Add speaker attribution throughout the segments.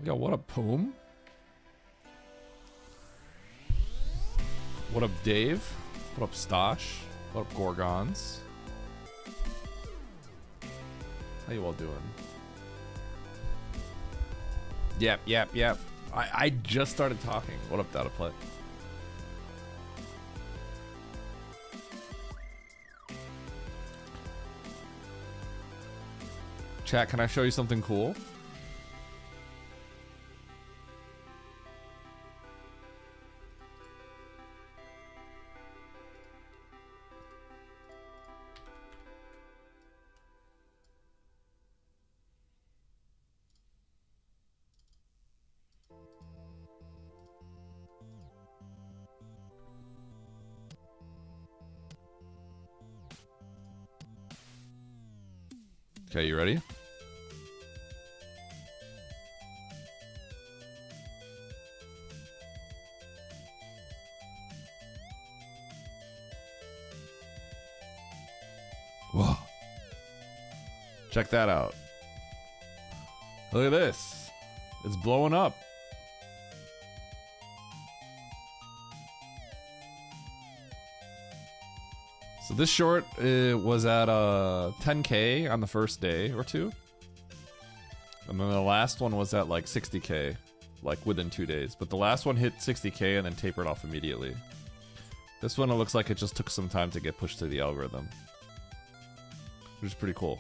Speaker 1: Yo, what up, Poom? What up, Dave? What up, Stosh? What up, Gorgons? How you all doing? Yep. I just started talking. What up, Data Play? Chat, can I show you something cool? Okay, you ready? Whoa. Check that out. Look at this. It's blowing up. So this short was at 10K on the first day or two. And then the last one was at like 60K, like within 2 days. But the last one hit 60K and then tapered off immediately. This one, it looks like it just took some time to get pushed to the algorithm, which is pretty cool.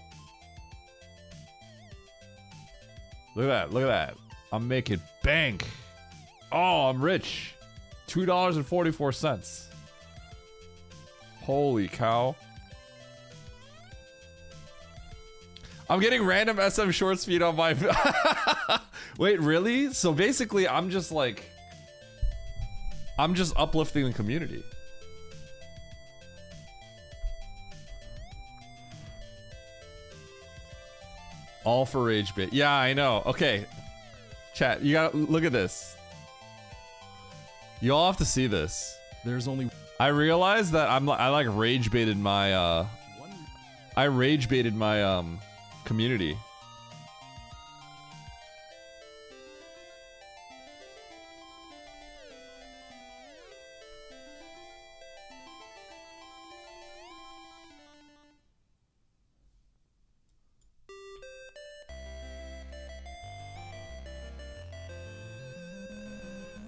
Speaker 1: Look at that. I'm making bank. Oh, I'm rich. $2.44. Holy cow. I'm getting random SM shorts feed on my... Wait, really? So basically, I'm just uplifting the community. All for rage bait. Yeah, I know. Okay. Chat, you gotta look at this. You all have to see this.
Speaker 2: There's only...
Speaker 1: I realized that I like rage baited my community.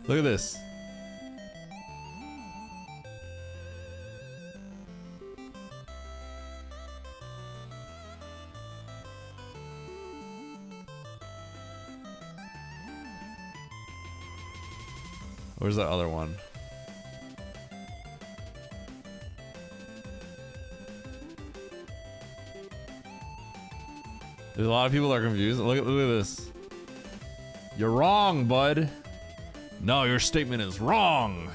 Speaker 1: Look at this. Where's that other one? There's a lot of people that are confused. Look at this. You're wrong, bud. No, your statement is wrong.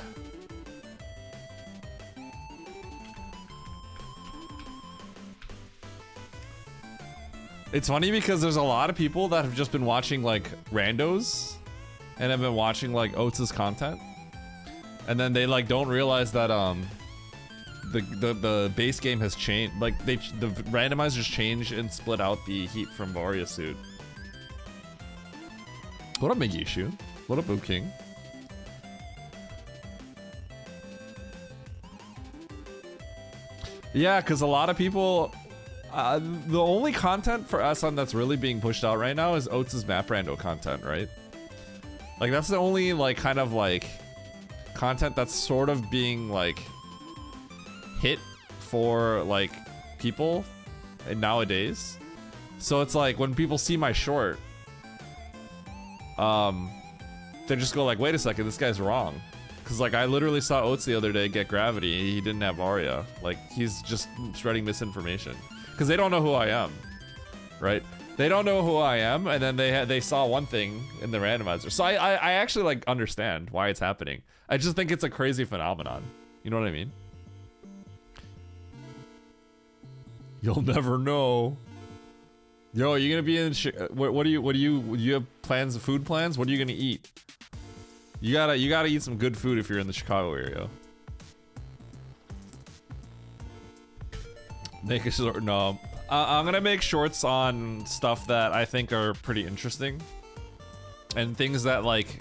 Speaker 1: It's funny because there's a lot of people that have just been watching like Randos and have been watching like Oates' content, and then they like don't realize that the base game has changed. Like the randomizers change and split out the heat from Varia suit. What up, Megishu? What up, Boo King? Yeah, because a lot of people, the only content for SM that's really being pushed out right now is Oates' map rando content, right? Like that's the only like kind of like content that's sort of being like hit for like people nowadays. So it's like when people see my short, they just go like, wait a second, this guy's wrong. Cause like I literally saw Oates the other day get gravity. He didn't have Aria. Like he's just spreading misinformation. Cause they don't know who I am, right? They don't know who I am, and then they saw one thing in the randomizer. So I actually like understand why it's happening. I just think it's a crazy phenomenon. You know what I mean? You'll never know. Yo, are you gonna be in? What do you have plans? Food plans? What are you gonna eat? You gotta eat some good food if you're in the Chicago area. Make a short. No, I'm gonna make shorts on stuff that I think are pretty interesting. and things that like,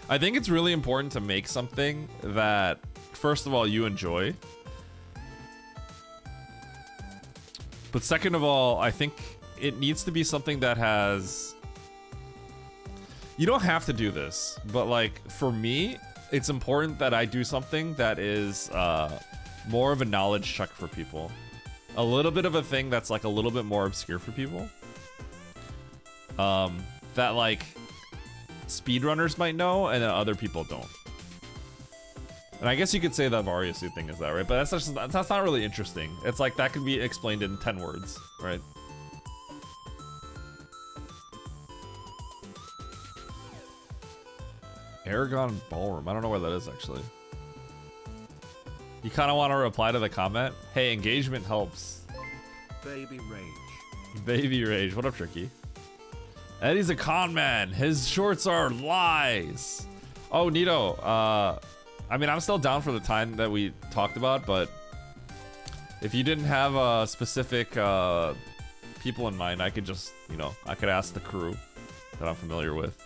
Speaker 1: I think it's really important to make something that, first of all, you enjoy. But second of all, I think it needs to be something that has, you don't have to do this, but like for me, it's important that I do something that is more of a knowledge check for people. A little bit of a thing that's like a little bit more obscure for people. That like speedrunners might know and then other people don't. And I guess you could say that Varia suit thing is that, right? But that's not really interesting. It's like that could be explained in 10 words, right? Aragon Ballroom. I don't know where that is actually. You kind of want to reply to the comment? Hey, engagement helps.
Speaker 2: Baby Rage.
Speaker 1: Baby Rage. What up, Tricky? Eddie's a con man. His shorts are lies. Oh, Nito. I mean, I'm still down for the time that we talked about, but if you didn't have a specific people in mind, I could just, you know, I could ask the crew that I'm familiar with.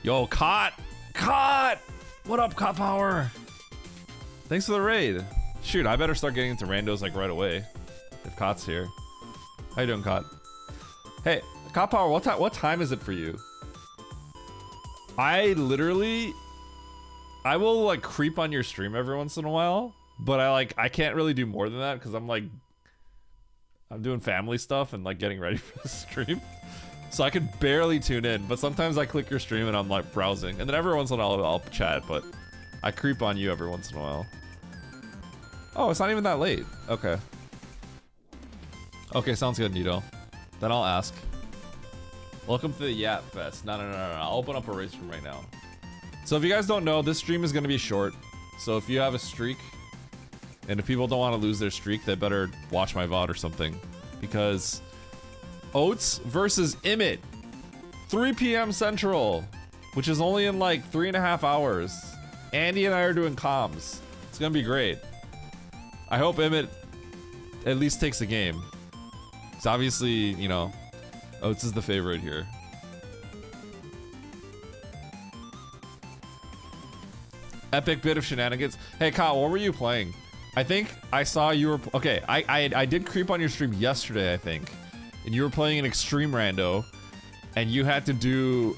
Speaker 1: Yo, Cot! Cot! What up, Cot Power? Thanks for the raid. Shoot, I better start getting into randos like right away. If Cot's here. How you doing, Cot? Hey, Cot Power, what time is it for you? I will like creep on your stream every once in a while, but I can't really do more than that because I'm doing family stuff and like getting ready for the stream. So I can barely tune in, but sometimes I click your stream and I'm like browsing, and then every once in a while I'll chat, but I creep on you every once in a while. Oh, it's not even that late. Okay. Okay, sounds good, Nito. Then I'll ask. Welcome to the Yap Fest. No. I'll open up a race room right now. So if you guys don't know, this stream is going to be short. So if you have a streak, and if people don't want to lose their streak, they better watch my VOD or something. Because Oats versus Imit, 3 p.m. Central, which is only in like 3.5 hours. Andy and I are doing comms. It's gonna be great. I hope Imit at least takes a game. Because obviously, you know, Oats is the favorite here. Epic bit of shenanigans. Hey Kyle, what were you playing? I think I saw you were, okay, I did creep on your stream yesterday, I think. And you were playing an extreme rando, and you had to do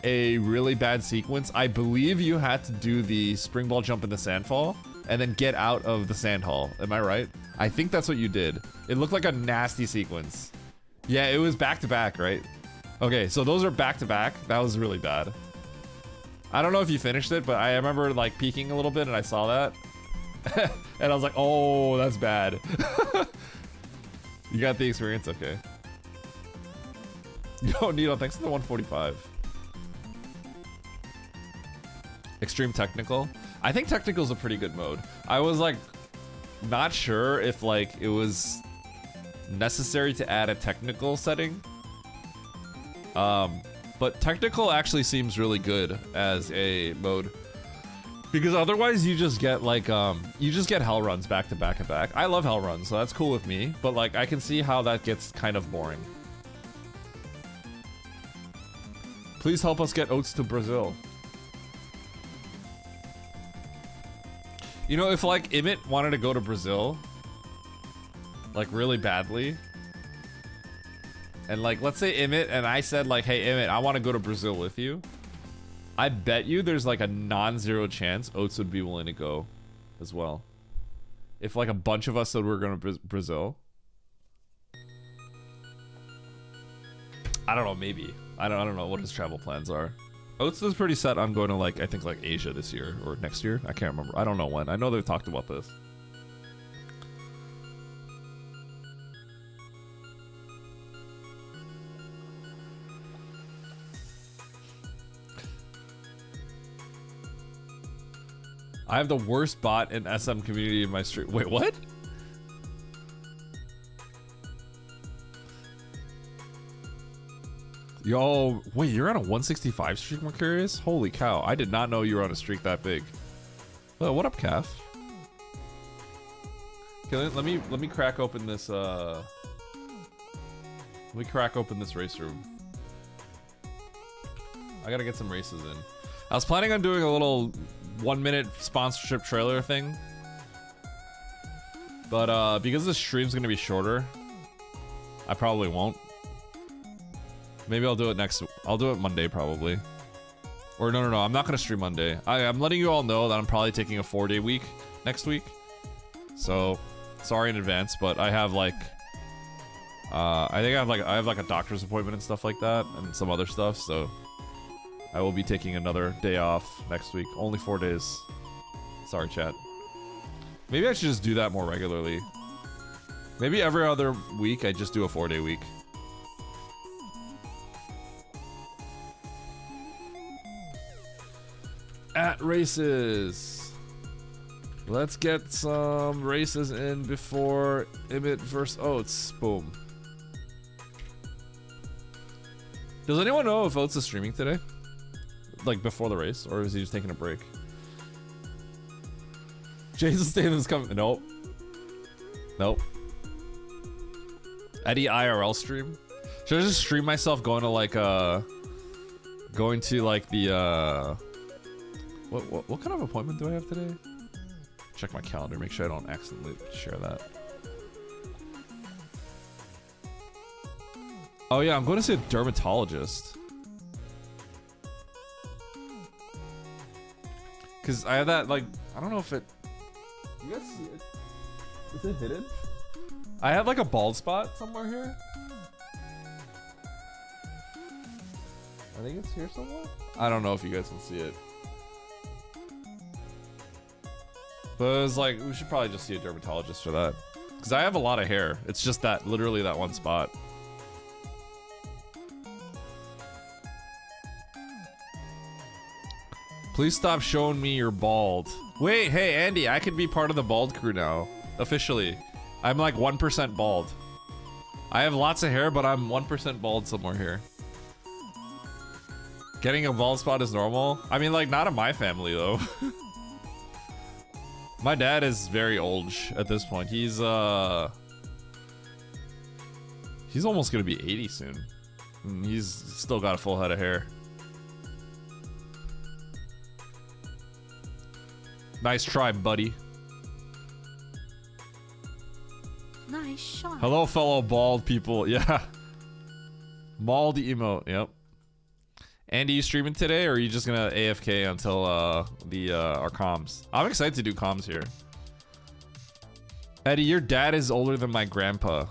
Speaker 1: a really bad sequence. I believe you had to do the spring ball jump in the sandfall, and then get out of the sand hall. Am I right? I think that's what you did. It looked like a nasty sequence. Yeah, it was back to back, right? Okay, so those are back to back. That was really bad. I don't know if you finished it, but I remember like peeking a little bit and I saw that. And I was like, oh, that's bad. You got the experience? Okay. Yo, Nito, thanks for the 145. Extreme technical. I think technical is a pretty good mode. I was like, not sure if like it was necessary to add a technical setting. But technical actually seems really good as a mode. Because otherwise you just get like, you just get hell runs back to back to back. I love hell runs, so that's cool with me. But like, I can see how that gets kind of boring. Please help us get Oats to Brazil. You know, if like Imit wanted to go to Brazil, like really badly, and like, let's say Imit and I said like, hey Imit, I want to go to Brazil with you. I bet you there's like a non-zero chance Oats would be willing to go as well. If like a bunch of us said we're going to Brazil. I don't know, maybe. I don't know what his travel plans are. Oats is pretty set on going to like, I think like Asia this year or next year. I can't remember. I don't know when. I know they've talked about this. I have the worst bot in SM community in my stream. Wait, what? Yo, wait, you're on a 165 streak, Mercurius? Holy cow, I did not know you were on a streak that big. Well, what up, Calf? Okay, let me crack open this, let me crack open this race room. I gotta get some races in. I was planning on doing a little 1-minute sponsorship trailer thing. But because this stream's gonna be shorter, I probably won't. Maybe I'll do it I'll do it Monday probably. Or no, I'm not gonna stream Monday. I'm letting you all know that I'm probably taking a 4-day week next week. So, sorry in advance, but I have like, I think I have like a doctor's appointment and stuff like that, and some other stuff, so I will be taking another day off next week. Only 4 days. Sorry, chat. Maybe I should just do that more regularly. Maybe every other week I just do a 4-day week. At races. Let's get some races in before Emmett vs. Oates. Boom. Does anyone know if Oates is streaming today? Like before the race, or is he just taking a break? Jason Statham's coming. Nope. Nope. Eddie IRL stream? Should I just stream myself going to like the what kind of appointment do I have today? Check my calendar, make sure I don't accidentally share that. Oh yeah, I'm going to see a dermatologist. Cause I have that like, I don't know if it, you guys see it? Is it hidden? I have like a bald spot somewhere here. I think it's here somewhere. I don't know if you guys can see it. But it's like, we should probably just see a dermatologist for that. Cause I have a lot of hair. It's just that, literally that one spot. Please stop showing me you're bald. Wait, hey Andy, I can be part of the bald crew now. Officially. I'm like 1% bald. I have lots of hair, but I'm 1% bald somewhere here. Getting a bald spot is normal? I mean, like, not in my family though. My dad is very old at this point. He's almost gonna be 80 soon. And he's still got a full head of hair. Nice try, buddy.
Speaker 3: Nice shot.
Speaker 1: Hello, fellow bald people. Yeah. Bald emote. Yep. Andy, you streaming today, or are you just gonna AFK until our comms? I'm excited to do comms here. Eddie, your dad is older than my grandpa.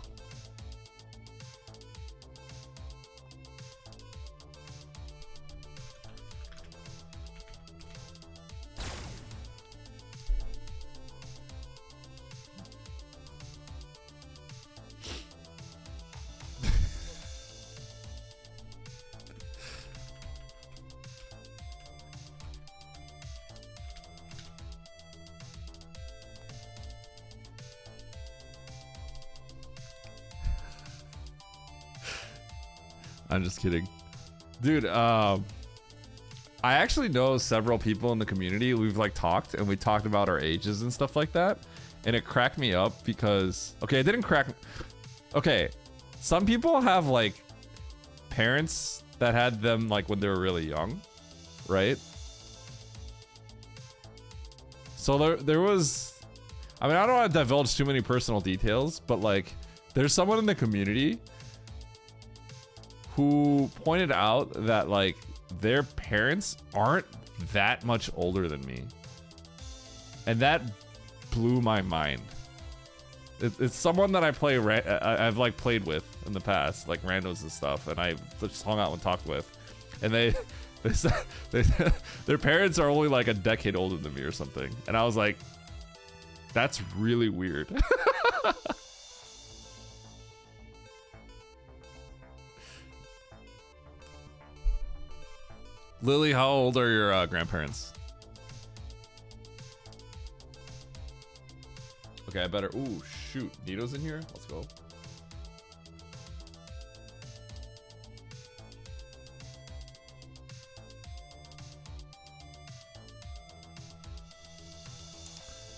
Speaker 1: I'm just kidding. Dude, I actually know several people in the community. We've like talked and we talked about our ages and stuff like that. And it cracked me up because, okay, it didn't crack. Okay, some people have like parents that had them like when they were really young, right? So there was, I mean, I don't want to divulge too many personal details, but like there's someone in the community who pointed out that like their parents aren't that much older than me, and that blew my mind. It's someone that I've like played with in the past, like randos and stuff, and I just hung out and talked with, and they said their parents are only like a decade older than me or something, and I was like, that's really weird. Lily, how old are your grandparents? Okay, I better. Ooh, shoot. Nito's in here? Let's go.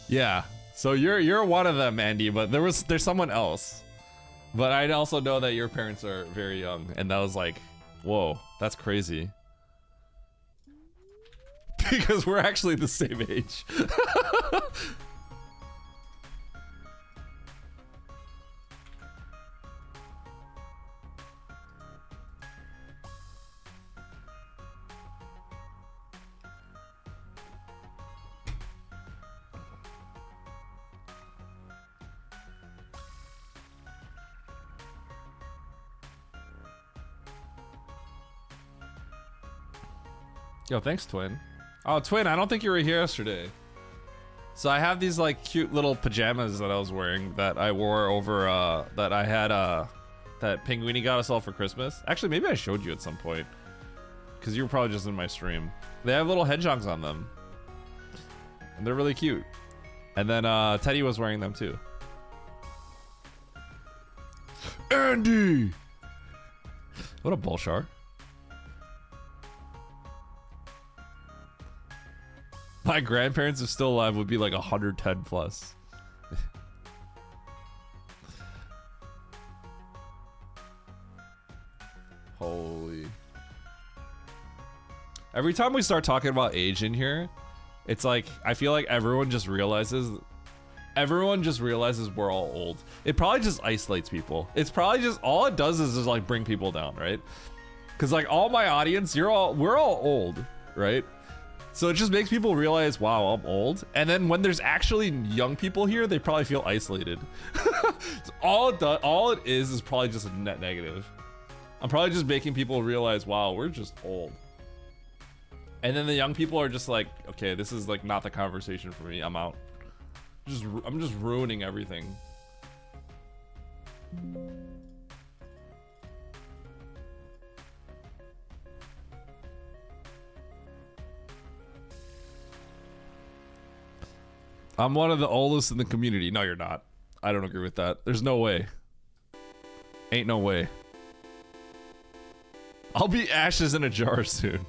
Speaker 1: Yeah. So you're one of them, Andy, but there's someone else. But I also know that your parents are very young, and that was like, whoa, that's crazy. Because we're actually the same age. Yo, thanks, Twin. Oh, Twin, I don't think you were here yesterday. So I have these like cute little pajamas that I was wearing that I wore over, that I had, that Pinguini got us all for Christmas. Actually, maybe I showed you at some point. Because you were probably just in my stream. They have little hedgehogs on them. And they're really cute. And then Teddy was wearing them too. Andy! What a bullshar. My grandparents, if still alive, would be like 110 plus. Holy. Every time we start talking about age in here, it's like, I feel like everyone just realizes we're all old. It probably just isolates people. It's probably just, all it does is just like bring people down, right? Because like all my audience, we're all old, right? So it just makes people realize, wow, I'm old. And then when there's actually young people here, they probably feel isolated. So all it is probably just a net negative. I'm probably just making people realize, wow, we're just old. And then the young people are just like, okay, this is like not the conversation for me. I'm out. I'm just ruining everything. I'm one of the oldest in the community. No, you're not. I don't agree with that. There's no way. Ain't no way. I'll be ashes in a jar soon.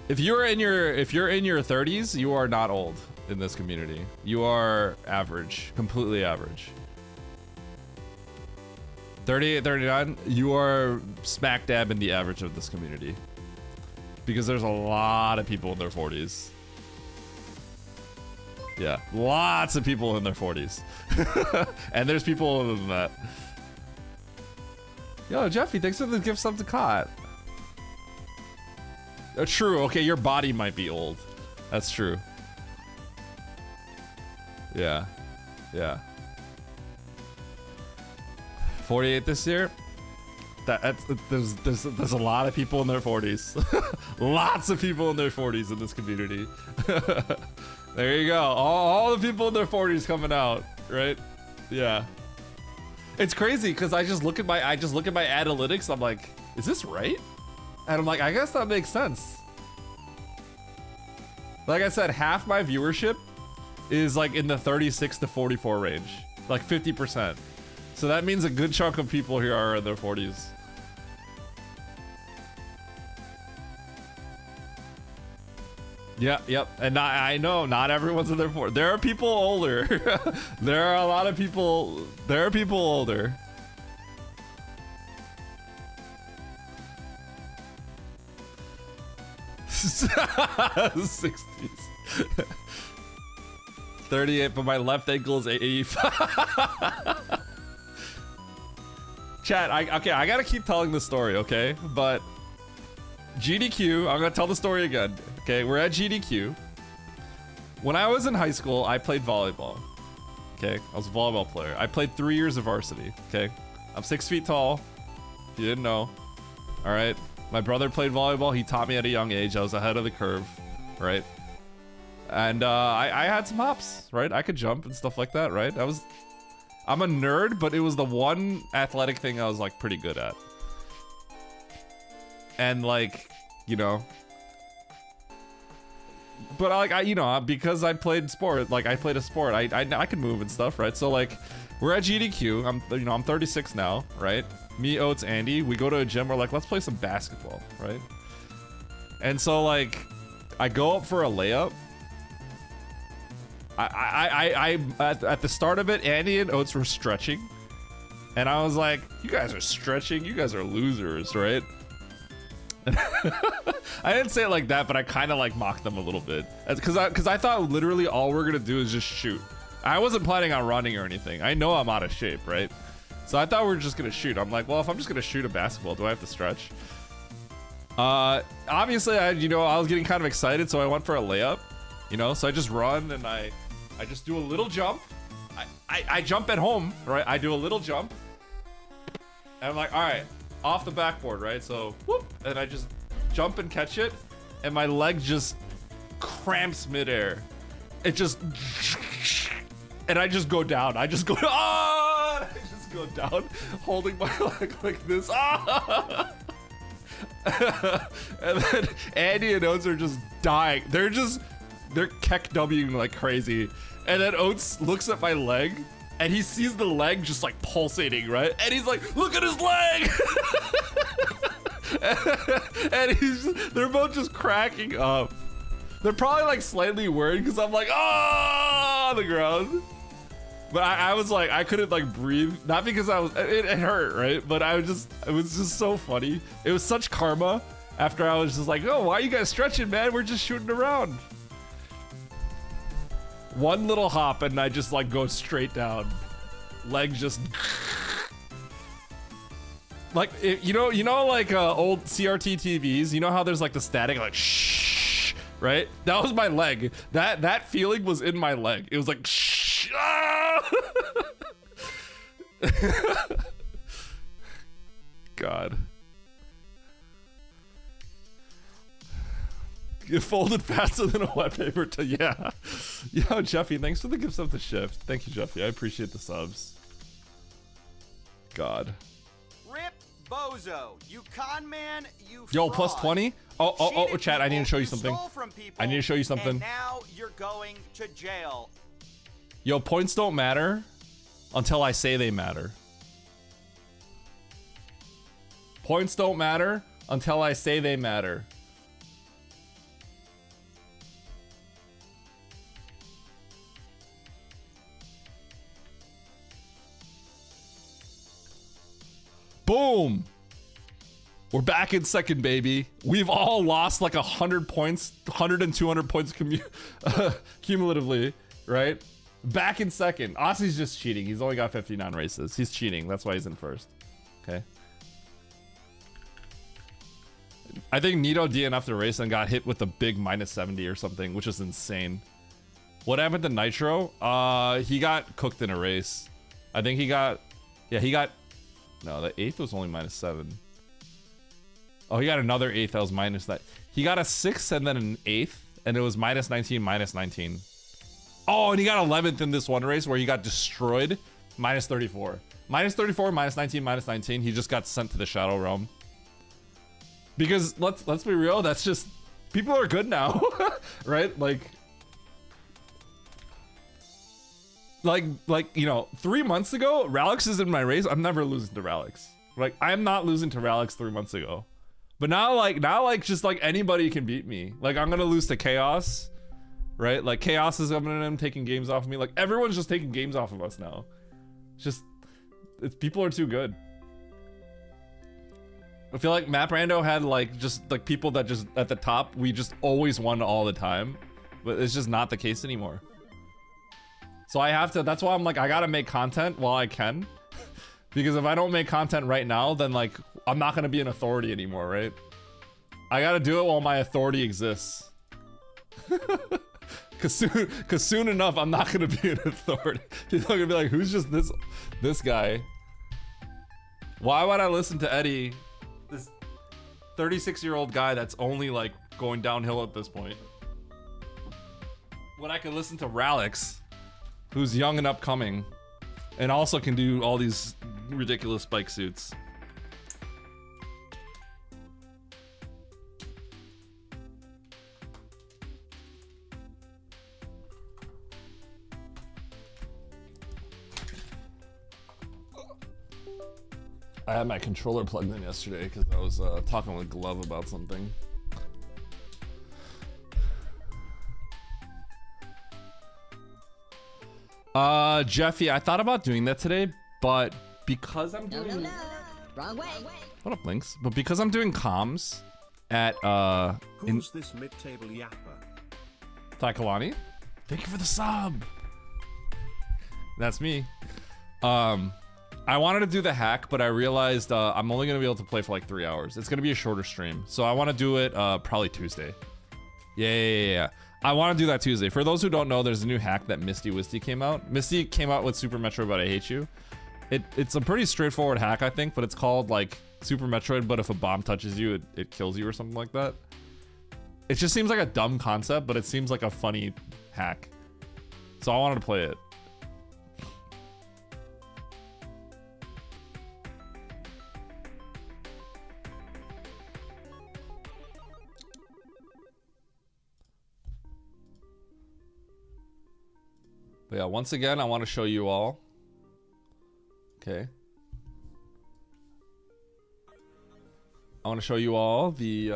Speaker 1: If you're in your 30s, you are not old in this community. You are average, completely average. 38, 39, you are smack dab in the average of this community. Because there's a lot of people in their 40s. Yeah, lots of people in their 40s. And there's people older than that. Yo, Jeffy, thanks for the gift sub to Cot. True, okay, your body might be old. That's true. Yeah, yeah. 48 this year. There's a lot of people in their 40s. Lots of people in their 40s in this community. There you go. All the people in their 40s coming out, right? Yeah. It's crazy because I just look at my analytics. I'm like, is this right? And I'm like, I guess that makes sense. Like I said, half my viewership is like in the 36 to 44 range, like 50%. So that means a good chunk of people here are in their 40s. Yeah, yep. And I know not everyone's in their 40s. There are people older. There are a lot of people. There are people older. '60s. 38, but my left ankle is 85. Chat, okay, I gotta keep telling the story, okay? But GDQ, I'm gonna tell the story again. Okay, we're at GDQ. When I was in high school, I played volleyball. Okay, I was a volleyball player. I played 3 years of varsity. Okay, I'm 6 feet tall. If you didn't know, all right. My brother played volleyball. He taught me at a young age. I was ahead of the curve, right? And I had some hops, right? I could jump and stuff like that, right? I'm a nerd, but it was the one athletic thing I was like pretty good at. And like, you know, but because I played sport, like I played a sport, I could move and stuff, right? So like, we're at GDQ. I'm 36 now, right? Me, Oates, Andy, we go to a gym. We're like, let's play some basketball, right? And so like, I go up for a layup. I at the start of it, Andy and Oates were stretching, And I was like, you guys are stretching, you guys are losers, right? I didn't say it like that, but I kind of like mocked them a little bit. Because I thought literally all we're gonna do is just shoot. I wasn't planning on running or anything. I know I'm out of shape, right? So I thought we were just gonna shoot. I'm like, well, if I'm just gonna shoot a basketball, do I have to stretch? Obviously, I was getting kind of excited, so I went for a layup. So I just run and I just do a little jump. I jump at home, right? I do a little jump. And I'm like, all right, off the backboard, right? So, whoop, and I just jump and catch it, and my leg just cramps midair. It just, and I just go down. I just go, ah! I just go down, holding my leg like this. Ah! And then Andy and Oates are just dying. They're keck W'ing like crazy. And then Oates looks at my leg, and he sees the leg just like pulsating, right? And he's like, look at his leg! And they're both just cracking up. They're probably like slightly worried because I'm like, oh, on the ground. But I was like, I couldn't like breathe. Not because it hurt, right? But it was just so funny. It was such karma after I was just like, oh, why are you guys stretching, man? We're just shooting around. One little hop and I just like go straight down. Leg just like like old CRT TVs. You know how there's like the static, like shh, right? That was my leg. That feeling was in my leg. It was like shh. Ah! God. It folded faster than a wet paper to, yeah. Yo, Jeffy, thanks for the gifts of the shift. Thank you, Jeffy. I appreciate the subs. God.
Speaker 4: Rip Bozo, you con man, you fraud.
Speaker 1: Yo, plus 20? Oh, chat, I need to show you something. I need to show you something.
Speaker 4: And now you're going to jail.
Speaker 1: Yo, points don't matter until I say they matter. Points don't matter until I say they matter. Boom! We're back in second, baby. We've all lost like 100 points, 100 and 200 points cumulatively, right? Back in second. Aussie's just cheating. He's only got 59 races. He's cheating. That's why he's in first. Okay. I think Nito DNF'd the race and got hit with a big minus 70 or something, which is insane. What happened to Nitro? He got cooked in a race. I think he got... No, the 8th was only minus 7. Oh, he got another 8th that was minus that. He got a 6th and then an 8th, and it was minus 19, minus 19. Oh, and he got 11th in this one race where he got destroyed, minus 34. Minus 34, minus 19, minus 19. He just got sent to the Shadow Realm. Because let's be real, that's just... People are good now, right? Like, 3 months ago, Ralix is in my race. I'm never losing to Ralix. Like, I'm not losing to Ralix 3 months ago. But now, just like anybody can beat me. Like, I'm gonna lose to Chaos, right? Like, Chaos is coming in, taking games off of me. Like, everyone's just taking games off of us now. People are too good. I feel like Map Rando had just people that just at the top, we just always won all the time. But it's just not the case anymore. So I have to, that's why I'm like, I gotta make content while I can. Because if I don't make content right now, then like, I'm not gonna be an authority anymore, right? I gotta do it while my authority exists. Cause soon enough, I'm not gonna be an authority. People are gonna be like, who's just this guy? Why would I listen to Eddie, this 36-year-old guy that's only like going downhill at this point? When I could listen to Ralix, who's young and upcoming, and also can do all these ridiculous bike suits. I had my controller plugged in yesterday because I was talking with Glove about something. Jeffy, I thought about doing that today, but because I'm doing
Speaker 5: Wrong way.
Speaker 1: what up, Links? But because I'm doing comms at
Speaker 2: Who's this mid-table yapper?
Speaker 1: Taikalani, thank you for the sub. That's me. I wanted to do the hack, but I realized I'm only gonna be able to play for like 3 hours. It's gonna be a shorter stream, so I want to do it probably Tuesday. Yeah. I want to do that Tuesday. For those who don't know, there's a new hack that Misty Wisty came out. Misty came out with Super Metroid, but I hate you. It's a pretty straightforward hack, I think, but it's called like Super Metroid, but if a bomb touches you, it kills you or something like that. It just seems like a dumb concept, but it seems like a funny hack. So I wanted to play it. But yeah, once again, I want to show you all. Okay. I want to show you all the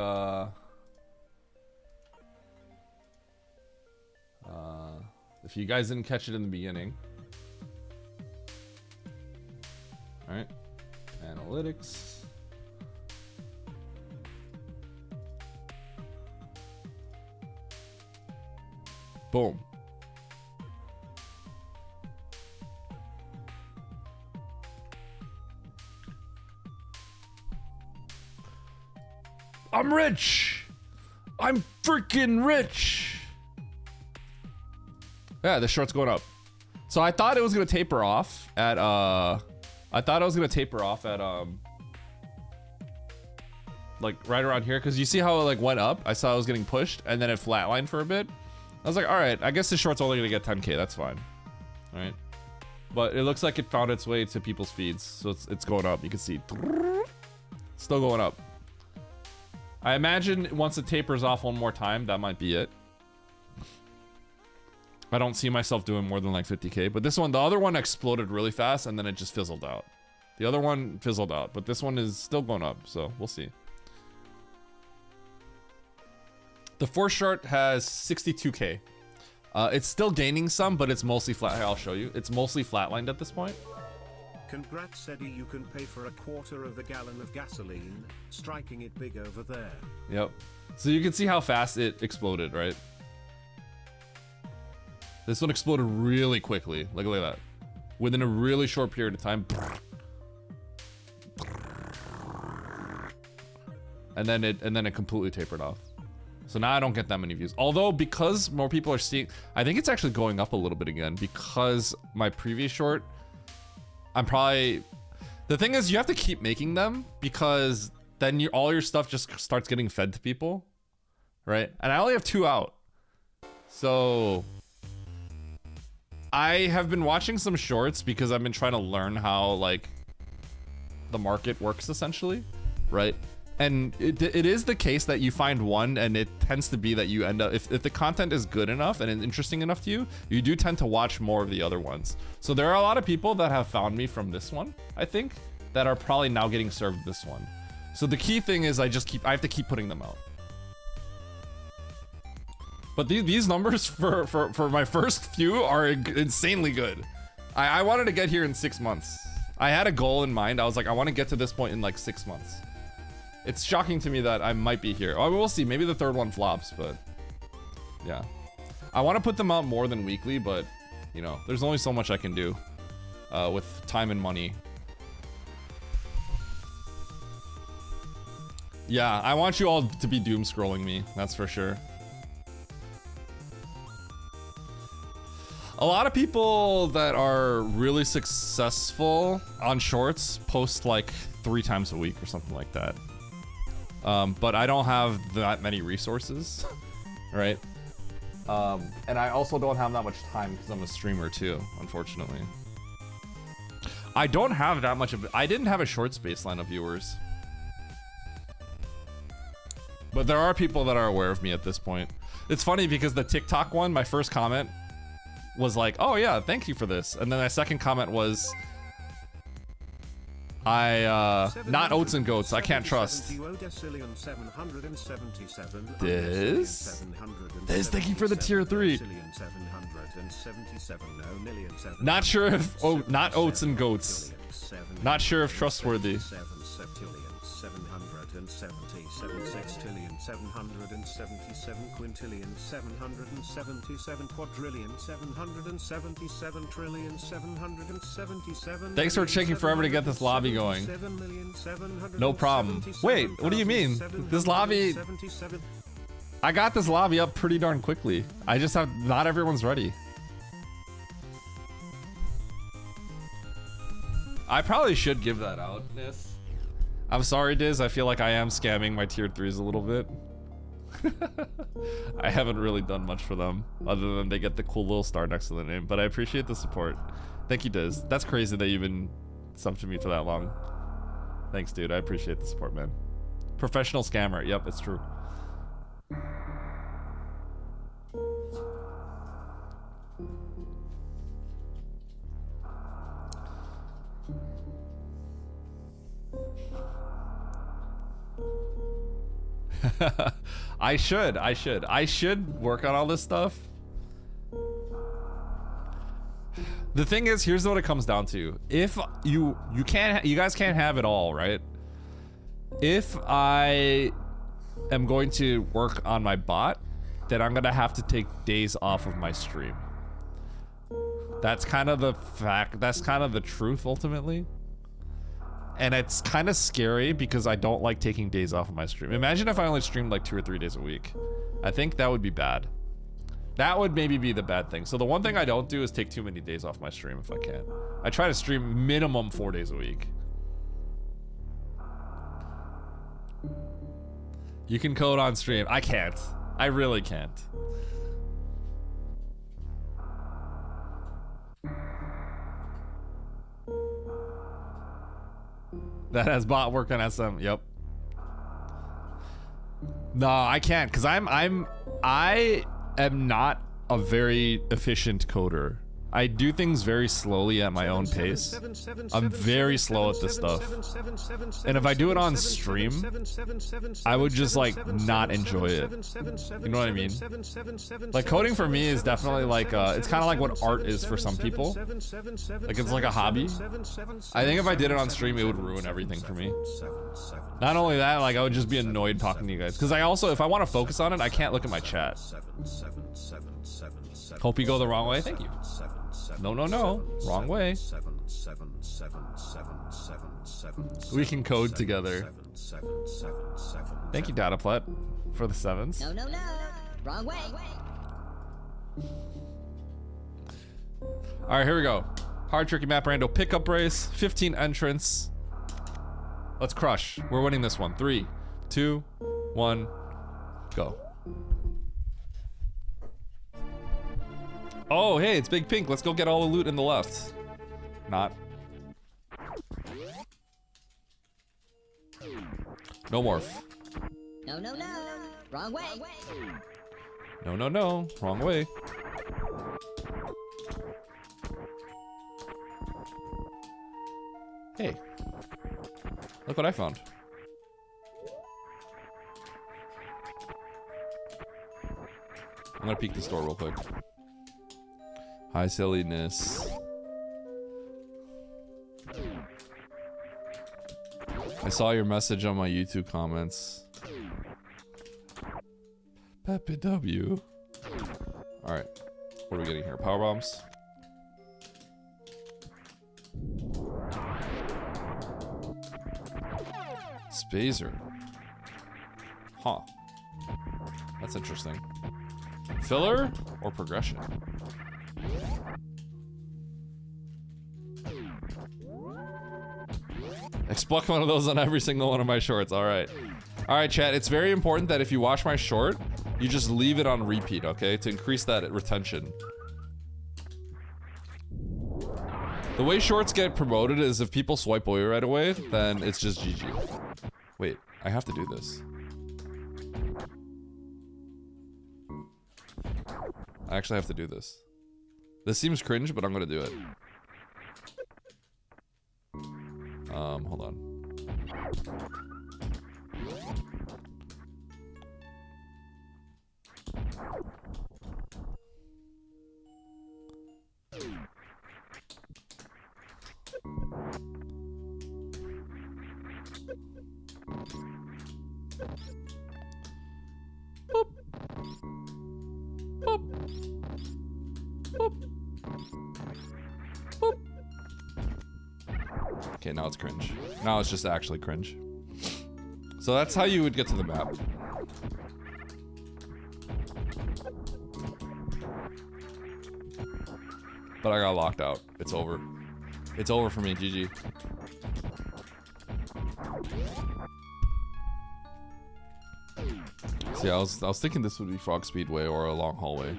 Speaker 1: if you guys didn't catch it in the beginning. All right. Analytics. Boom. I'm rich. I'm freaking rich. Yeah, the short's going up. So I thought it was gonna taper off at like right around here, because you see how it like went up. I saw it was getting pushed and then it flatlined for a bit. I was like, all right, I guess the short's only gonna get 10K. That's fine. All right, but it looks like it found its way to people's feeds, so it's going up. You can see, still going up. I imagine once it tapers off one more time, that might be it. I don't see myself doing more than like 50K, but this one, the other one exploded really fast and then it just fizzled out. The other one fizzled out, but this one is still going up, so we'll see. The Force short has 62K. It's still gaining some, but it's mostly flat. I'll show you. It's mostly flatlined at this point.
Speaker 2: Congrats, Eddie. You can pay for a quarter of a gallon of gasoline, striking it big over there.
Speaker 1: Yep. So you can see how fast it exploded, right? This one exploded really quickly. Look at that. Within a really short period of time. And then it completely tapered off. So now I don't get that many views. Although, because more people are seeing, I think it's actually going up a little bit again, because my previous short, I'm probably, the thing is you have to keep making them, because then all your stuff just starts getting fed to people, right? And I only have 2 out. So I have been watching some shorts because I've been trying to learn how like the market works essentially, right? And it is the case that you find one and it tends to be that you end up, if the content is good enough and interesting enough to you, you do tend to watch more of the other ones. So there are a lot of people that have found me from this one, I think, that are probably now getting served this one. So the key thing is I have to keep putting them out. But these numbers for my first few are insanely good. I wanted to get here in 6 months. I had a goal in mind. I was like, I want to get to this point in like 6 months. It's shocking to me that I might be here. Oh, we'll see. Maybe the third one flops, but yeah. I want to put them out more than weekly, but you know, there's only so much I can do with time and money. Yeah, I want you all to be doom scrolling me. That's for sure. A lot of people that are really successful on shorts post like 3 times a week or something like that. But I don't have that many resources, right? And I also don't have that much time because I'm a streamer too, unfortunately. I don't have that much of, I didn't have a shorts baseline of viewers. But there are people that are aware of me at this point. It's funny because the TikTok one, my first comment was like, oh yeah, thank you for this. And then my second comment was, not oats and goats, I can't trust. Diz, thank you for the tier 3. Not sure if... Oh, not oats and goats. Not sure if trustworthy.
Speaker 2: 777 sextillion 777 quintillion 777 quadrillion 777 trillion 777.
Speaker 1: Thanks for taking forever to get this lobby going. No problem. Wait, what do you mean? This lobby... I got this lobby up pretty darn quickly. I just have... Not everyone's ready. I probably should give that out, Nis. I'm sorry, Diz. I feel like I am scamming my tier 3s a little bit. I haven't really done much for them, other than they get the cool little star next to the name, but I appreciate the support. Thank you, Diz. That's crazy that you've been subbed to me for that long. Thanks, dude. I appreciate the support, man. Professional scammer. Yep, it's true. I should work on all this stuff. The thing is, here's what it comes down to. If you guys can't have it all, right? If I am going to work on my bot, then I'm gonna have to take days off of my stream. That's kind of the fact, that's kind of the truth ultimately. And it's kind of scary because I don't like taking days off of my stream. Imagine if I only streamed like 2 or 3 days a week. I think that would be bad. That would maybe be the bad thing. So the one thing I don't do is take too many days off my stream if I can. I try to stream minimum 4 days a week. You can code on stream. I can't. I really can't. That has bot work on SM. Yep. No, I can't, because I am not a very efficient coder. I do things very slowly at my own pace. I'm very slow at this stuff. And if I do it on stream, I would just like not enjoy it. You know what I mean? Like coding for me is definitely like, it's kind of like what art is for some people. Like it's like a hobby. I think if I did it on stream, it would ruin everything for me. Not only that, like I would just be annoyed talking to you guys. Because I also, if I want to focus on it, I can't look at my chat. Hope you go the wrong way. Thank you. No, no, no. Wrong way. We can code together. Thank you, Dataplet, for the 7s.
Speaker 5: No, no, no. Wrong way.
Speaker 1: Alright, here we go. Hard tricky map rando pickup race. 15 entrants. Let's crush. We're winning this one. 3, 2, 1, go. Oh, hey, it's Big Pink. Let's go get all the loot in the left. Not. No morph.
Speaker 5: No, no, no. Wrong way.
Speaker 1: No, no, no. Wrong way. Hey. Look what I found. I'm gonna peek the store real quick. Hi, silliness. I saw your message on my YouTube comments. Pepe W. Alright. What are we getting here? Power bombs? Spazer. Huh. That's interesting. Filler or progression? Expluck one of those on every single one of my shorts. Alright. Alright, chat. It's very important that if you watch my short, you just leave it on repeat, okay? To increase that retention. The way shorts get promoted is if people swipe away right away, then it's just GG. Wait, I have to do this. I actually have to do this. This seems cringe, but I'm gonna do it. Hold on. Boop. Boop. Okay, now it's cringe. Now it's just actually cringe. So that's how you would get to the map. But I got locked out. It's over. It's over for me, GG. See, I was thinking this would be Frog Speedway or a long hallway.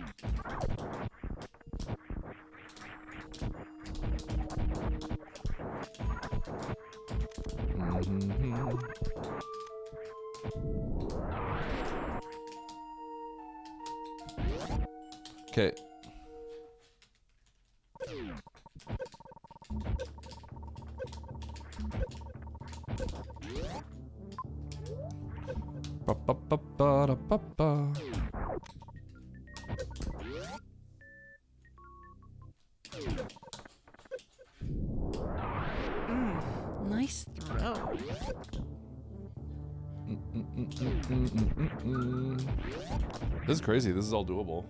Speaker 1: Okay. Ba-ba-ba-ba-da-ba-ba.
Speaker 3: Nice throw.
Speaker 1: This is crazy. This is all doable.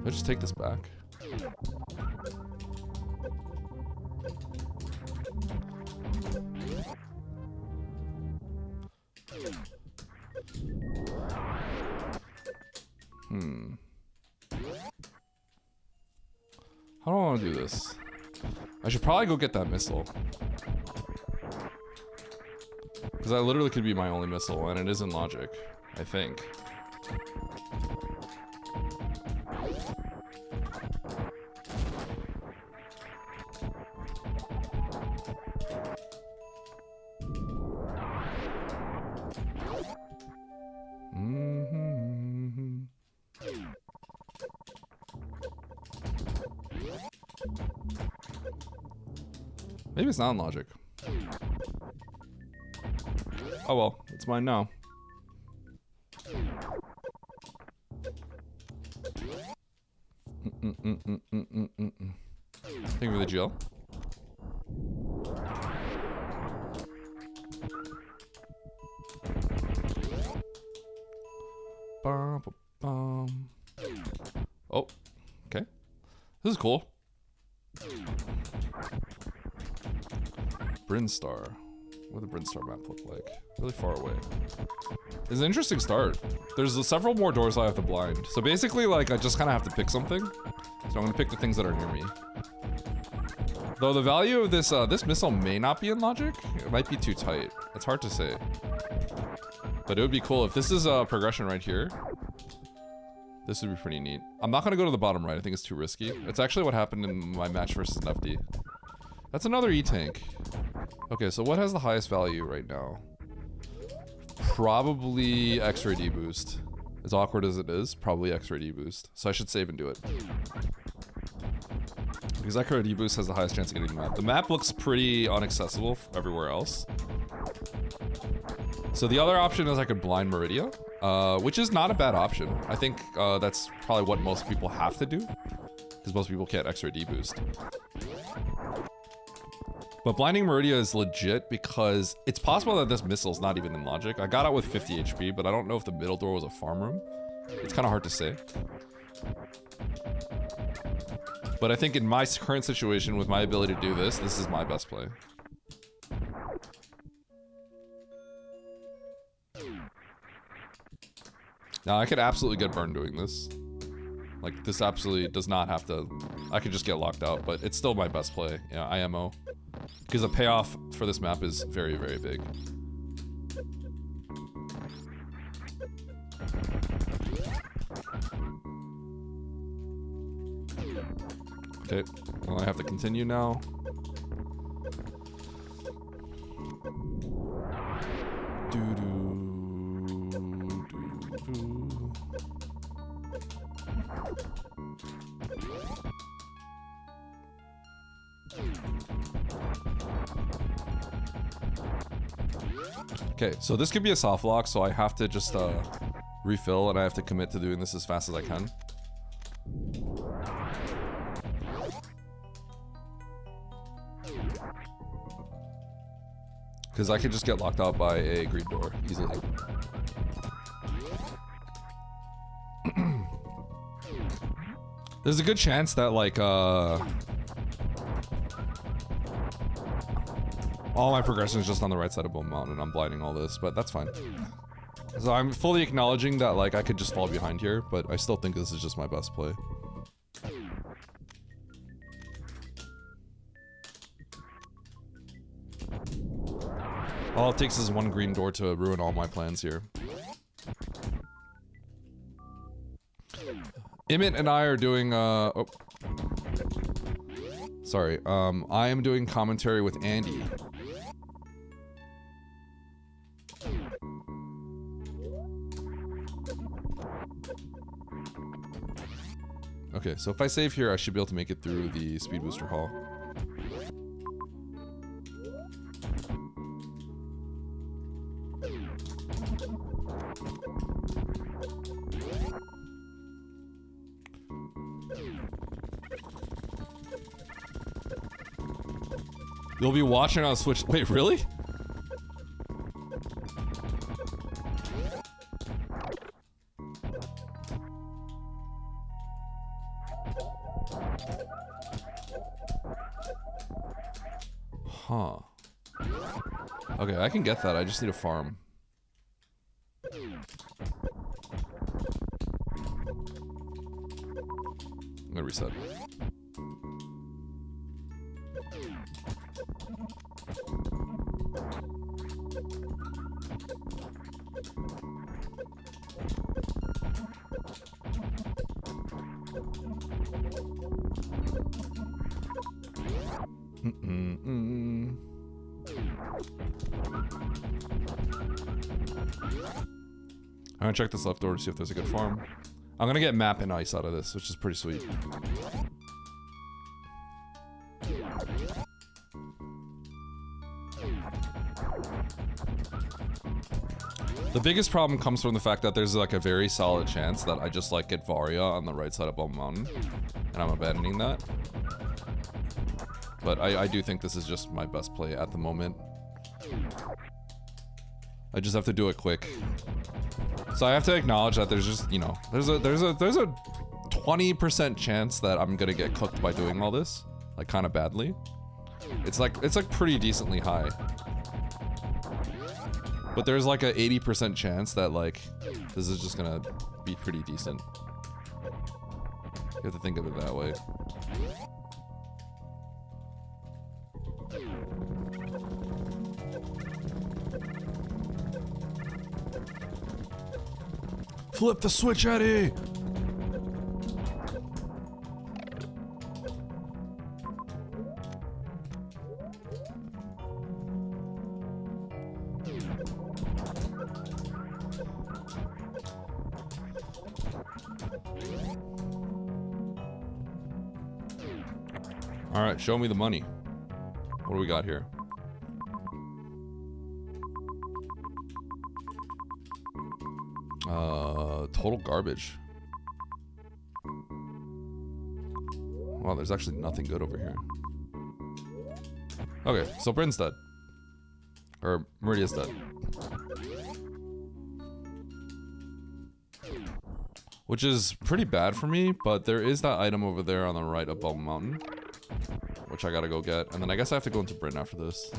Speaker 1: I'll just take this back. How do I want to do this? I should probably go get that missile. Because that literally could be my only missile, and it isn't logic, I think. Maybe it's not logic. Oh well, it's mine now. Thank you for the gel. Oh, okay. This is cool. Brinstar. What would the Brinstar map look like? Really far away. It's an interesting start. There's several more doors I have to blind. So basically, like, I just kind of have to pick something. So I'm gonna pick the things that are near me. Though the value of this this missile may not be in logic. It might be too tight. It's hard to say. But it would be cool if this is a progression right here. This would be pretty neat. I'm not gonna go to the bottom right. I think it's too risky. It's actually what happened in my match versus Nefty. That's another E-tank. Okay, so what has the highest value right now? Probably X-ray D-boost. As awkward as it is, probably X-ray D-boost. So I should save and do it. Because X-ray D-boost has the highest chance of getting the map. The map looks pretty inaccessible everywhere else. So the other option is I could blind Meridia, which is not a bad option. I think that's probably what most people have to do. Because most people can't X-ray D-boost. But blinding Meridia is legit because it's possible that this missile's not even in logic. I got out with 50 HP, but I don't know if the middle door was a farm room. It's kind of hard to say. But I think in my current situation, with my ability to do this, this is my best play. Now, I could absolutely get burned doing this. Like, this absolutely does not have to... I could just get locked out, but it's still my best play. Yeah, IMO. Because the payoff for this map is very, very big. Okay, well, I have to continue now. Okay, so this could be a soft lock, so I have to just refill, and I have to commit to doing this as fast as I can.
Speaker 6: Because I could just get locked out by a green door easily. There's a good chance that, like, all my progression is just on the right side of Bone Mountain and I'm blinding all this, but that's fine. So I'm fully acknowledging that, like, I could just fall behind here, but I still think this is just my best play. All it takes is one green door to ruin all my plans here. Emmett and I are doing, oh. Sorry, I am doing commentary with Andy. Okay, so if I save here, I should be able to make it through the Speed Booster Hall. You'll be watching on Switch. Wait, really? Huh. Okay, I can get that. I just need a farm. I'm gonna reset. I'm gonna check this left door to see if there's a good farm. I'm gonna get map and ice out of this, which is pretty sweet. The biggest problem comes from the fact that there's like a very solid chance that I just like get Varia on the right side of Bone Mountain, and I'm abandoning that. But I do think this is just my best play at the moment. I just have to do it quick. So I have to acknowledge that there's just, you know, there's a 20% chance that I'm gonna get cooked by doing all this, like kind of badly. It's like pretty decently high. But there's like a 80% chance that like this is just gonna be pretty decent. You have to think of it that way. Flip the switch, Eddie! Alright, show me the money. What do we got here? Total garbage. Wow, there's actually nothing good over here. Okay, so Bryn's dead. Or Meridia's dead. Which is pretty bad for me, but there is that item over there on the right of Bone Mountain, which I gotta go get. And then I guess I have to go into Bryn after this.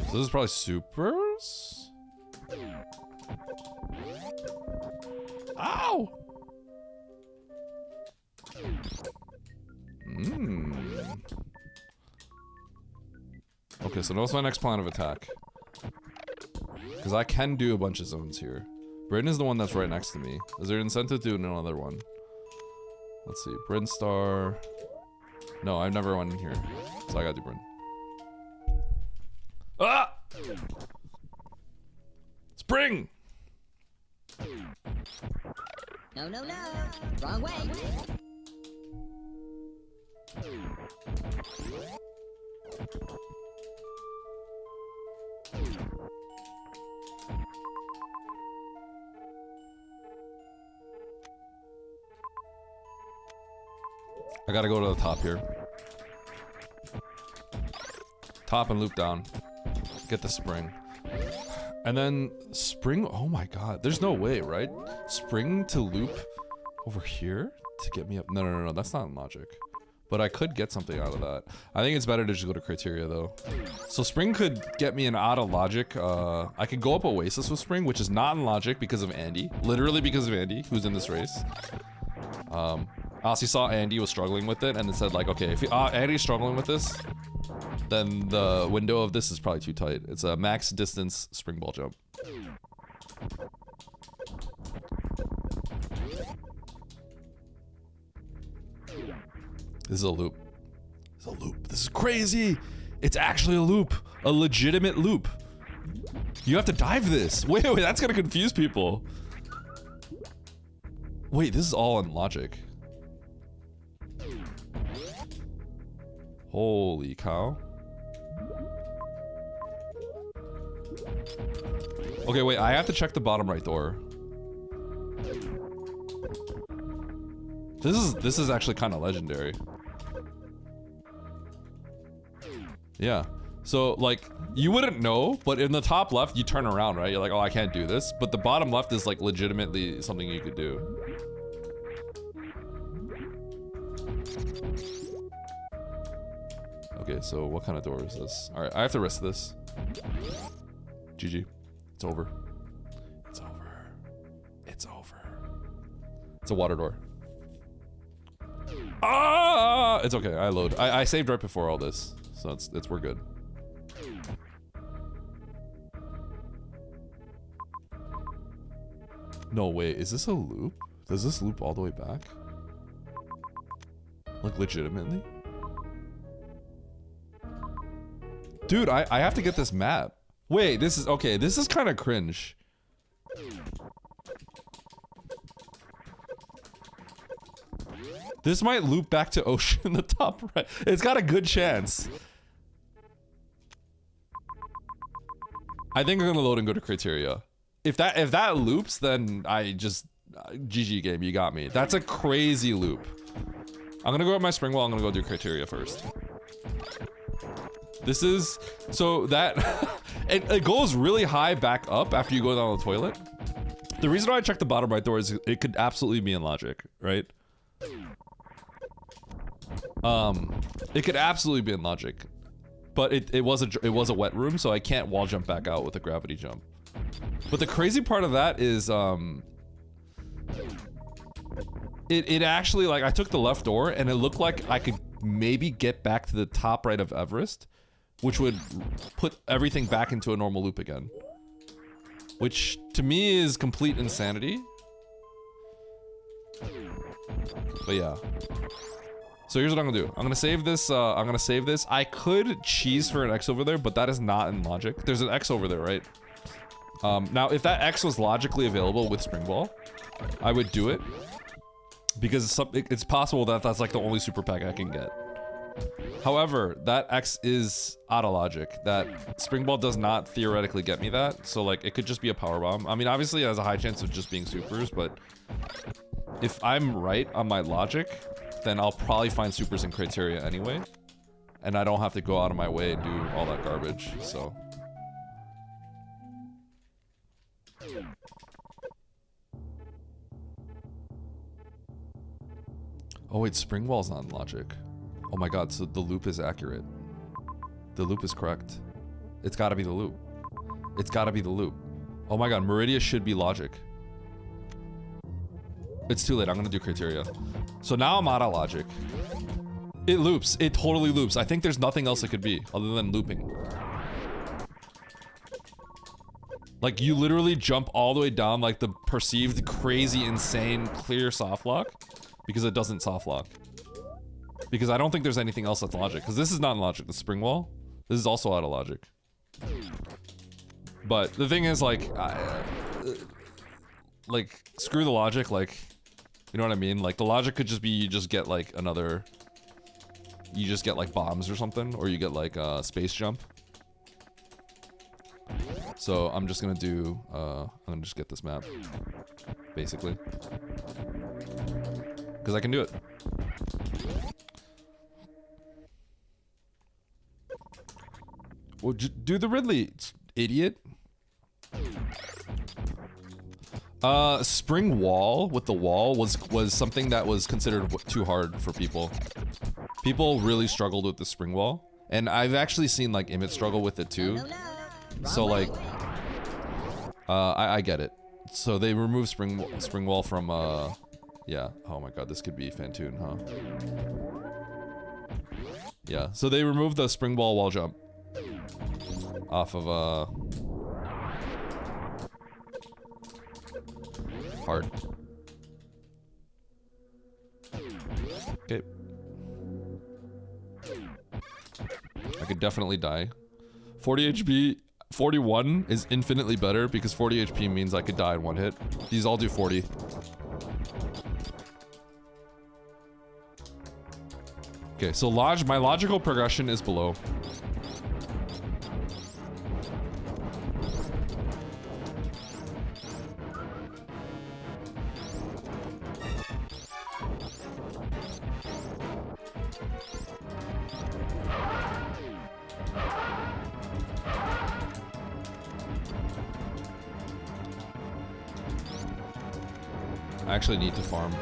Speaker 6: So this is probably supers? Ow! Okay, so what's my next plan of attack? Because I can do a bunch of zones here. Bryn is the one that's right next to me. Is there an incentive to do another one? Let's see. Bryn Star. No, I've never won in here. So I gotta do Bryn. Ah! Spring!
Speaker 5: No, no, no. Wrong way.
Speaker 6: gotta go to the top here. Top and loop down. Get the spring. And then spring, oh my god. There's no way, right? Spring to loop over here to get me up. No, that's not in logic. But I could get something out of that. I think it's better to just go to criteria though. So spring could get me an out of logic. I could go up Oasis with spring, which is not in logic because of Andy. Literally because of Andy, who's in this race. Aussie saw Andy was struggling with it and then said like, okay, if Andy's struggling with this, then the window of this is probably too tight. It's a max distance spring ball jump. This is a loop. This is a loop. This is crazy. It's actually a loop. A legitimate loop. You have to dive this. Wait, that's gonna confuse people. Wait, this is all in logic. Holy cow. Okay, wait, I have to check the bottom right door. This is actually kind of legendary. Yeah. So, like, you wouldn't know, but in the top left, you turn around, right? You're like, oh, I can't do this. But the bottom left is, like, legitimately something you could do. Okay, so what kind of door is this? Alright, I have to risk this. GG. It's over. It's over. It's over. It's a water door. Ah! It's okay, I load. I saved right before all this. So we're good. No, wait, is this a loop? Does this loop all the way back? Like, legitimately? Dude, I have to get this map. Wait, this is, okay, this is kind of cringe. This might loop back to ocean in the top right. It's got a good chance. I think I'm gonna load and go to criteria. If that loops, then I just GG game, you got me. That's a crazy loop. I'm gonna go up my spring wall. I'm gonna go do criteria first. This is so that it goes really high back up after you go down the toilet. The reason why I checked the bottom right door is it could absolutely be in logic, right? It could absolutely be in logic, but it was a wet room, so I can't wall jump back out with a gravity jump. But the crazy part of that is it actually, like, I took the left door and it looked like I could maybe get back to the top right of Everest, which would put everything back into a normal loop again, which to me is complete insanity. But yeah. So here's what I'm gonna do. I'm gonna save this. I could cheese for an X over there, but that is not in logic. There's an X over there, right? Now, if that X was logically available with Spring Ball, I would do it. Because it's possible that that's like the only super pack I can get. However, that X is out of logic. That Spring Ball does not theoretically get me that. So like, it could just be a power bomb. I mean, obviously it has a high chance of just being supers, but if I'm right on my logic, then I'll probably find supers in criteria anyway. And I don't have to go out of my way and do all that garbage, so. Oh wait, spring wall's not in logic. Oh my god, so the loop is accurate. The loop is correct. It's gotta be the loop. It's gotta be the loop. Oh my god, Meridia should be logic. It's too late, I'm gonna do criteria. So now I'm out of logic. It loops, it totally loops. I think there's nothing else it could be other than looping. Like, you literally jump all the way down like the perceived crazy, insane, clear soft lock because it doesn't soft lock. Because I don't think there's anything else that's logic. Because this is not in logic, the spring wall. This is also out of logic. But the thing is, like, screw the logic, like, you know what I mean? Like, the logic could just be you just get like another, you just get like bombs or something, or you get like a space jump. So I'm just gonna do, I'm gonna just get this map, basically. Because I can do it. Well, do the Ridley, idiot. Spring wall with the wall was something that was considered too hard for people. People really struggled with the spring wall, and I've actually seen like Emmett struggle with it too. So like, I get it. So they removed spring wall from yeah. Oh my god, this could be Fantoon, huh? Yeah. So they removed the spring wall jump off of hard. Okay. I could definitely die. 40 HP, 41 is infinitely better because 40 HP means I could die in one hit. These all do 40. Okay, so my logical progression is below. I actually need to farm.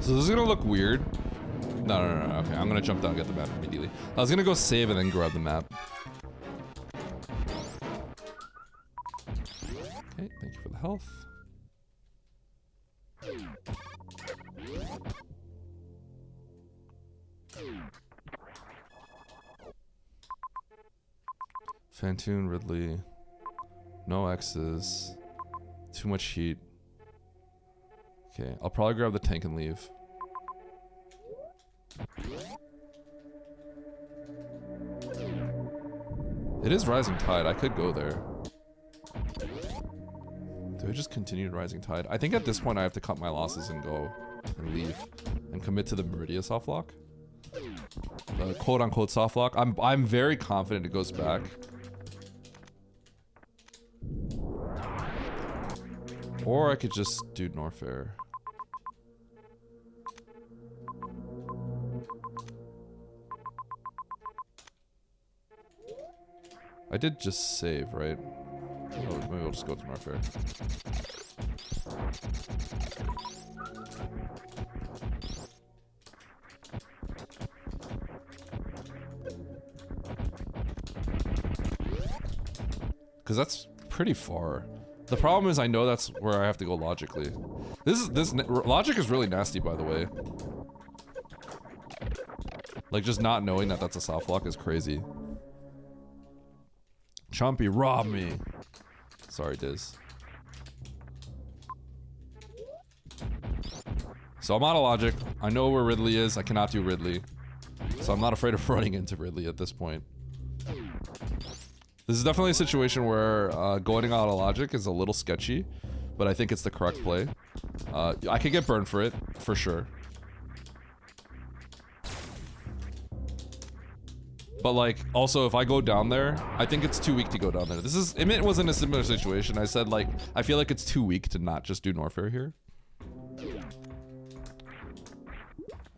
Speaker 6: So this is gonna look weird. No. Okay, I'm gonna jump down and get the map immediately. I was gonna go save and then grab the map. Okay, thank you for the health. Fantoon, Ridley. No X's. Too much heat. Okay, I'll probably grab the tank and leave. It is Rising Tide. I could go there. Do I just continue Rising Tide? I think at this point I have to cut my losses and go and leave and commit to the Meridia soft lock. The quote-unquote soft lock. I'm very confident it goes back. Or I could just do Norfair. I did just save, right? Oh, maybe I'll just go to Norfair. Because that's pretty far. The problem is I know that's where I have to go logically. This logic is really nasty, by the way. Like, just not knowing that that's a soft lock is crazy. Chompy, rob me. Sorry, Diz. So I'm out of logic. I know where Ridley is. I cannot do Ridley. So I'm not afraid of running into Ridley at this point. This is definitely a situation where going out of logic is a little sketchy, but I think it's the correct play. I could get burned for it, for sure. But like, also if I go down there, I think it's too weak to go down there. Emmett was in a similar situation. I said like, I feel like it's too weak to not just do Norfair here.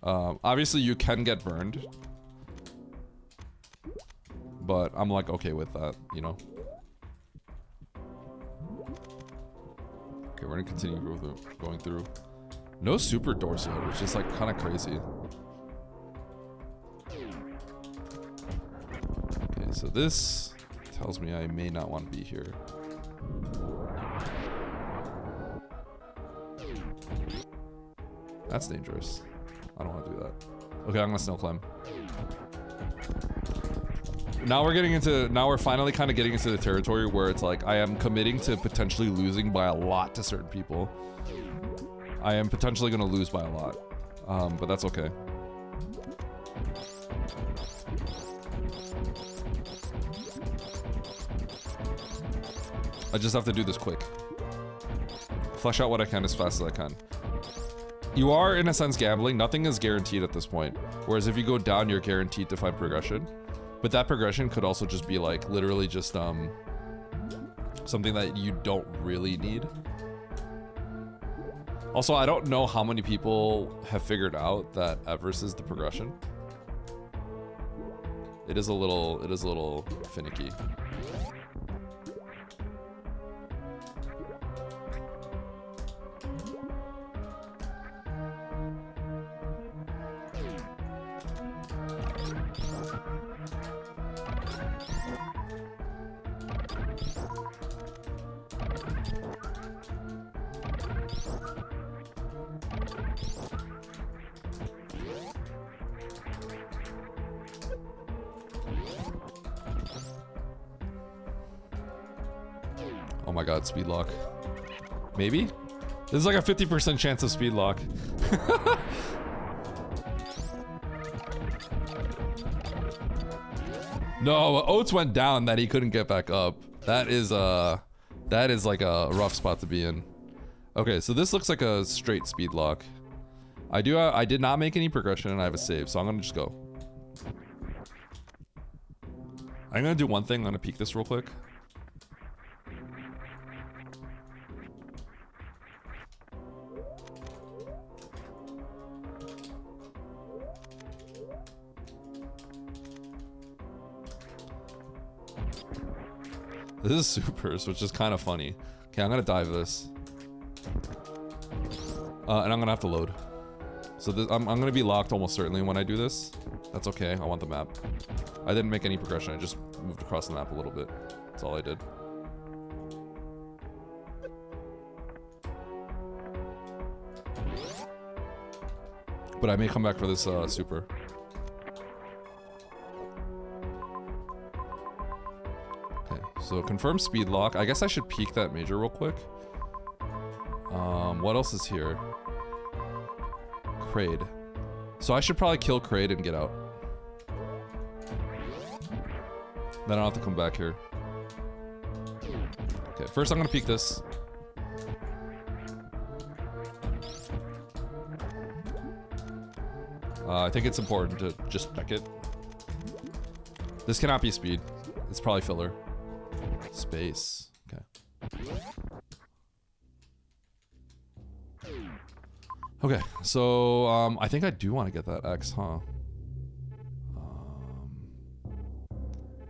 Speaker 6: Obviously you can get burned. But I'm like okay with that, you know? Okay, we're gonna continue going through. No super doors yet, which is like kind of crazy. Okay, so this tells me I may not want to be here. That's dangerous. I don't want to do that. Okay, I'm gonna snow climb. Now we're finally kind of getting into the territory where it's like I am committing to potentially losing by a lot to certain people. I am potentially going to lose by a lot, but that's okay. I just have to do this quick. Flesh out what I can as fast as I can. You are, in a sense, gambling. Nothing is guaranteed at this point. Whereas if you go down, you're guaranteed to find progression. But that progression could also just be like literally just something that you don't really need. Also, I don't know how many people have figured out that Everest is the progression. It is a little finicky. Oh my god, speed lock. Maybe? This is like a 50% chance of speed lock. No, Oats went down that he couldn't get back up. That is like a rough spot to be in. Okay, so this looks like a straight speed lock. I did not make any progression and I have a save, so I'm gonna just go. I'm gonna do one thing, I'm gonna peek this real quick. This is supers, which is kind of funny. Okay, I'm gonna dive this. And I'm gonna have to load. So this, I'm gonna be locked almost certainly when I do this. That's okay, I want the map. I didn't make any progression, I just moved across the map a little bit. That's all I did. But I may come back for this super. So confirm speed lock. I guess I should peek that major real quick. What else is here? Kraid. So I should probably kill Kraid and get out. Then I don't have to come back here. Okay, first I'm gonna peek this. I think it's important to just check it. This cannot be speed. It's probably filler. Space. Okay. Okay, so I think I do want to get that X, huh?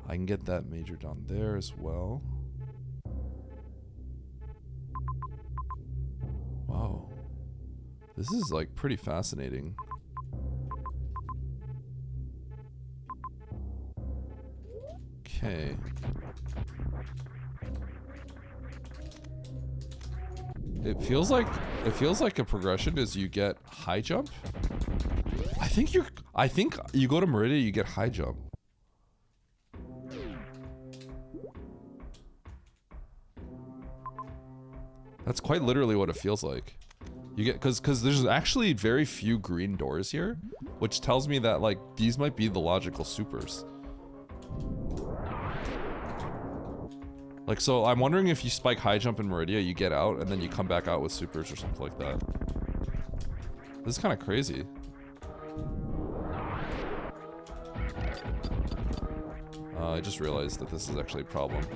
Speaker 6: I can get that major down there as well. Wow. This is like pretty fascinating. Okay. It feels like a progression is you get high jump. I think you go to Meridia, you get high jump. That's quite literally what it feels like. You get because there's actually very few green doors here, which tells me that like these might be the logical supers. Like, so I'm wondering if you spike high jump in Meridia, you get out, and then you come back out with supers or something like that. This is kind of crazy. I just realized that this is actually a problem.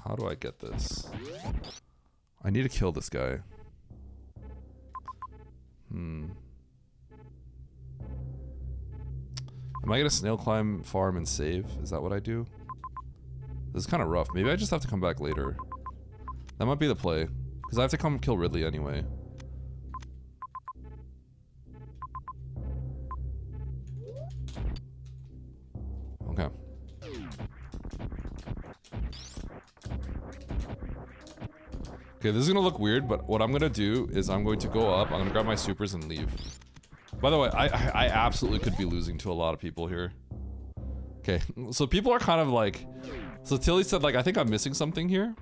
Speaker 6: How do I get this? I need to kill this guy. Am I gonna snail climb, farm, and save? Is that what I do? This is kind of rough. Maybe I just have to come back later. That might be the play. Because I have to come kill Ridley anyway. Okay. Okay, this is gonna look weird, but what I'm gonna do is I'm going to go up, I'm gonna grab my supers and leave. By the way, I absolutely could be losing to a lot of people here. Okay, so people are kind of like... So Tilly said, like, I think I'm missing something here.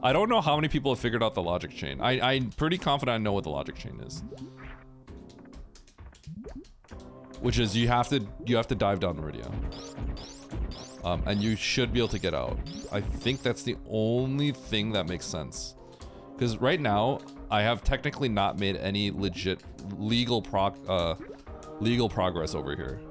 Speaker 6: I don't know how many people have figured out the logic chain. I'm pretty confident I know what the logic chain is. Which is you have to dive down Meridia. And you should be able to get out. I think that's the only thing that makes sense. Because right now, I have technically not made any legit legal progress over here.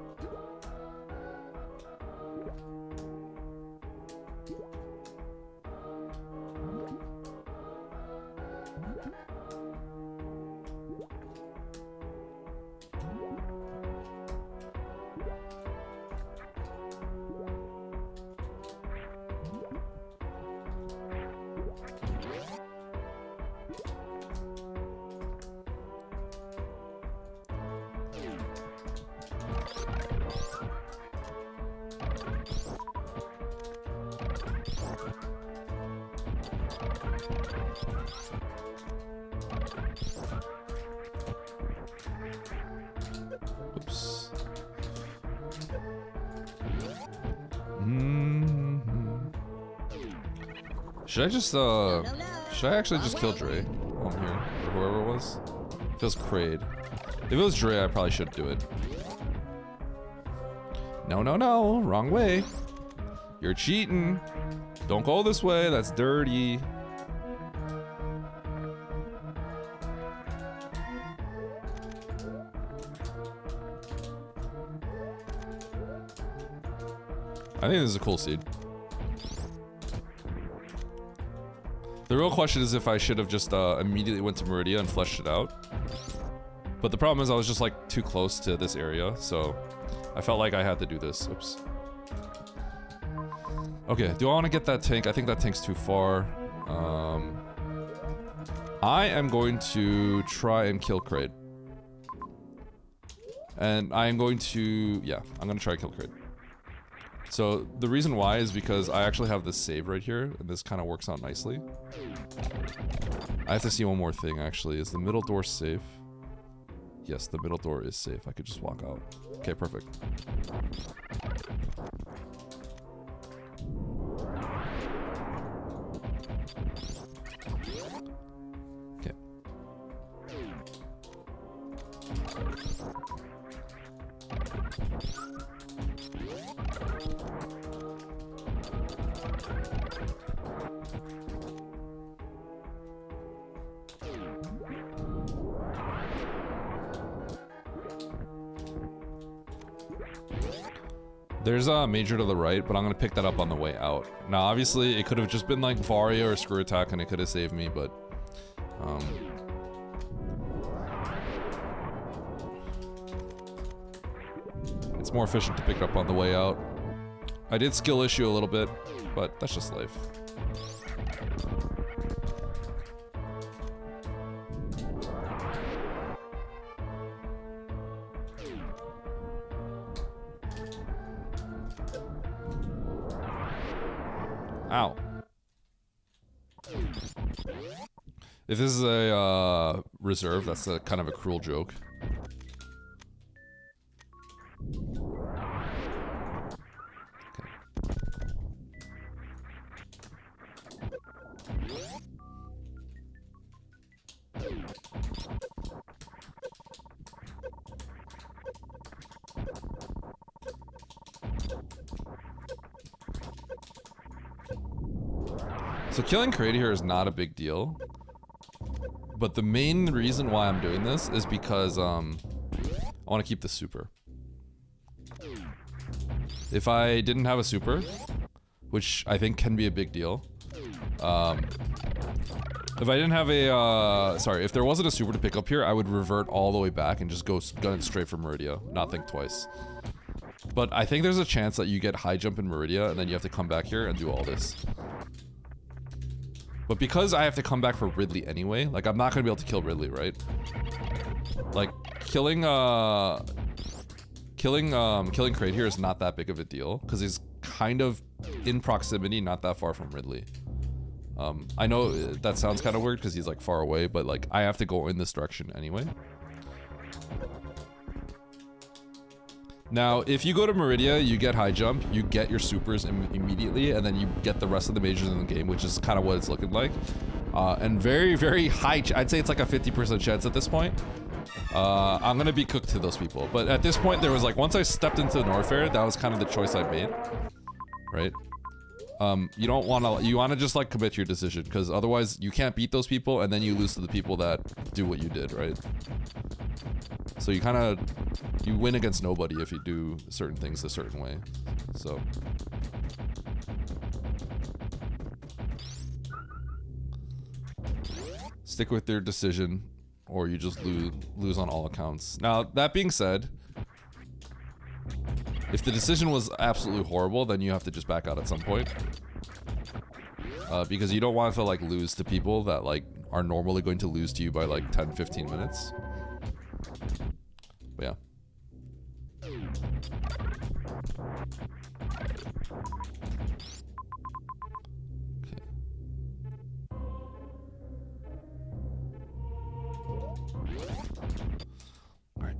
Speaker 6: Oops. Should I just, should I actually just kill Dre while I'm here? Or whoever it was? Feels Kraid. If it was Dre, I probably should do it. No, no, no. Wrong way. You're cheating. Don't go this way. That's dirty. I think this is a cool seed. The real question is if I should have just immediately went to Meridia and fleshed it out. But the problem is I was just like too close to this area, so I felt like I had to do this. Oops. Okay, do I want to get that tank? I think that tank's too far. I am going to try and kill Kraid. And I am going to... Yeah, I'm going to try and kill Kraid. So the reason why is because I actually have this save right here, and this kind of works out nicely. I have to see one more thing, actually. Is the middle door safe? Yes, the middle door is safe. I could just walk out. Okay, perfect. Okay. There's a major to the right, but I'm gonna pick that up on the way out. Now, obviously, it could have just been like Varia or Screw Attack and it could have saved me, but... it's more efficient to pick it up on the way out. I did skill issue a little bit, but that's just life. Ow. If this is a reserve, that's a kind of a cruel joke. So killing Kraid here is not a big deal, but the main reason why I'm doing this is because I want to keep the super. If I didn't have a super, which I think can be a big deal, if I didn't have a, sorry, if there wasn't a super to pick up here, I would revert all the way back and just go gun it straight for Meridia, not think twice. But I think there's a chance that you get high jump in Meridia and then you have to come back here and do all this. But because I have to come back for Ridley anyway, like I'm not gonna be able to kill Ridley, right? Like killing Kraid here is not that big of a deal because he's kind of in proximity, not that far from Ridley. I know that sounds kind of weird because he's like far away, but like I have to go in this direction anyway. Now, if you go to Meridia, you get high jump, you get your supers immediately, and then you get the rest of the majors in the game, which is kind of what it's looking like. And very, very high, I'd say it's like a 50% chance at this point. I'm gonna be cooked to those people. But at this point, there was like, once I stepped into the Norfair, that was kind of the choice I made, right? You don't wanna, you wanna just like commit your decision, because otherwise you can't beat those people, and then you lose to the people that do what you did, right? So you kind of, you win against nobody if you do certain things a certain way, so. Stick with your decision, or you just lose on all accounts. Now, that being said, if the decision was absolutely horrible, then you have to just back out at some point. Because you don't want to like lose to people that like are normally going to lose to you by like 10-15 minutes. But yeah. Alright.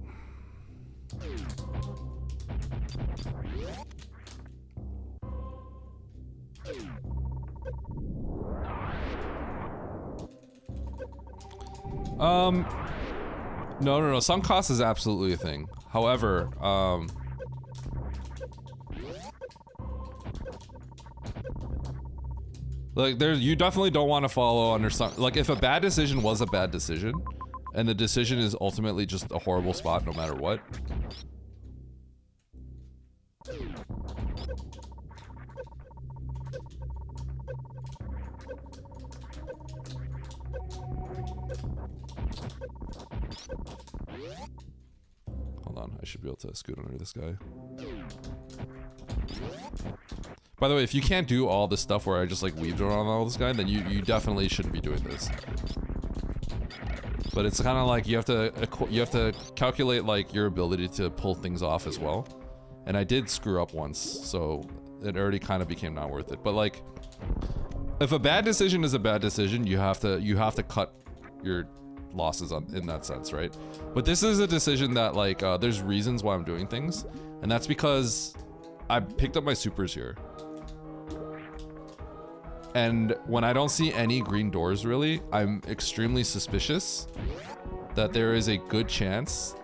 Speaker 6: No. Sunk cost is absolutely a thing. However, like you definitely don't want to follow under some, like if a bad decision was a bad decision, and the decision is ultimately just a horrible spot no matter what. Hold on, I should be able to scoot under this guy. By the way, if you can't do all this stuff where I just like weaved around all this guy, then you definitely shouldn't be doing this. But it's kind of like you have to calculate like your ability to pull things off as well. And I did screw up once, so it already kind of became not worth it. But like, if a bad decision is a bad decision, you have to cut your losses in that sense, right? But this is a decision that like there's reasons why I'm doing things, and that's because I picked up my supers here. And when I don't see any green doors really, I'm extremely suspicious that there is a good chance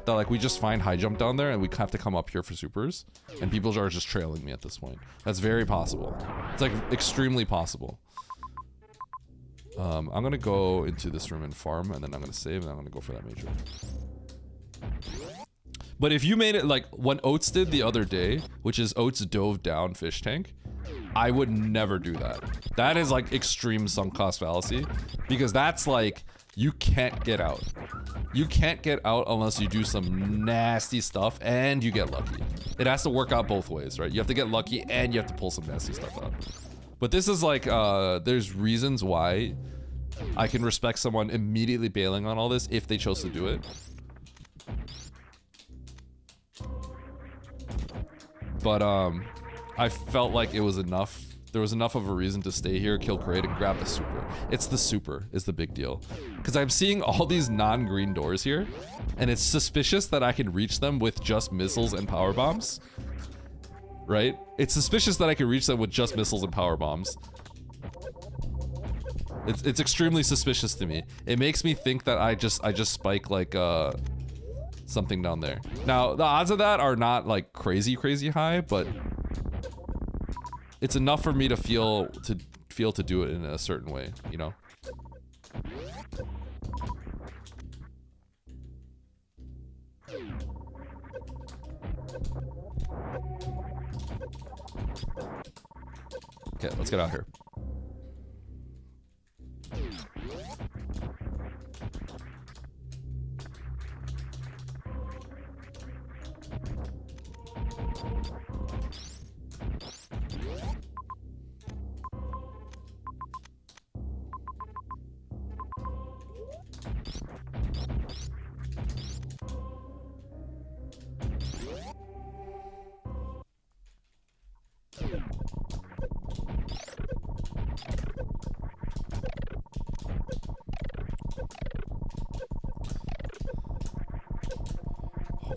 Speaker 6: that like we just find high jump down there and we have to come up here for supers, and people are just trailing me at this point. That's very possible. It's like extremely possible. I'm gonna go into this room and farm, and then I'm gonna save, and I'm gonna go for that major. But if you made it like what Oats did the other day, which is Oats dove down fish tank, I would never do that. That is like extreme sunk cost fallacy, because that's like, you can't get out. You can't get out unless you do some nasty stuff and you get lucky. It has to work out both ways, right? You have to get lucky and you have to pull some nasty stuff out. But this is like, there's reasons why I can respect someone immediately bailing on all this if they chose to do it. But I felt like it was enough. There was enough of a reason to stay here, kill Kraid, and grab the super. It's the super is the big deal. Because I'm seeing all these non-green doors here, and it's suspicious that I can reach them with just missiles and power bombs. Right? It's suspicious that I can reach them with just missiles and power bombs. It's extremely suspicious to me. It makes me think that I just spike like something down there. Now, the odds of that are not like crazy high, but it's enough for me to feel to do it in a certain way, you know? Okay, let's get out here.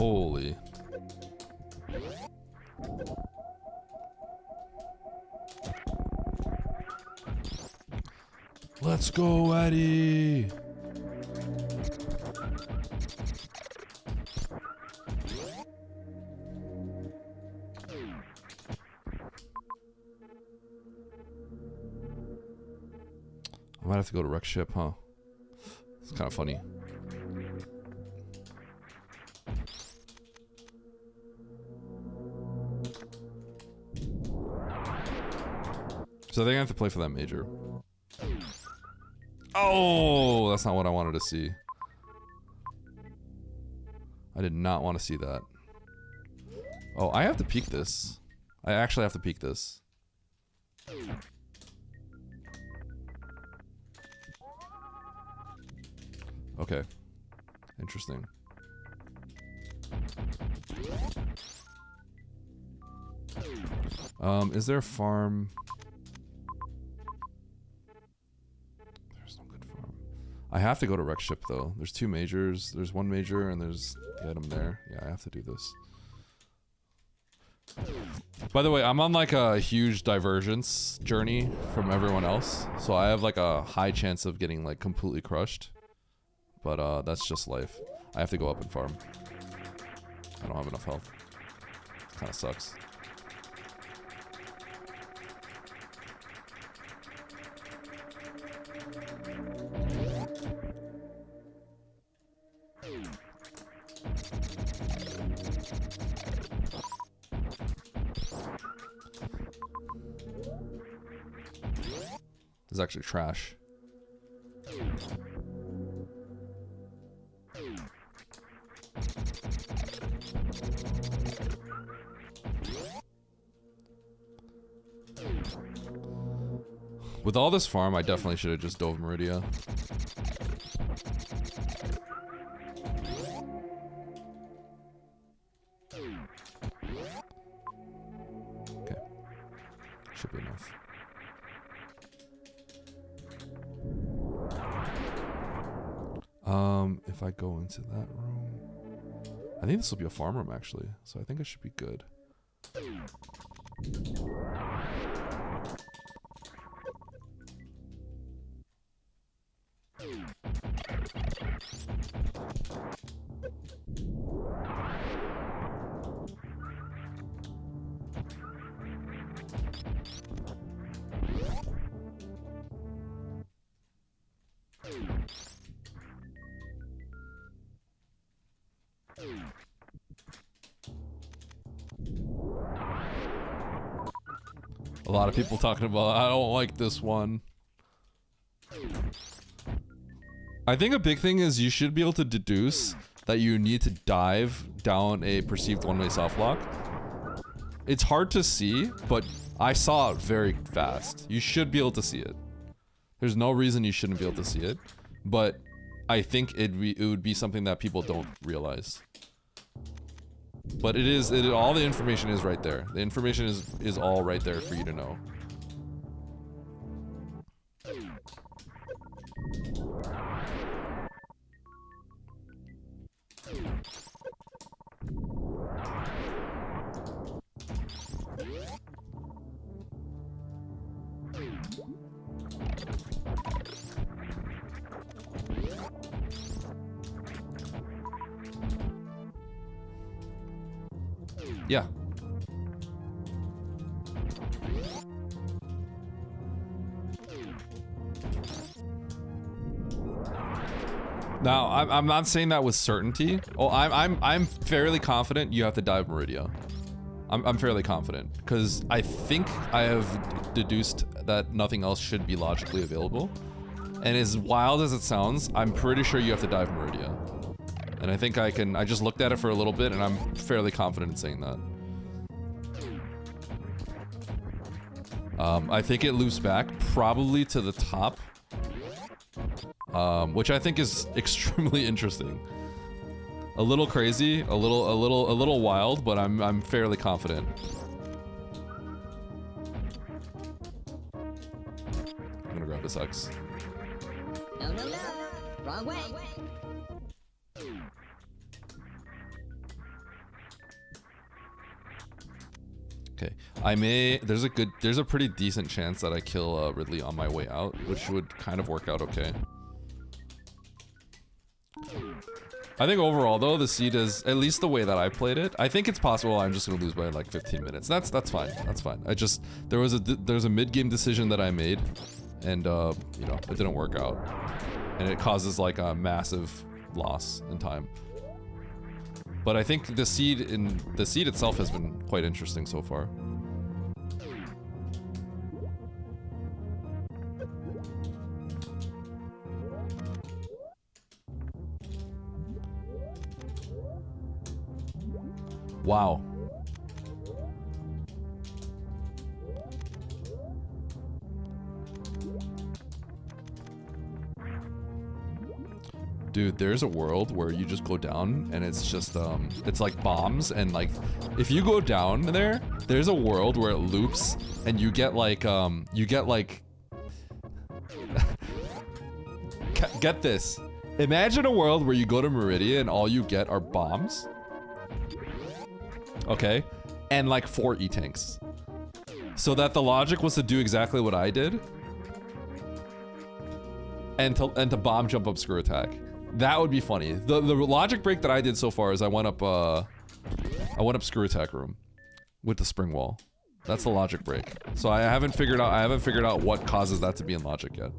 Speaker 6: Holy. Let's go, Eddie. I might have to go to wreck ship, huh? It's kind of funny. So I think I have to play for that major. Oh, that's not what I wanted to see. I did not want to see that. Oh, I have to peek this. I actually have to peek this. Okay. Interesting. Is there a farm? There's no good farm. I have to go to wreck ship though. There's 2 majors. There's 1 major and there's the item there. Yeah, I have to do this. By the way, I'm on like a huge divergence journey from everyone else. So I have like a high chance of getting like completely crushed. But that's just life. I have to go up and farm. I don't have enough health. Kind of sucks. This is actually trash. With all this farm, I definitely should have just dove Meridia. Okay. Should be enough. If I go into that room... I think this will be a farm room, actually. So I think I should be good. A lot of people talking about, I don't like this one. I think a big thing is you should be able to deduce that you need to dive down a perceived one-way soft lock. It's hard to see, but I saw it very fast. You should be able to see it. There's no reason you shouldn't be able to see it, but I think it would be something that people don't realize. But all the information is right there. The information is all right there for you to know. Yeah. Now, I'm not saying that with certainty. Oh, I'm fairly confident you have to dive Meridia. I'm fairly confident because I think I have deduced that nothing else should be logically available. And as wild as it sounds, I'm pretty sure you have to dive Meridia. And I think I just looked at it for a little bit and I'm fairly confident in saying that. I think it loops back probably to the top. Which I think is extremely interesting. A little crazy, a little wild, but I'm fairly confident. I'm gonna grab this X.
Speaker 5: No, no, no. Wrong way.
Speaker 6: Okay, there's a pretty decent chance that I kill Ridley on my way out, which would kind of work out okay. I think overall though, the seed is, at least the way that I played it, I think it's possible I'm just gonna lose by like 15 minutes. That's fine, that's fine. There's a mid-game decision that I made, and you know, it didn't work out. And it causes like a massive loss in time. But I think the seed itself has been quite interesting so far. Wow. Dude, there's a world where you just go down and it's just, it's like bombs, and like, if you go down there, there's a world where it loops and you get like, get this. Imagine a world where you go to Meridia and all you get are bombs. Okay? And like 4 E-tanks. So that the logic was to do exactly what I did. And to bomb jump up screw attack. That would be funny. The logic break that I did so far is I went up screw attack room with the spring wall. That's the logic break. So I haven't figured out what causes that to be in logic yet.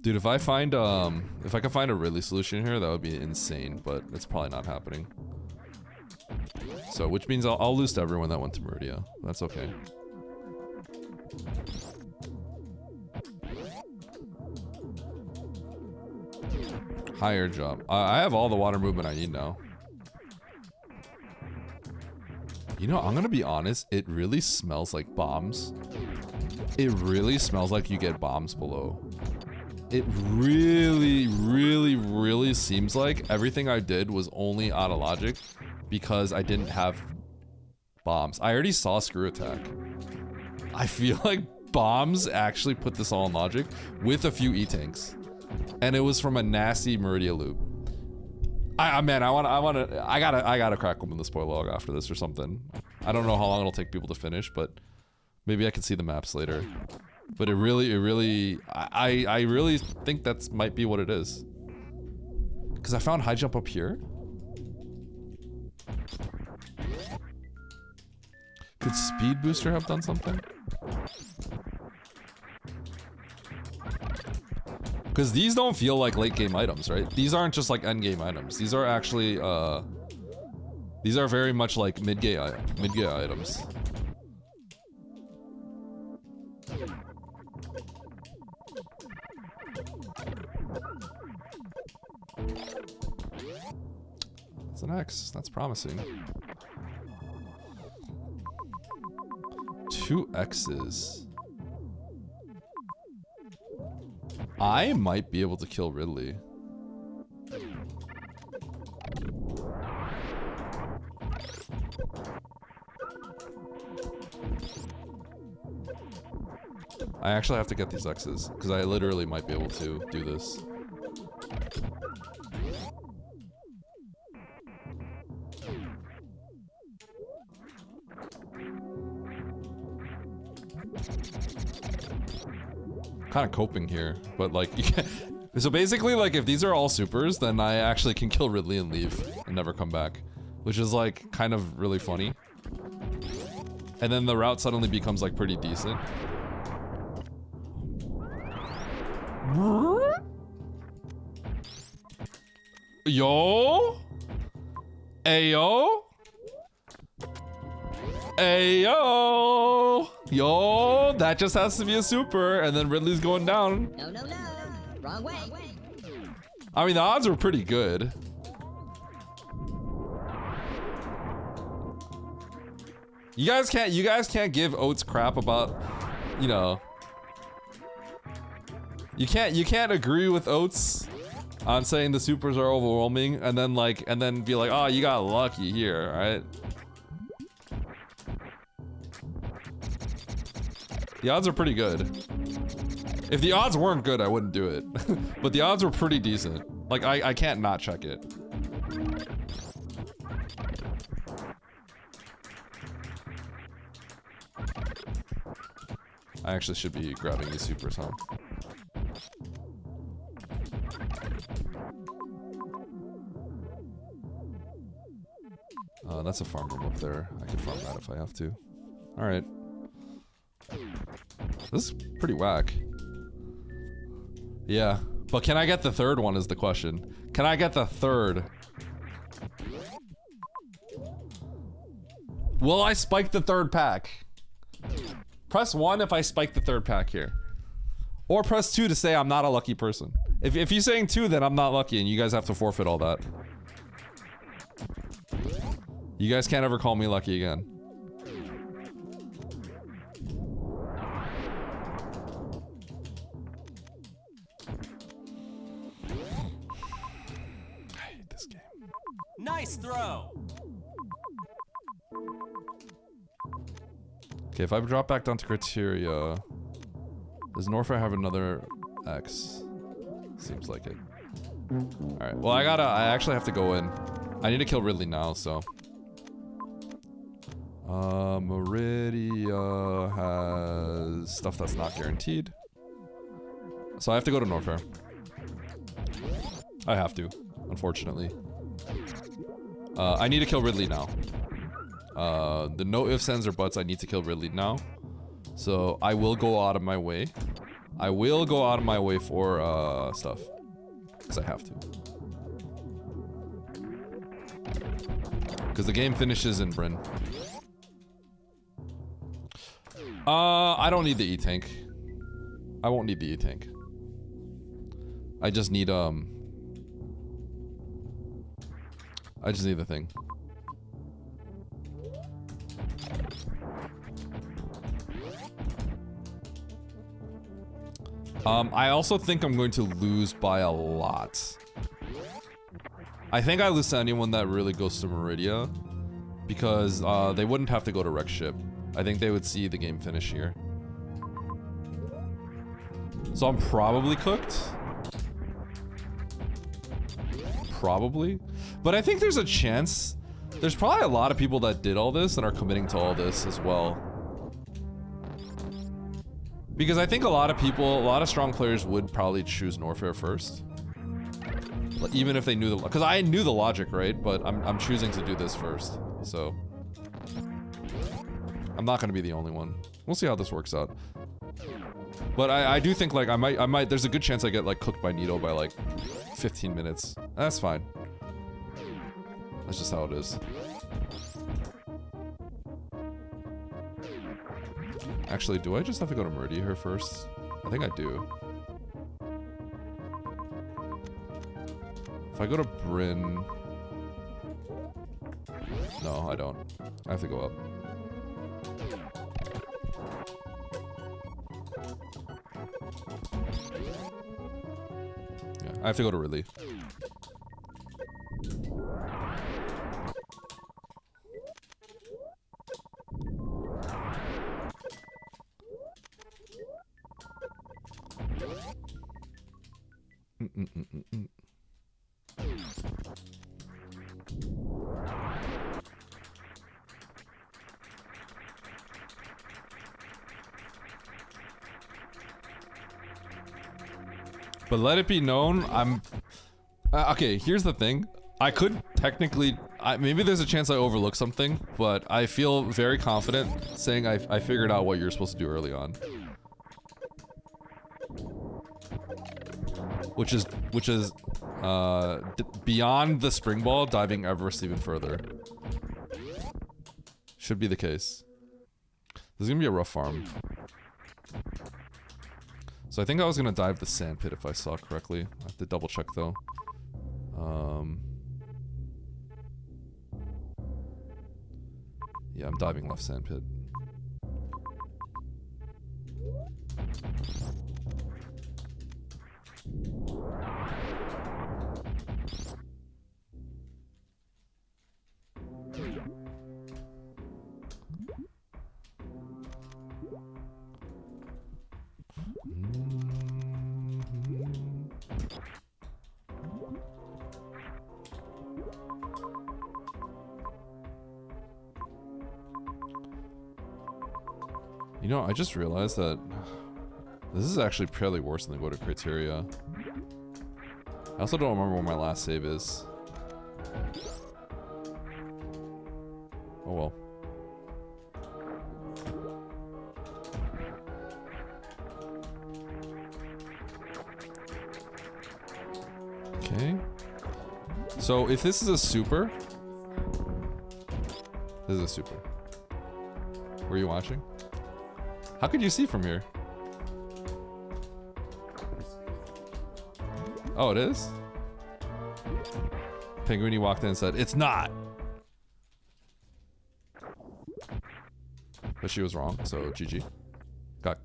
Speaker 6: Dude, if I could find a Ridley solution here, that would be insane, but it's probably not happening. So, which means I'll lose to everyone that went to Meridia. That's okay. Higher jump. I have all the water movement I need now. You know, I'm gonna be honest, it really smells like bombs. It really smells like you get bombs below. It really seems like everything I did was only out of logic because I didn't have bombs. I already saw screw attack. I feel like bombs actually put this all in logic with a few E-tanks. And it was from a nasty Meridia loop. I gotta crack open the spoiler log after this or something. I don't know how long it'll take people to finish, but maybe I can see the maps later. But I really think that's might be what it is. Because I found high jump up here. Could Speed Booster have done something? Because these don't feel like late game items, right? These aren't just like end game items. These are actually, these are very much like mid-game items. That's an X. That's promising. 2 X's. I might be able to kill Ridley. I actually have to get these X's, because I literally might be able to do this. Kind of coping here, but like, so basically, like, if these are all supers, then I actually can kill Ridley and leave and never come back, which is like kind of really funny. And then the route suddenly becomes like pretty decent. Yo, ayo, ayo. Yo, that just has to be a super, and then Ridley's going down.
Speaker 5: No, wrong way.
Speaker 6: I mean, the odds were pretty good. You guys can't give Oats crap about, you know. You can't agree with Oats on saying the supers are overwhelming and then be like, oh, you got lucky here, alright? The odds are pretty good. If the odds weren't good, I wouldn't do it. But the odds were pretty decent. Like, I can't not check it. I actually should be grabbing these supers, huh? That's a farm room up there. I can farm that if I have to. Alright. This is pretty whack. Yeah. But can I get the third one is the question. Can I get the third? Will I spike the third pack? Press 1 if I spike the third pack here. Or press 2 to say I'm not a lucky person. If you're saying 2, then I'm not lucky and you guys have to forfeit all that. You guys can't ever call me lucky again. I hate this game.
Speaker 4: Nice throw.
Speaker 6: Okay, if I drop back down to criteria, does Norfair have another X? Seems like it. Alright, well I actually have to go in. I need to kill Ridley now, so. Meridia has stuff that's not guaranteed. So I have to go to Norfair. I have to, unfortunately. I need to kill Ridley now. The no ifs, ands, or buts, I need to kill Ridley now. So I will go out of my way. I will go out of my way for stuff. Because I have to. Because the game finishes in Bryn. I don't need the E-Tank. I won't need the E-Tank. I just need the thing. I also think I'm going to lose by a lot. I think I lose to anyone that really goes to Meridia. Because they wouldn't have to go to Wreck Ship. I think they would see the game finish here. So I'm probably cooked. Probably. But I think there's a chance. There's probably a lot of people that did all this and are committing to all this as well. Because I think a lot of people, a lot of strong players would probably choose Norfair first. Like, even if they knew the, because I knew the logic, right? But I'm choosing to do this first, so. I'm not gonna be the only one. We'll see how this works out. But I do think like I might, there's a good chance I get like cooked by Nito by like 15 minutes. That's fine. That's just how it is. Actually, do I just have to go to Meridia here first? I think I do. If I go to Bryn... No, I don't. I have to go up. Yeah, I have to go to Ridley. But let it be known, I'm... okay, here's the thing. I could technically... maybe there's a chance I overlook something, but I feel very confident saying I figured out what you're supposed to do early on. Which is beyond the spring ball, diving Everest even further. Should be the case. This is gonna be a rough farm. So I think I was gonna dive the sand pit if I saw correctly. I have to double check though. Yeah, I'm diving left sand pit. You know, I just realized that this is actually fairly worse than the go to criteria. I also don't remember where my last save is. Oh well. Okay. So if this is a super, this is a super. Were you watching? How could you see from here? Oh, it is? Penguiny walked in and said, "It's not!" But she was wrong, so GG.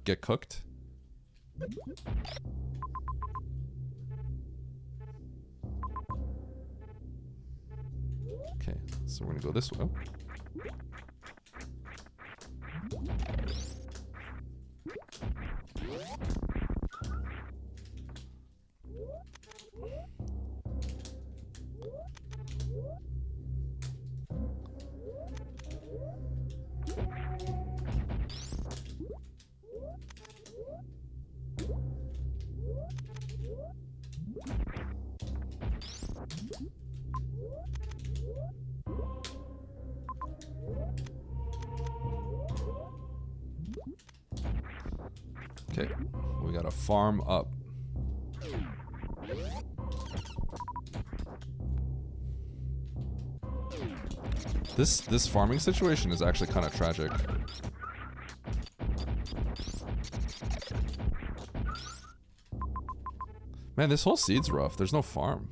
Speaker 6: Get cooked. Okay, so we're gonna go this way. Okay, we gotta farm up. This farming situation is actually kind of tragic. Man, this whole seed's rough. There's no farm.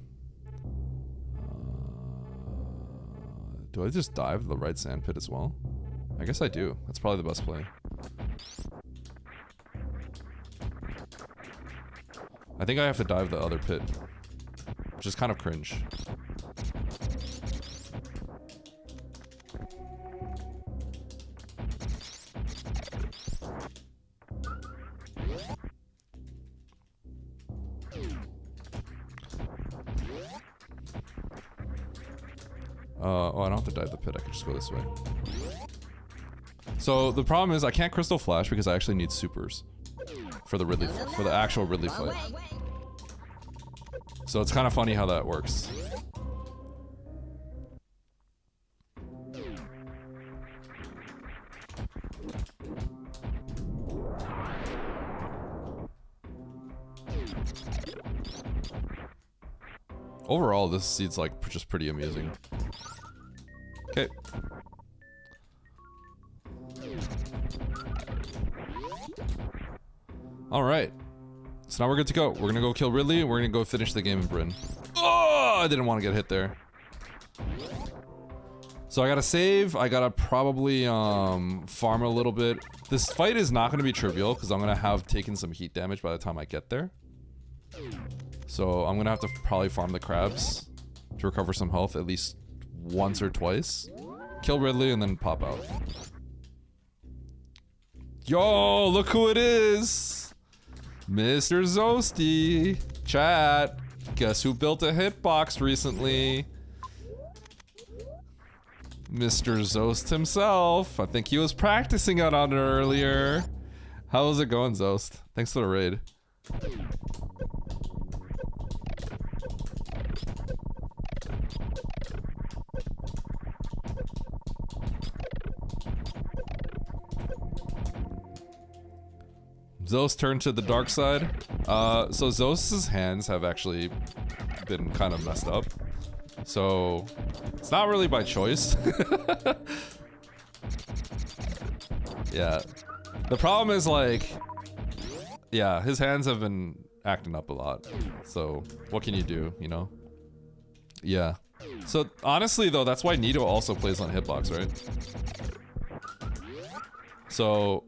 Speaker 6: Do I just dive the right sand pit as well? I guess I do. That's probably the best play. I think I have to dive the other pit, which is kind of cringe. Oh, I don't have to dive the pit. I could just go this way. So the problem is I can't crystal flash because I actually need supers for the Ridley, for the actual Ridley fight. So it's kind of funny how that works. Overall, this seed's like just pretty amusing. Okay. All right. So now we're good to go. We're gonna go kill Ridley, and we're gonna go finish the game in Bryn. Oh, I didn't want to get hit there. So I gotta save. I gotta probably farm a little bit. This fight is not gonna be trivial because I'm gonna have taken some heat damage by the time I get there. So I'm gonna have to probably farm the crabs to recover some health at least once or twice. Kill Ridley and then pop out. Yo, look who it is! Mr. Zosty. Chat. Guess who built a hitbox recently? Mr. Zost himself. I think he was practicing out on it earlier. How's it going, Zost? Thanks for the raid. Zost turned to the dark side. So Zost's hands have actually been kind of messed up. So it's not really by choice. Yeah. The problem is like, yeah, his hands have been acting up a lot. So what can you do, you know? Yeah. So honestly though, that's why Nito also plays on hitbox, right? So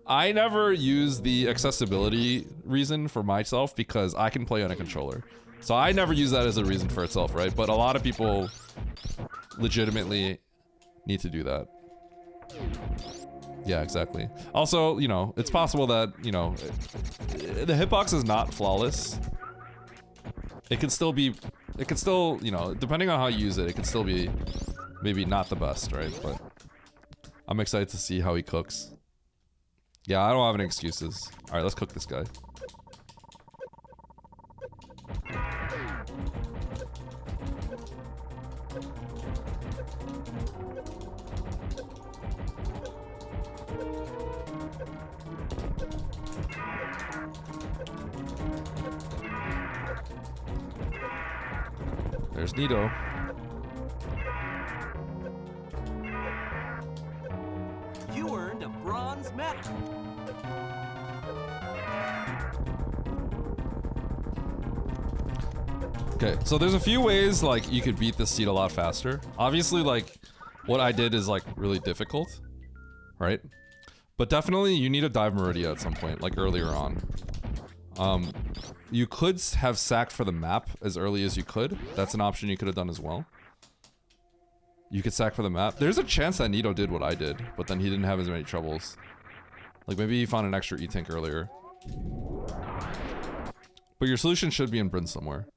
Speaker 6: I never use the accessibility reason for myself because I can play on a controller. So I never use that as a reason for itself, right? But a lot of people legitimately need to do that. Yeah, exactly. Also, you know, it's possible that, you know, the hitbox is not flawless. It can still, you know, depending on how you use it, it can still be maybe not the best, right? But I'm excited to see how he cooks. Yeah, I don't have any excuses. All right, let's cook this guy. There's Nito.
Speaker 4: You earned a bronze medal.
Speaker 6: Okay, so there's a few ways like you could beat this seed a lot faster. Obviously, like what I did is like really difficult, right? But definitely you need a dive Meridia at some point, like earlier on. You could have sacked for the map as early as you could. That's an option you could have done as well. You could sack for the map. There's a chance that Nito did what I did, but then he didn't have as many troubles. Like maybe he found an extra E-tank earlier. But your solution should be in Bryn somewhere.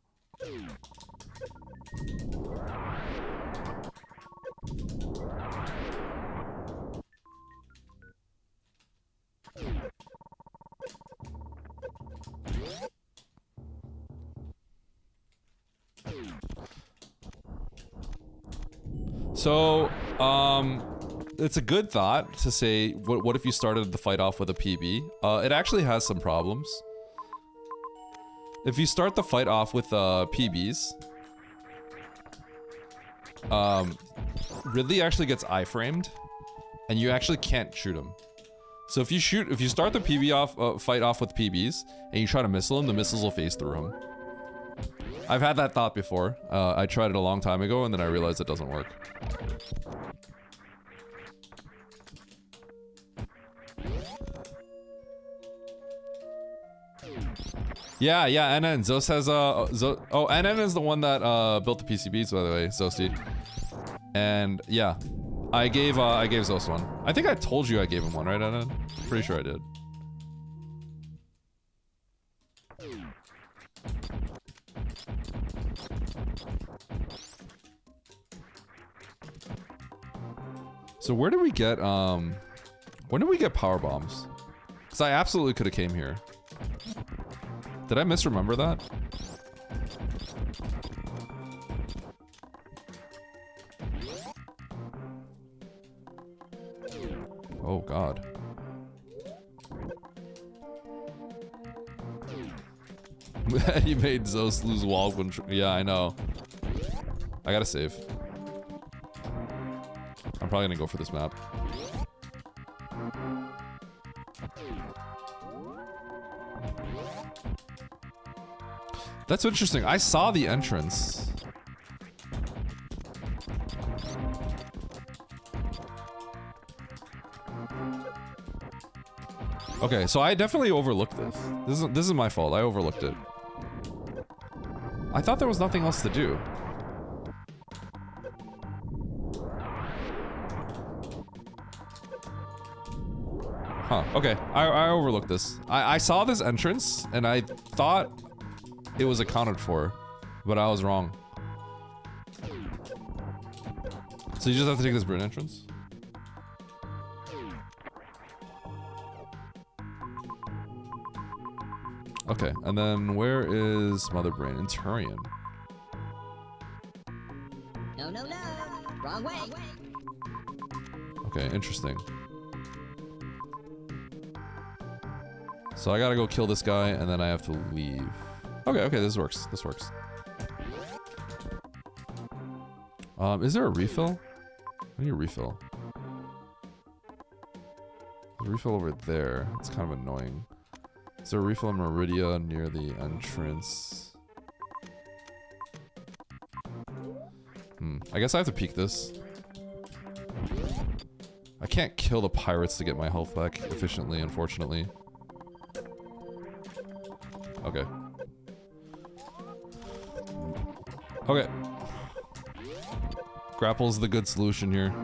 Speaker 6: So, it's a good thought to say, what if you started the fight off with a PB? It actually has some problems. If you start the fight off with PBs, Ridley actually gets iframed, and you actually can't shoot him. So if you start the PB fight off with PBs, and you try to missile him, the missiles will phase through him. I've had that thought before. I tried it a long time ago, and then I realized it doesn't work. Yeah, NN. Zos has oh, NN is the one that built the PCBs, by the way, Zosti. And yeah, I gave Zos one. I think I told you I gave him one, right, NN? Pretty sure I did. So where did we get when did we get power bombs? Because I absolutely could have came here. Did I misremember that? Oh god. You made Zos lose wall control. Yeah, I know. I gotta save. I'm probably gonna go for this map. That's interesting. I saw the entrance. Okay, so I definitely overlooked this. This is my fault. I overlooked it. I thought there was nothing else to do. Huh, okay. I overlooked this. I saw this entrance, and I thought it was accounted for, but I was wrong. So you just have to take this Bryn entrance? Okay, and then where is Mother Brain? In Turian.
Speaker 5: No, wrong way.
Speaker 6: Okay, interesting. So I gotta go kill this guy, and then I have to leave. Okay, this works. This works. Is there a refill? I need a refill. There's a refill over there. It's kind of annoying. Is there a refill in Meridia near the entrance? I guess I have to peek this. I can't kill the pirates to get my health back efficiently, unfortunately. Okay. Okay. Grapple's the good solution here.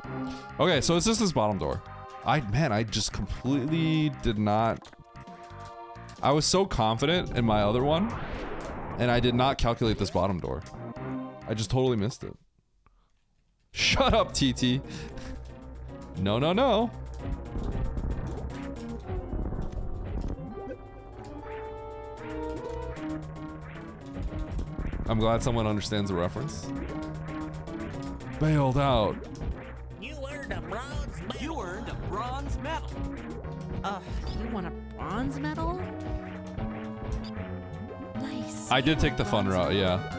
Speaker 6: Okay, so it's just this bottom door. Man, I just completely did not... I was so confident in my other one, and I did not calculate this bottom door. I just totally missed it. Shut up, TT. No, no, no. I'm glad someone understands the reference. Bailed out.
Speaker 7: You earned a bronze medal.
Speaker 4: You earned a bronze medal.
Speaker 3: You want a bronze medal? Nice.
Speaker 6: I did take the fun route, yeah.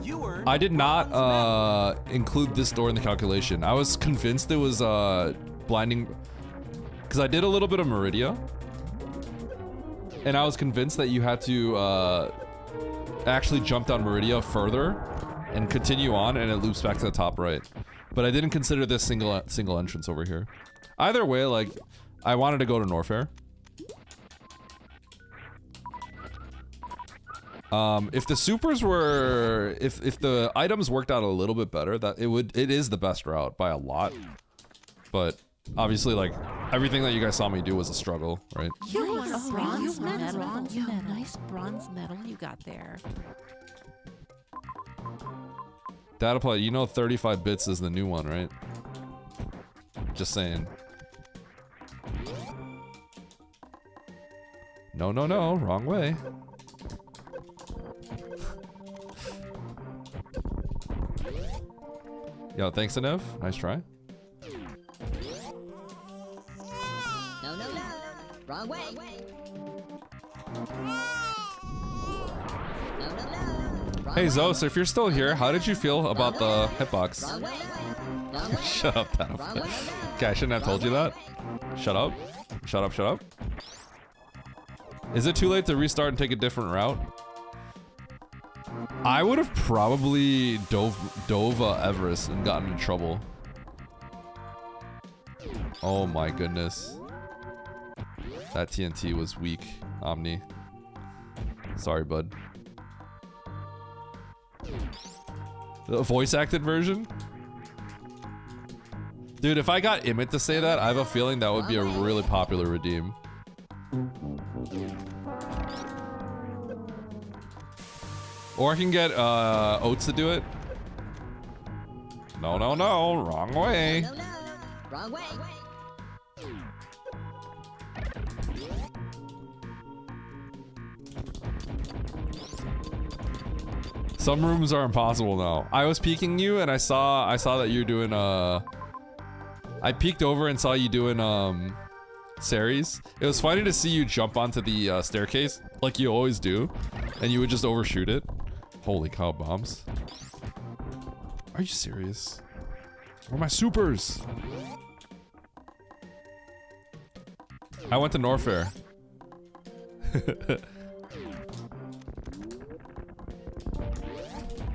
Speaker 4: You earned
Speaker 6: I did
Speaker 4: a
Speaker 6: not
Speaker 4: bronze
Speaker 6: include this door in the calculation. I was convinced it was blinding, because I did a little bit of Meridia, and I was convinced that you had to actually jump down Meridia further and continue on, and it loops back to the top right. But I didn't consider this single entrance over here. Either way, like, I wanted to go to Norfair. If the supers were, if the items worked out a little bit better, it is the best route by a lot. But obviously, like, everything that you guys saw me do was a struggle, right?
Speaker 3: You want a bronze medal?
Speaker 7: bronze
Speaker 3: Yeah,
Speaker 7: medal.
Speaker 3: nice bronze medal you got there.
Speaker 6: Data play, you know 35 bits is the new one, right? Just saying. No, no, no, wrong way. Yo, thanks, Anev. Nice try.
Speaker 5: No, no, no. Wrong way. No, no, no. Wrong
Speaker 6: Hey,
Speaker 5: way.
Speaker 6: Zos, if you're still here, how did you feel about the hitbox?
Speaker 5: Wrong way. Wrong way.
Speaker 6: Shut up, Data
Speaker 5: Wrong
Speaker 6: play.
Speaker 5: way.
Speaker 6: Okay, I shouldn't have told you that. Shut up. Shut up, shut up. Is it too late to restart and take a different route? I would have probably dove Everest and gotten in trouble. Oh my goodness. That TNT was weak, Omni. Sorry, bud. The voice acted version? Dude, if I got Emmett to say that, I have a feeling that would be a really popular redeem. Or I can get Oats to do it. No, no, no, wrong way.
Speaker 5: No, no, no. Wrong way.
Speaker 6: Some rooms are impossible now. I was peeking you and I saw that you're doing I peeked over and saw you doing Ceres. It was funny to see you jump onto the staircase like you always do, and you would just overshoot it. Holy cow, bombs. Are you serious? Where are my supers? I went to Norfair.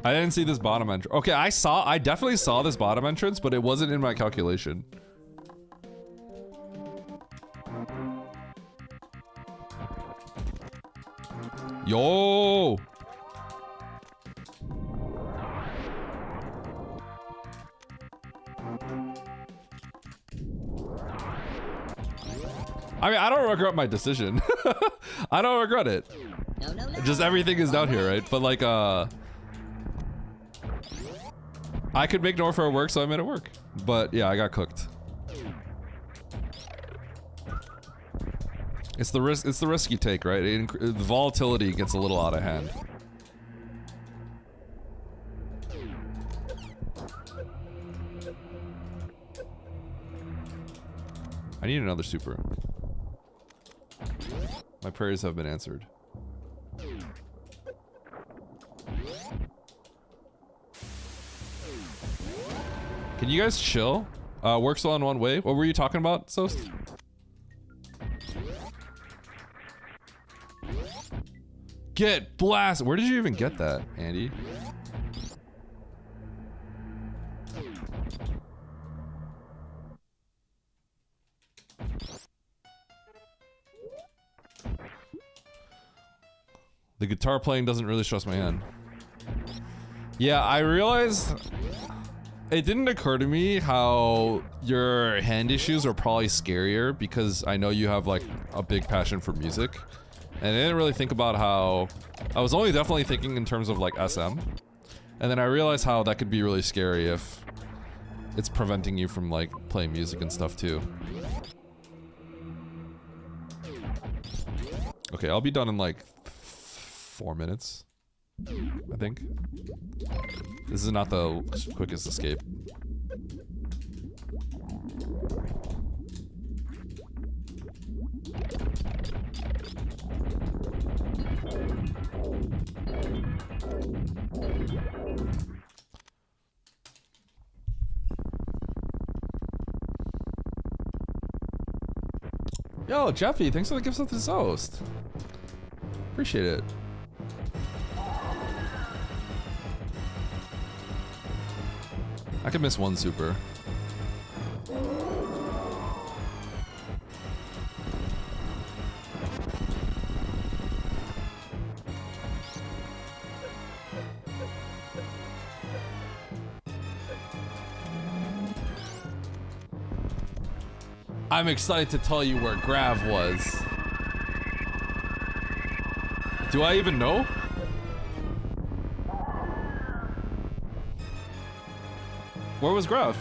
Speaker 6: I didn't see this bottom entrance. Okay, I definitely saw this bottom entrance, but it wasn't in my calculation. Yo! I mean, I don't regret my decision. I don't regret it.
Speaker 5: No, no, no.
Speaker 6: Just everything is down here, right? But like, I could make Norfair work, so I made it work. But yeah, I got cooked. It's the risk. It's the risk you take, right? The volatility gets a little out of hand. I need another super. My prayers have been answered. Can you guys chill? Works on one way. What were you talking about, Sost? Get blasted. Where did you even get that, Andy? The guitar playing doesn't really stress my hand. Yeah, I realized it didn't occur to me how your hand issues are probably scarier because I know you have like a big passion for music. And I didn't really think about how I was only definitely thinking in terms of like SM. And then I realized how that could be really scary if it's preventing you from like playing music and stuff too. Okay, I'll be done in like 4 minutes, I think. This is not the quickest escape. Yo, Jeffy, thanks for the gifts of this host. Appreciate it. I could miss one super. I'm excited to tell you where Grav was. Do I even know? Where was Grav?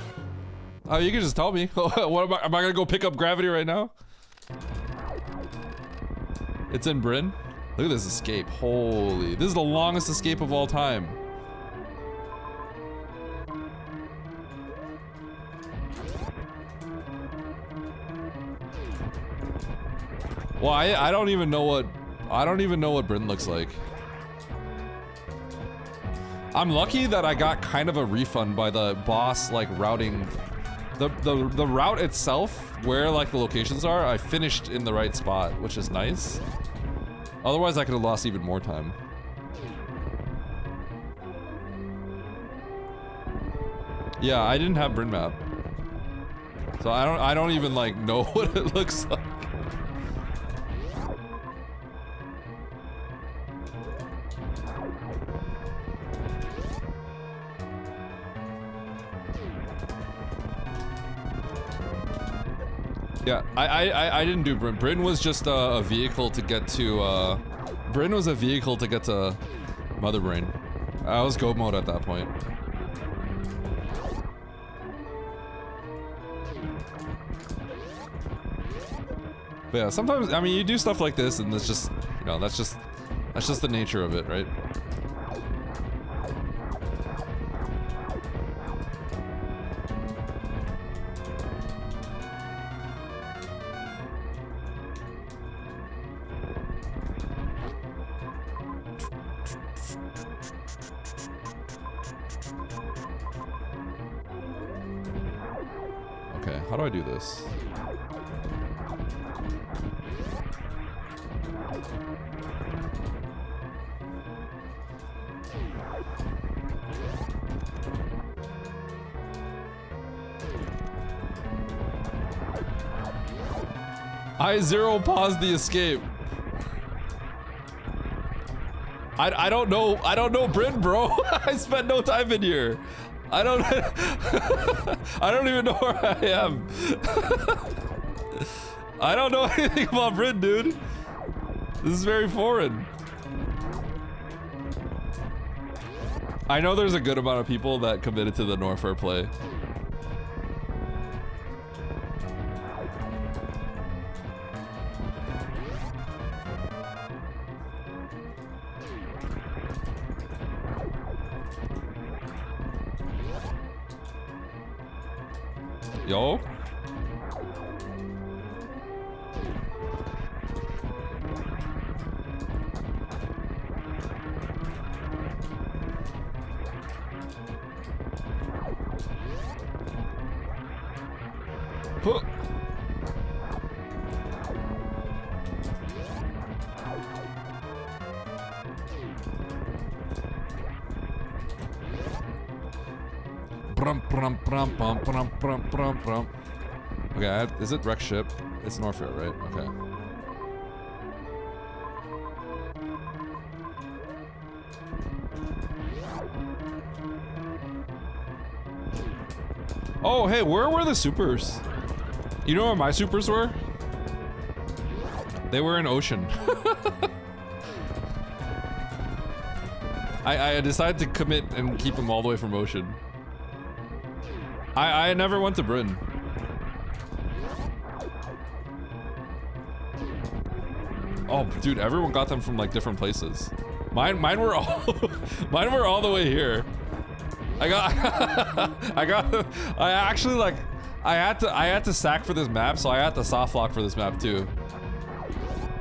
Speaker 6: Oh, you can just tell me. What am I gonna go pick up Gravity right now? It's in Bryn. Look at this escape. Holy, this is the longest escape of all time. Well, I don't even know what Bryn looks like. I'm lucky that I got kind of a refund by the boss, like routing the route itself, where like the locations are. I finished in the right spot, which is nice. Otherwise, I could have lost even more time. Yeah, I didn't have Bryn map, so I don't even like know what it looks like. Yeah, I didn't do Bryn. Bryn was just a vehicle to get to, Bryn was a vehicle to get to Mother Brain. I was go mode at that point. But yeah, sometimes, I mean, you do stuff like this and it's just, you know, that's just the nature of it, right? Okay, how do I do this? I zero paused the escape. I don't know Bryn, bro. I spent no time in here. I don't even know where I am. I don't know anything about Bryn, dude. This is very foreign. I know there's a good amount of people that committed to the Norfair play. Yo. Huh. Brum, brum, brum, brum, brum, brum, brum, brum. Okay, is it wreck ship? It's Norfair, right? Okay. Oh, hey, where were the supers? You know where my supers were? They were in Ocean. I decided to commit and keep them all the way from Ocean. I never went to Britain. Oh, dude, everyone got them from like different places. Mine were all mine were all the way here. I actually like I had to sack for this map, so I had to soft lock for this map too.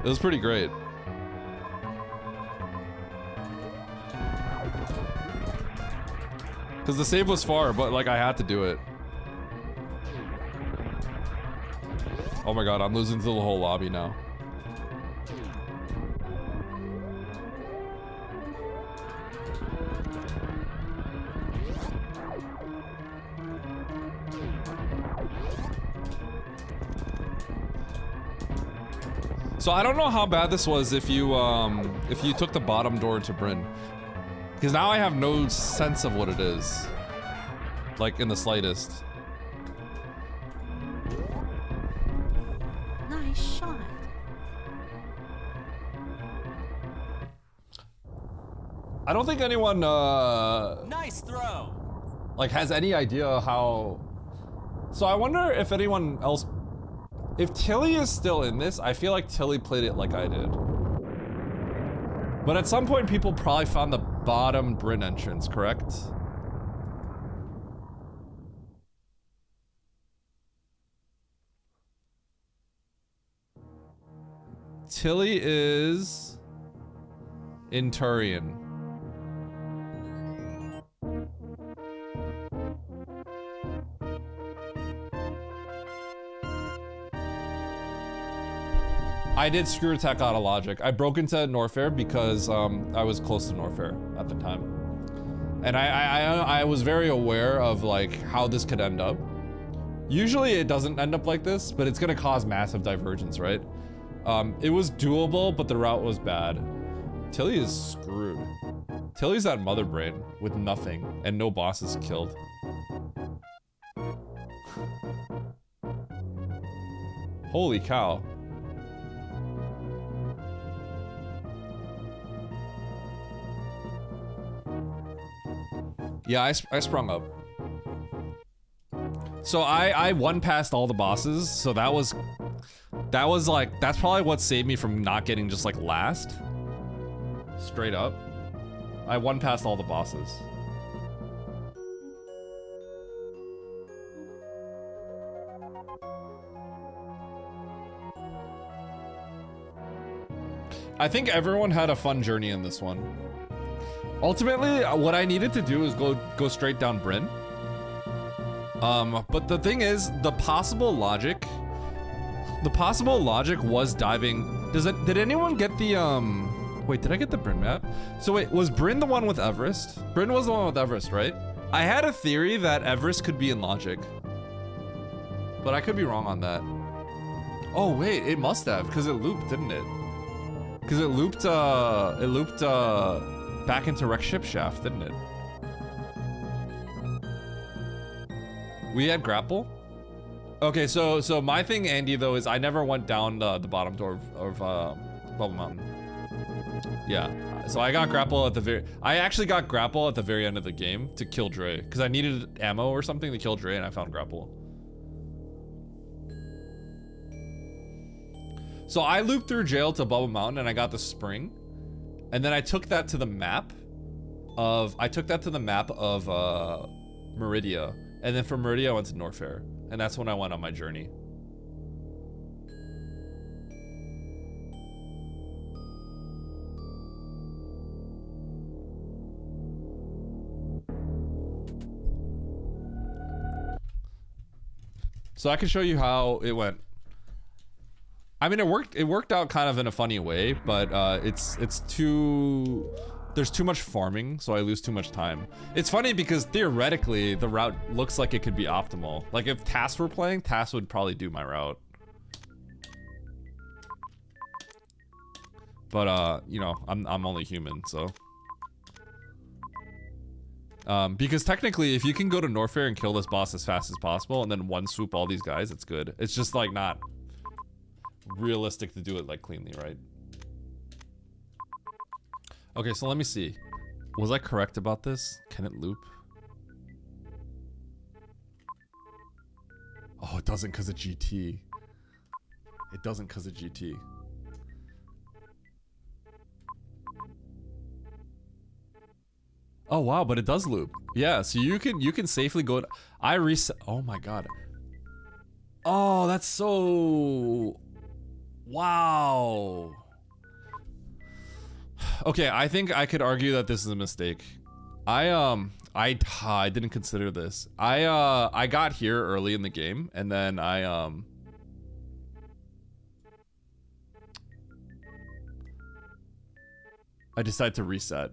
Speaker 6: It was pretty great. Cause the save was far, but like I had to do it. Oh my god, I'm losing to the whole lobby now. So I don't know how bad this was if you took the bottom door to Bryn. Because now I have no sense of what it is. Like in the slightest.
Speaker 3: Nice shot.
Speaker 6: I don't think anyone
Speaker 4: Nice throw.
Speaker 6: like has any idea how. So I wonder if anyone else, if Tilly is still in this. I feel like Tilly played it like I did. But at some point people probably found the bottom Bryn entrance, correct? Tilly is in Turian. I did screw attack out of logic. I broke into Norfair because I was close to Norfair at the time. And I was very aware of like how this could end up. Usually it doesn't end up like this, but it's gonna cause massive divergence, right? It was doable, but the route was bad. Tilly is screwed. Tilly's that mother brain with nothing and no bosses killed. Holy cow. Yeah, I sprung up. So I won past all the bosses, so that was like, that's probably what saved me from not getting just like last. Straight up. I won past all the bosses. I think everyone had a fun journey in this one. Ultimately, what I needed to do is go straight down Bryn. But the thing is, the possible logic was diving. Did anyone get the wait, did I get the Bryn map? So wait, was Bryn the one with Everest? Bryn was the one with Everest, right? I had a theory that Everest could be in logic, but I could be wrong on that. Oh wait, it must have, because it looped, didn't it? Because it looped back into Wreck Ship Shaft, didn't it? We had grapple? Okay, so my thing, Andy, though, is I never went down the bottom door of Bubble Mountain. Yeah, so I got grapple at the I actually got grapple at the very end of the game to kill Dre, because I needed ammo or something to kill Dre, and I found grapple. So I looped through jail to Bubble Mountain, and I got the spring. And then I took that to the map of Meridia. And then from Meridia I went to Norfair. And that's when I went on my journey. So I can show you how it went. I mean, it worked out kind of in a funny way, but there's too much farming, so I lose too much time. It's funny because theoretically the route looks like it could be optimal. Like if Tass were playing, Tass would probably do my route. But you know, I'm only human, so.
Speaker 1: Because technically, if you can go to Norfair and kill this boss as fast as possible and then one swoop all these guys, it's good. It's just like not realistic to do it like cleanly, right? Okay, so let me see. Was I correct about this? Can it loop? Oh, it doesn't because of GT. It doesn't because of GT. Oh wow, but it does loop. Yeah, so you can safely go. I reset. Oh my god. Oh, that's so. Wow. Okay, I think I could argue that this is a mistake. I didn't consider this. I got here early in the game, and then I decided to reset.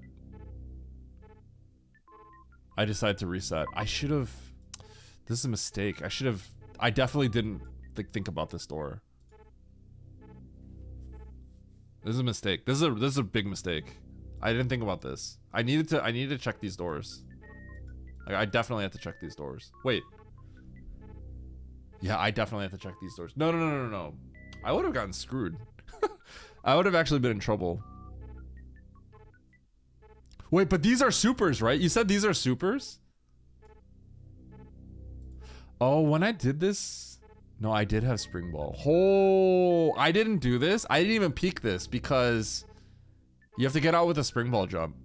Speaker 1: I should have. This is a mistake. I definitely didn't think about this door. This is a mistake. This is a big mistake. I didn't think about this. I needed to check these doors. Like, I definitely have to check these doors. Wait. Yeah, I definitely have to check these doors. No. I would have gotten screwed. I would have actually been in trouble. Wait, but these are supers, right? You said these are supers? Oh, when I did this... No, I did have spring ball. Oh, I didn't do this. I didn't even peek this because you have to get out with a spring ball jump.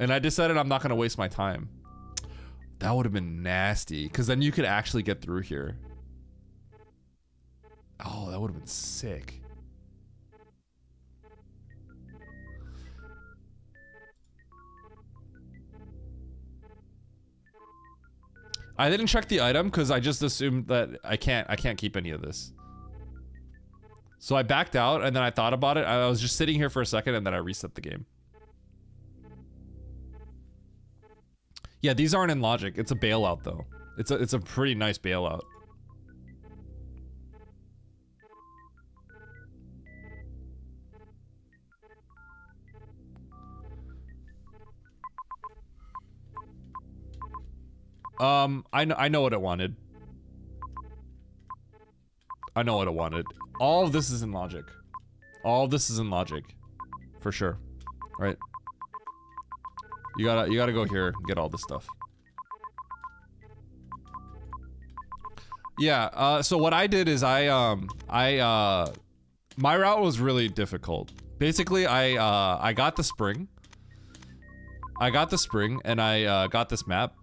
Speaker 1: And I decided I'm not going to waste my time. That would have been nasty because then you could actually get through here. Oh, that would have been sick. I didn't check the item because I just assumed that I can't keep any of this. So I backed out and then I thought about it. I was just sitting here for a second and then I reset the game. Yeah, these aren't in logic. It's a bailout though. It's a pretty nice bailout. I know what it wanted. I know what it wanted. All of this is in logic. All of this is in logic. For sure. Right? You gotta go here and get all this stuff. Yeah, so what I did is my route was really difficult. Basically, I got the spring. And I got this map.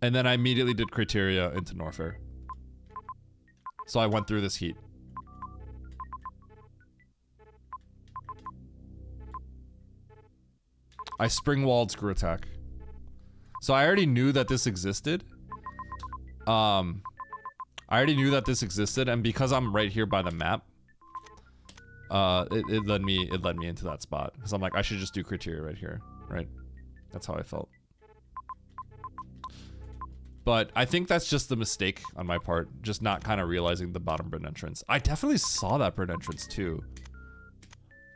Speaker 1: And then I immediately did criteria into Norfair. So I went through this heat. I spring walled screw attack. So I already knew that this existed. And because I'm right here by the map, it led me into that spot. Because I'm like, I should just do criteria right here, right? That's how I felt. But I think that's just the mistake on my part, just not kind of realizing the bottom bird entrance. I definitely saw that bird entrance too.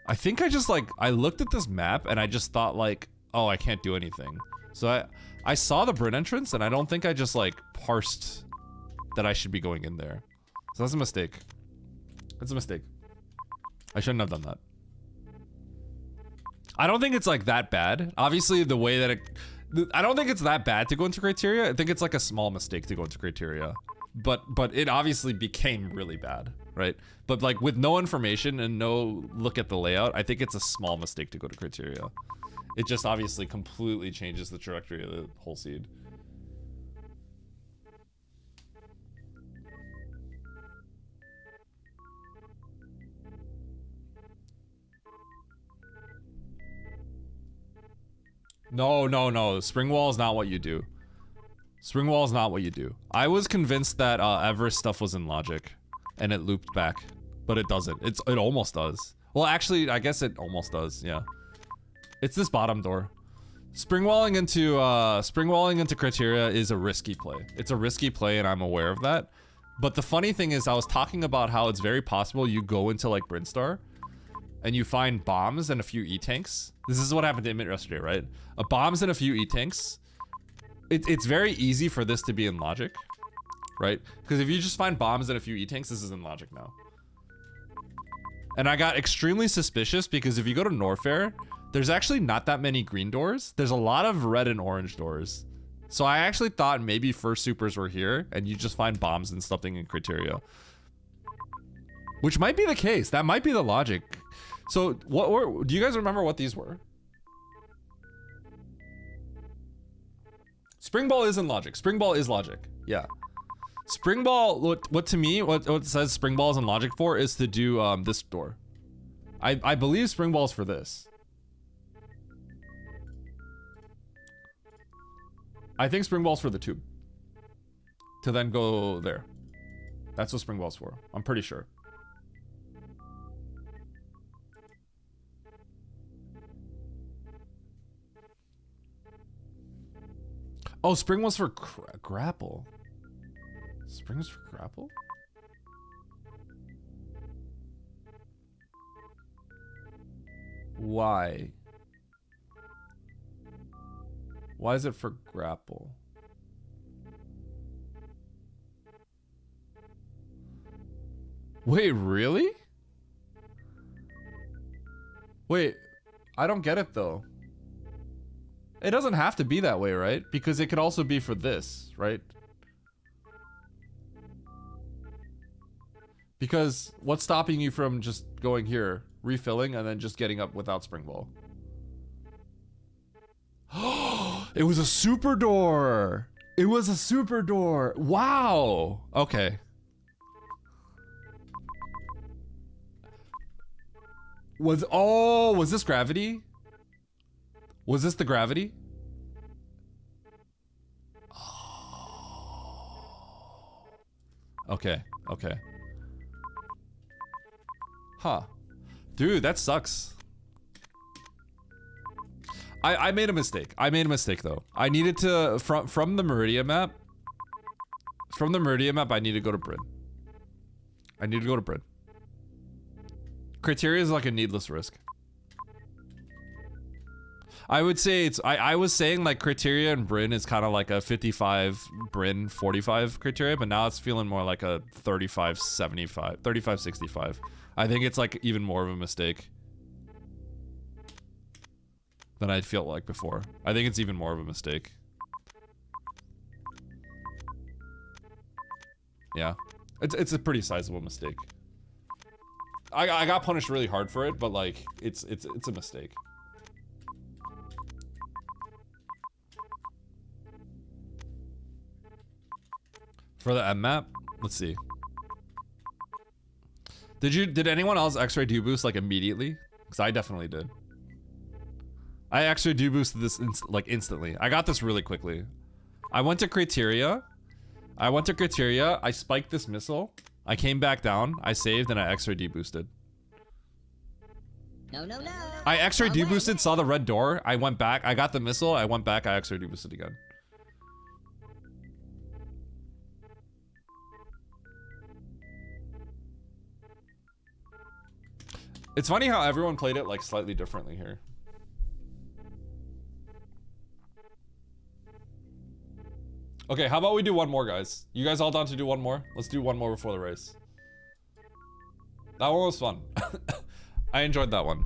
Speaker 1: I think I just like, I looked at this map and I just thought like, oh, I can't do anything. So I saw the bird entrance and I don't think I just like parsed that I should be going in there. So that's a mistake. That's a mistake. I shouldn't have done that. I don't think it's like that bad. Obviously the way that I don't think it's that bad to go into criteria. I think it's like a small mistake to go into criteria. But it obviously became really bad, right? But like with no information and no look at the layout, I think it's a small mistake to go to criteria. It just obviously completely changes the trajectory of the whole seed. No. Spring wall is not what you do. Spring wall is not what you do. I was convinced that Everest stuff was in logic, and it looped back, but it doesn't. It almost does. Well, actually, I guess it almost does. Yeah, it's this bottom door. Spring walling into criteria is a risky play. It's a risky play, and I'm aware of that. But the funny thing is, I was talking about how it's very possible you go into like Brinstar, and you find bombs and a few E-tanks. This is what happened to Emmett yesterday, right? Bombs and a few E-tanks. It's very easy for this to be in logic, right? Because if you just find bombs and a few E-tanks, this is in logic now. And I got extremely suspicious because if you go to Norfair, there's actually not that many green doors. There's a lot of red and orange doors. So I actually thought maybe first supers were here and you just find bombs and something in criteria. Which might be the case. That might be the logic. So do you guys remember what these were? Spring ball is in logic. Spring ball is logic. Yeah. Spring ball, what to me, what says spring ball is in logic for is to do this door. I believe spring ball is for this. I think spring ball's for the tube. To then go there. That's what spring ball's for. I'm pretty sure. Oh, spring was for grapple. Spring was for grapple? Why? Why is it for grapple? Wait, really? Wait, I don't get it though. It doesn't have to be that way, right? Because it could also be for this, right? Because what's stopping you from just going here, refilling, and then just getting up without spring ball? It was a super door. It was a super door. Wow. Okay. Was this gravity? Was this the gravity? Oh. Okay. Okay. Huh. Dude, that sucks. I made a mistake. I made a mistake though. I needed to from the Meridia map. From the Meridia map, I need to go to Bryn. I need to go to Bryn. Criteria is like a needless risk. I would say it's I was saying like criteria and Bryn is kind of like a 55 Bryn 45 criteria, but now it's feeling more like a 35 75 35 65. I think it's like even more of a mistake than I'd felt like before. I think it's even more of a mistake. Yeah. It's a pretty sizable mistake. I got punished really hard for it, but like it's a mistake. For the M map, let's see. Did anyone else X-ray do-boost like immediately? Because I definitely did. I X-ray do-boosted this like instantly. I got this really quickly. I went to criteria. I spiked this missile. I came back down. I saved and I X-ray de-boosted.
Speaker 5: No, no, no.
Speaker 1: I X-ray
Speaker 5: Wrong way.
Speaker 1: de-boosted, saw the red door. I went back. I got the missile. I went back. I X-ray de-boosted again. It's funny how everyone played it like slightly differently here. Okay, how about we do one more, guys? You guys all down to do one more? Let's do one more before the race. That one was fun. I enjoyed that one.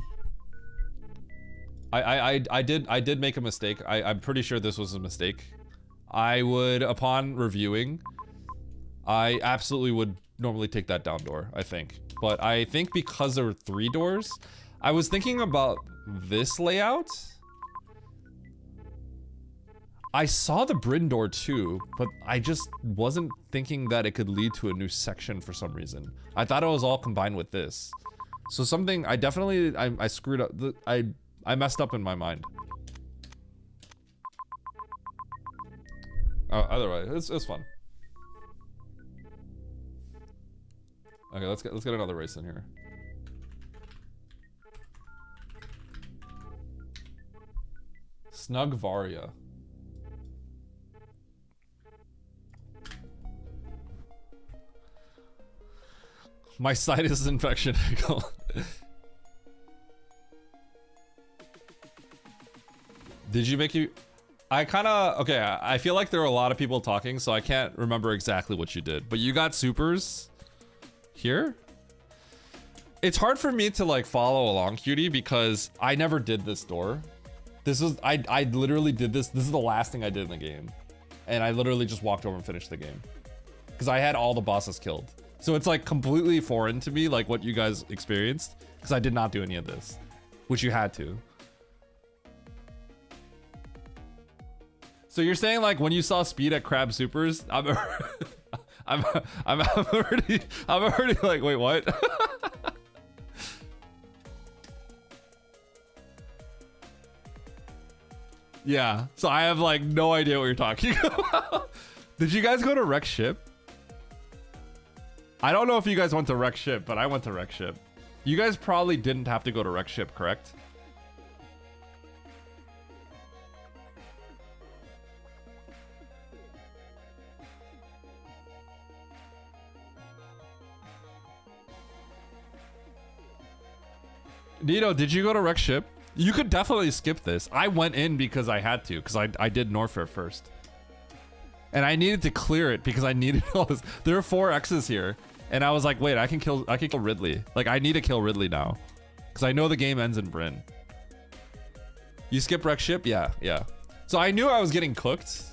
Speaker 1: I did make a mistake. I'm pretty sure this was a mistake. I would, upon reviewing, I absolutely would normally take that down door, I think. But I think because there were 3 doors, I was thinking about this layout. I saw the Bryn door too, but I just wasn't thinking that it could lead to a new section for some reason. I thought it was all combined with this. So something, I screwed up, I messed up in my mind. Either way, it's fun. Okay, let's get another race in here. Snug Varia. My sinus infection. Did you make you? I kind of okay. I feel like there were a lot of people talking, so I can't remember exactly what you did. But you got supers here. It's hard for me to like follow along, Cutie, because I never did this door. This was I literally did this. This is the last thing I did in the game, and I literally just walked over and finished the game because I had all the bosses killed. So it's like completely foreign to me, like what you guys experienced, because I did not do any of this, which you had to. So you're saying like when you saw speed at Crab Supers, I'm already like, wait, what? Yeah, so I have like no idea what you're talking about. Did you guys go to Wreck Ship? I don't know if you guys went to Wreck Ship, but I went to Wreck Ship. You guys probably didn't have to go to Wreck Ship, correct? Nito, did you go to Wreck Ship? You could definitely skip this. I went in because I had to, because I did Norfair first. And I needed to clear it because I needed all this. There are 4 X's here. And I was like, wait, I can kill Ridley. Like, I need to kill Ridley now. Because I know the game ends in Bryn. You skip Wreck Ship? Yeah, yeah. So I knew I was getting cooked.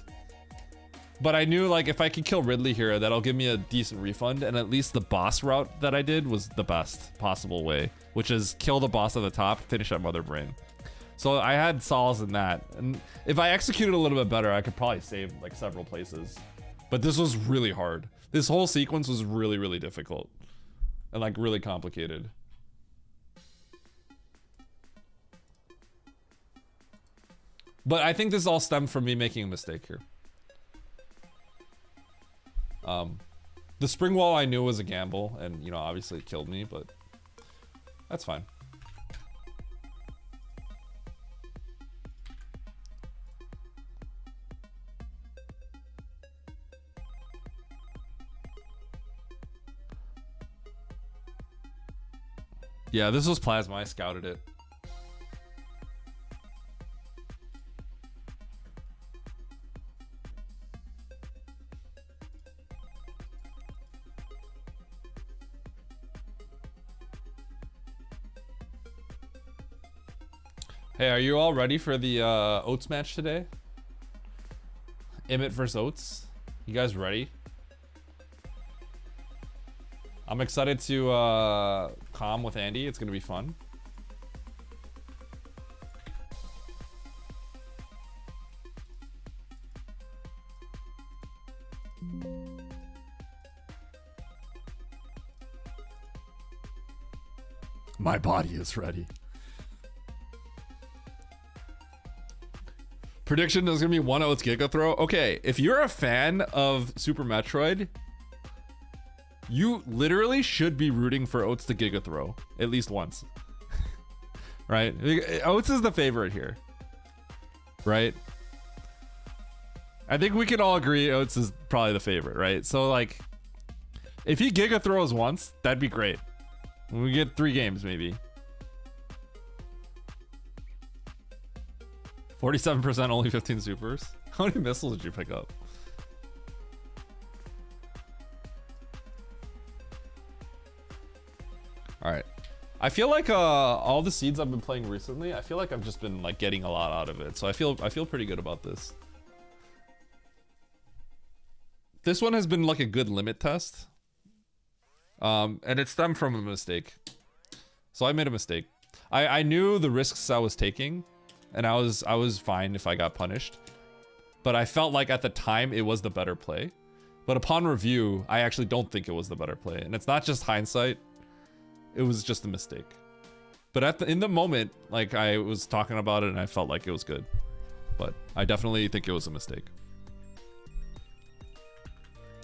Speaker 1: But I knew, like, if I could kill Ridley here, that'll give me a decent refund. And at least the boss route that I did was the best possible way. Which is kill the boss at the top, finish at Mother Brain. So I had solace in that. And if I executed a little bit better, I could probably save, like, several places. But this was really hard. This whole sequence was really, really difficult. And, like, really complicated. But I think this all stemmed from me making a mistake here. The spring wall I knew was a gamble, and you know, obviously it killed me, but that's fine. Yeah, this was Plasma. I scouted it. Hey, are you all ready for the Oats match today? Emmett versus Oats. You guys ready? I'm excited to calm with Andy. It's gonna be fun. My body is ready. Prediction, there's gonna be one Oats Giga Throw. Okay, if you're a fan of Super Metroid, you literally should be rooting for Oats to Giga Throw at least once. Right? Oats is the favorite here. Right? I think we can all agree Oats is probably the favorite, right? So like, if he Giga Throws once, that'd be great. We get 3 games maybe. 47%, only 15 supers. How many missiles did you pick up? All right. I feel like all the seeds I've been playing recently, I feel like I've just been like getting a lot out of it. So I feel pretty good about this. This one has been like a good limit test. And it stemmed from a mistake. So I made a mistake. I knew the risks I was taking. And I was fine if I got punished. But I felt like at the time it was the better play. But upon review, I actually don't think it was the better play. And it's not just hindsight. It was just a mistake. But in the moment, like I was talking about it and I felt like it was good. But I definitely think it was a mistake.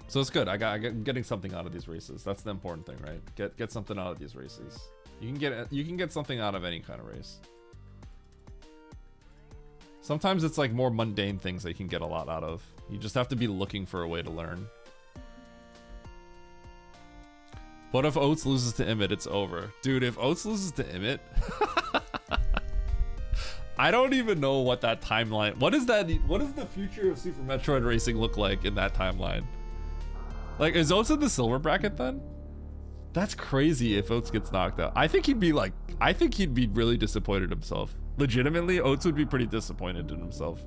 Speaker 1: So it's good. I'm getting something out of these races. That's the important thing, right? Get something out of these races. You can get something out of any kind of race. Sometimes it's like more mundane things that you can get a lot out of. You just have to be looking for a way to learn. What if Oats loses to Emmett? It's over. Dude, if Oats loses to Emmett... I don't even know what that timeline. What is that? What does the future of Super Metroid Racing look like in that timeline? Like, is Oats in the silver bracket then? That's crazy if Oats gets knocked out. I think he'd be like, I think he'd be really disappointed in himself. Legitimately, Oats would be pretty disappointed in himself.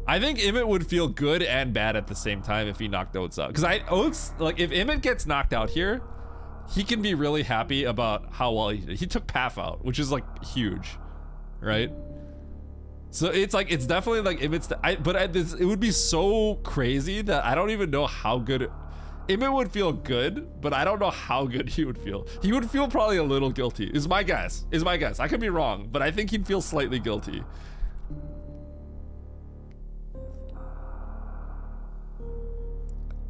Speaker 1: I think Emmett would feel good and bad at the same time if he knocked Oats out. Because Oats, like, if Emmett gets knocked out here, he can be really happy about how well he did. He took Path out, which is like huge, right? So it's like, it's definitely like Emmett's, it would be so crazy that I don't even know how good, Emmett would feel good, but I don't know how good he would feel. He would feel probably a little guilty, is my guess. I could be wrong, but I think he'd feel slightly guilty.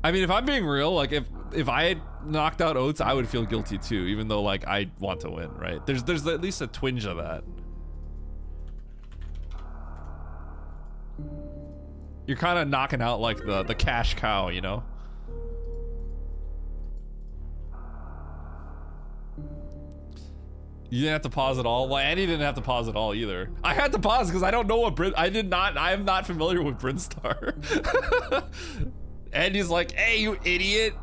Speaker 1: I mean, if I'm being real, like if I had knocked out Oats, I would feel guilty too, even though like I want to win, right? There's at least a twinge of that. You're kind of knocking out like the cash cow, you know? You didn't have to pause at all? Well, Andy didn't have to pause at all either. I had to pause because I don't know what I am not familiar with Brinstar. Andy's like, hey, you idiot.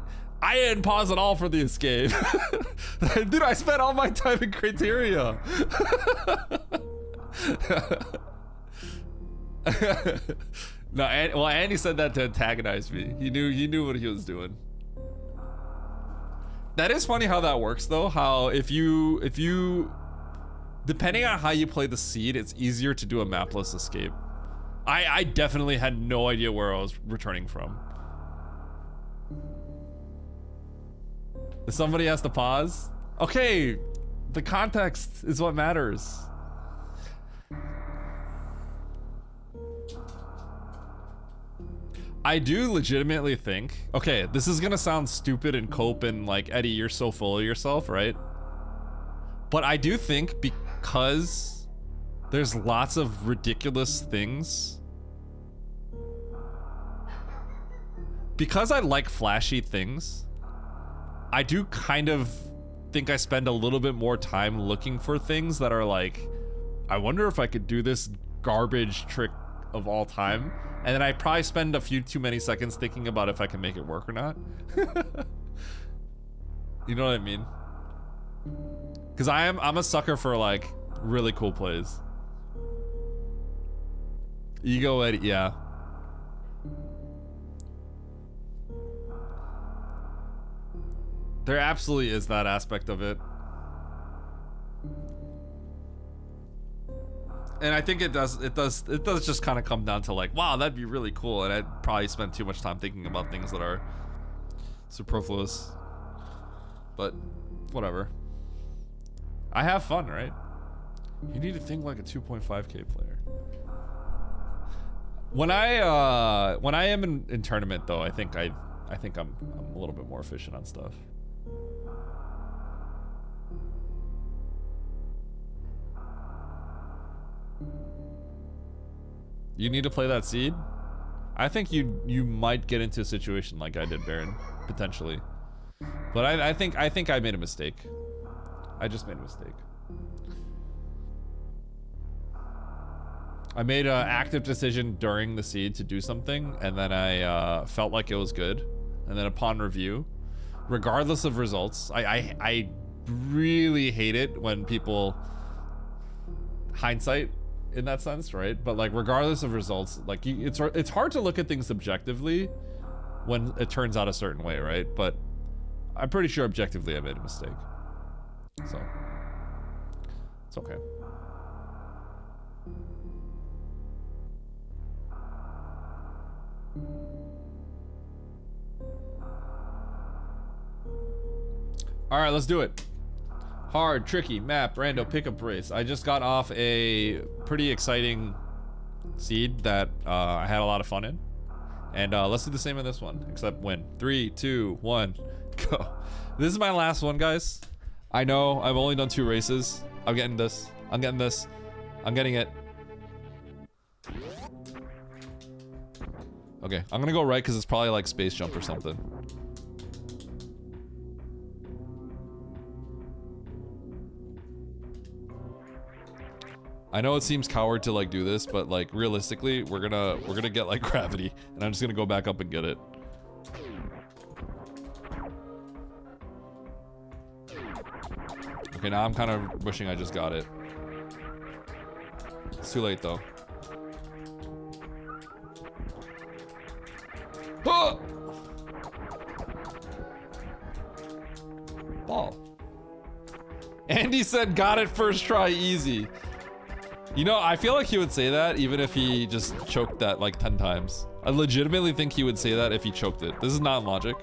Speaker 1: I didn't pause at all for the escape. Dude, I spent all my time in Criteria. No, well, Andy said that to antagonize me. He knew what he was doing. That is funny how that works though. How if you depending on how you play the seed, it's easier to do a mapless escape. I definitely had no idea where I was returning from. Somebody has to pause. Okay, the context is what matters. I do legitimately think, okay, this is gonna sound stupid and cope and like, Eddie, you're so full of yourself, right? But I do think because there's lots of ridiculous things, because I like flashy things, I do kind of think I spend a little bit more time looking for things that are like, I wonder if I could do this garbage trick of all time. And then I probably spend a few too many seconds thinking about if I can make it work or not. You know what I mean? Because I'm a sucker for like really cool plays. Ego Eddie, yeah. There absolutely is that aspect of it. And I think it does just kind of come down to like, wow, that'd be really cool. And I'd probably spend too much time thinking about things that are superfluous. But whatever. I have fun, right? You need to think like a 2.5K player. When I am in tournament though, I think I'm a little bit more efficient on stuff. You need to play that seed? I think you might get into a situation like I did, Baron, potentially. But I think I made a mistake. I just made a mistake. I made an active decision during the seed to do something, and then I felt like it was good. And then upon review, regardless of results, I really hate it when people hindsight in that sense, right? But like regardless of results, like it's hard to look at things objectively when it turns out a certain way, right? But I'm pretty sure objectively I made a mistake. So it's okay. All right, let's do it. Hard, tricky, map, rando, pickup race. I just got off a pretty exciting seed that I had a lot of fun in. And let's do the same in this one, except win. 3, 2, 1, go. This is my last one, guys. I know, I've only done 2 races. I'm getting this. I'm getting this. I'm getting it. Okay, I'm gonna go right because it's probably like space jump or something.
Speaker 6: I know it seems coward to like do this, but like realistically, we're gonna get like gravity, and I'm just gonna go back up and get it. Okay, now I'm kind of wishing I just got it. It's too late though. Ah! Ball. Andy said, got it first try, easy. You know, I feel like he would say that even if he just choked that like 10 times. I legitimately think he would say that if he choked it. This is not logic.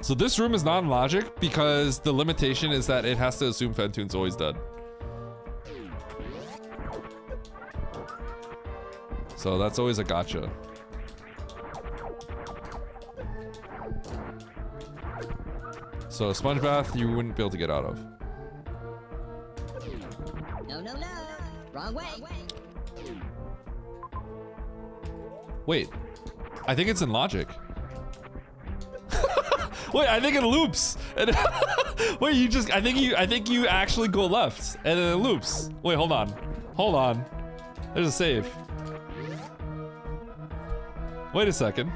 Speaker 6: So this room is non-logic because the limitation is that it has to assume Fentoon's always dead. So that's always a gotcha. So a sponge bath you wouldn't be able to get out of.
Speaker 5: No, no, no. Wrong way.
Speaker 6: Wait, I think it's in logic. Wait, I think it loops. And wait, I think you actually go left and then it loops. Wait, hold on. There's a save. Wait a second.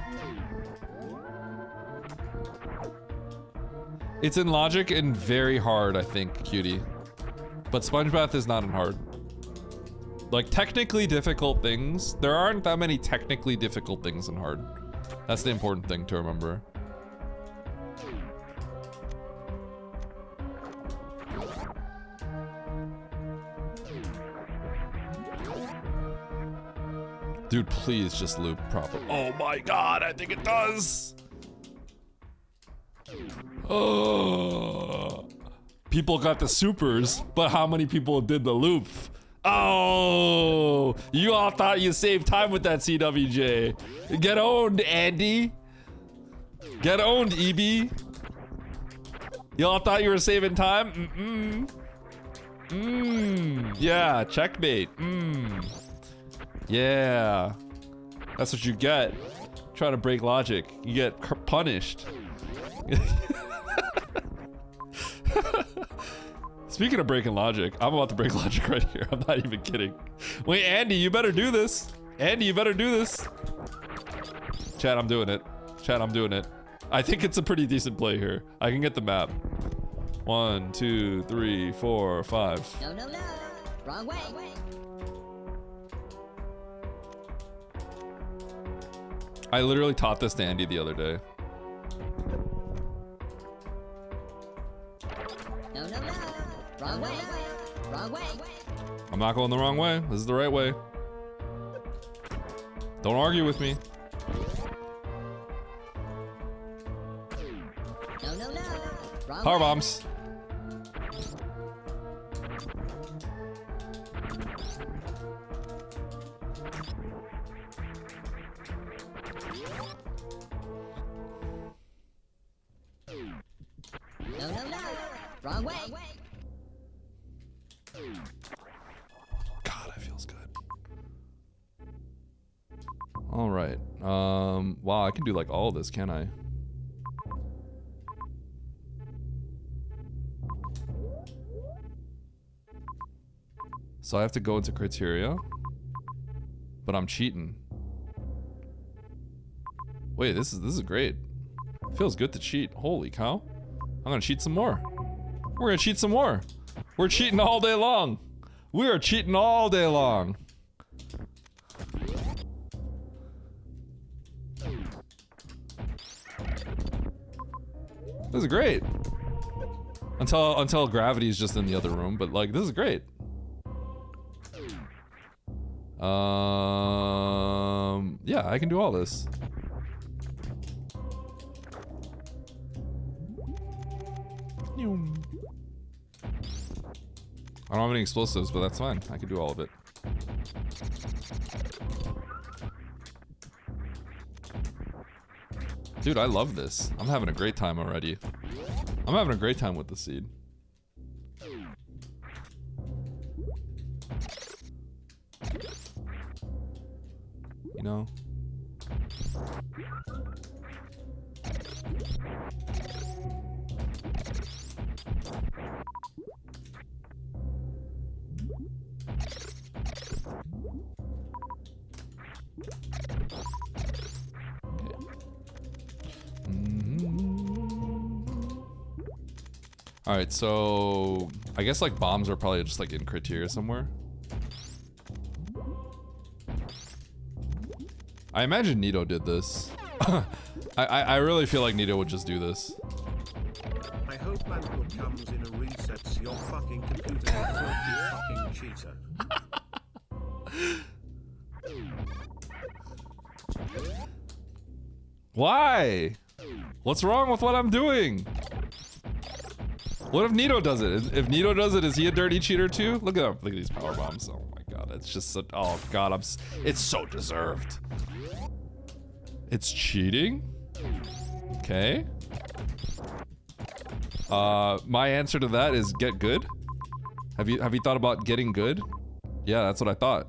Speaker 6: It's in logic and very hard, I think, cutie. But sponge bath is not in hard. Like technically difficult things, there aren't that many technically difficult things in hard. That's the important thing to remember. Dude, please just loop proper. Oh my god, I think it does. Oh. People got the supers, but how many people did the loop? Oh, you all thought you saved time with that CWJ. Get owned, Andy. Get owned, EB. Y'all thought you were saving time? Yeah, checkmate. Yeah. That's what you get. Try to break logic. You get punished. Speaking of breaking logic, I'm about to break logic right here. I'm not even kidding. Wait, Andy, you better do this. Andy, you better do this. Chat, I'm doing it. Chat, I'm doing it. I think it's a pretty decent play here. I can get the map. 1, 2, 3, 4, 5.
Speaker 5: No, no, no. Wrong way.
Speaker 6: I literally taught this to Andy the other day.
Speaker 5: No, no, no. Wrong way. Wrong way.
Speaker 6: I'm not going the wrong way. This is the right way. Don't argue with me.
Speaker 5: No, no, no. Wrong
Speaker 6: Power
Speaker 5: way.
Speaker 6: bombs.
Speaker 5: No, no, no. Wrong way.
Speaker 6: God, that feels good. All right. Wow, I can do like all of this, can I? So I have to go into criteria, but I'm cheating. Wait, this is great. Feels good to cheat. Holy cow. I'm gonna cheat some more. We're gonna cheat some more. We're cheating all day long. We are cheating all day long. This is great. Until gravity is just in the other room, but like this is great. Yeah, I can do all this. I don't have any explosives, but that's fine. I can do all of it. Dude, I love this. I'm having a great time already. I'm having a great time with the seed. You know? All right, so I guess like bombs are probably just like in criteria somewhere. I imagine Nito did this. I really feel like Nito would just do this.
Speaker 2: I hope Banwood comes in and resets your fucking computer, you fucking cheater.
Speaker 6: Why? What's wrong with what I'm doing? What if Nito does it? If Nito does it, is he a dirty cheater too? Look at these power bombs. Oh my god, it's just so, oh god, it's so deserved. It's cheating? Okay. My answer to that is get good. Have you thought about getting good? Yeah, that's what I thought.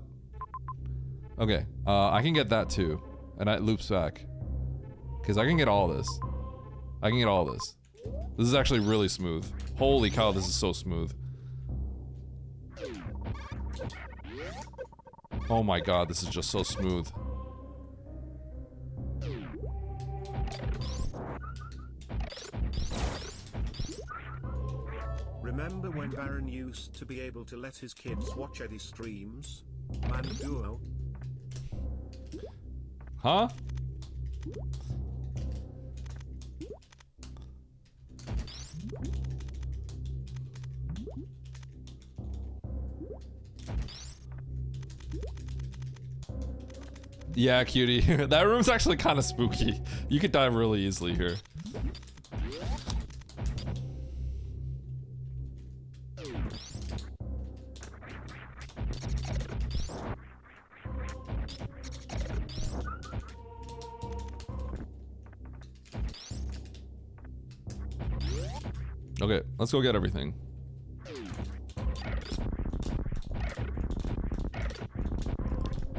Speaker 6: Okay, I can get that too. And it loops back. Cause I can get all this. I can get all this. This is actually really smooth. Holy cow, this is so smooth. Oh my god, this is just so smooth.
Speaker 2: Remember when Baron used to be able to let his kids watch Eddie streams? Man duo.
Speaker 6: Huh? Yeah, cutie. That room's actually kind of spooky. You could die really easily here. Okay, let's go get everything.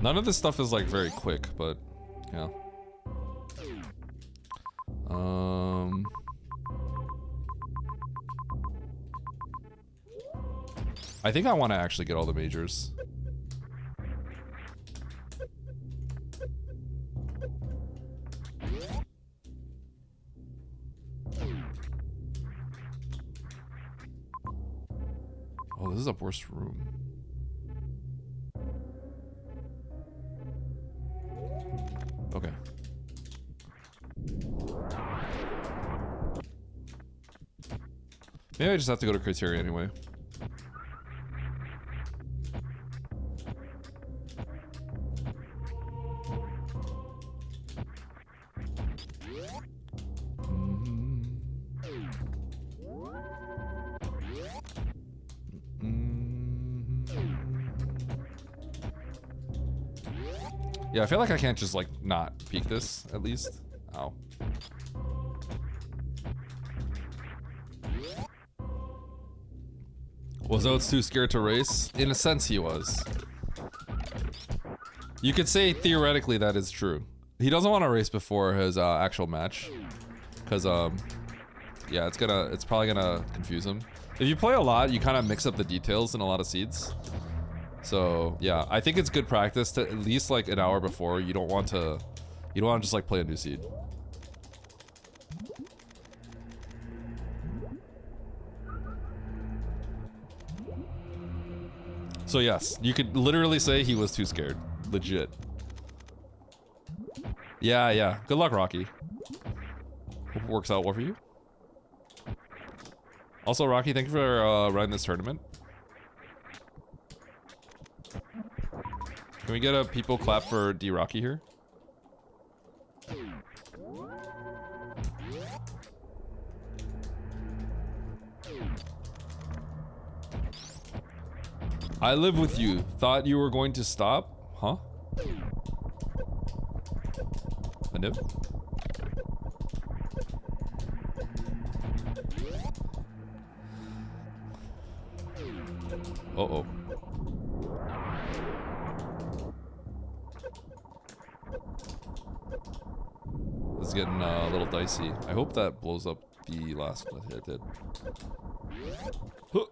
Speaker 6: None of this stuff is like very quick, but yeah. I think I want to actually get all the majors. Oh, this is a worse room. Okay. Maybe I just have to go to criteria anyway. Yeah, I feel like I can't just like not peek this at least. Ow. Was Oates too scared to race? In a sense, he was. You could say theoretically that is true. He doesn't want to race before his actual match, because yeah, it's probably gonna confuse him. If you play a lot, you kind of mix up the details in a lot of seeds. So yeah, I think it's good practice to at least like an hour before. You don't want to just like play a new seed. So yes, you could literally say he was too scared. Legit. Yeah, yeah. Good luck, Rocky. Hope it works out well for you. Also, Rocky, thank you for running this tournament. Can we get a people clap for D Rocky here? I live with you. Thought you were going to stop? Huh? A nib? Uh-oh. This is getting a little dicey. I hope that blows up the last one I did. Huh.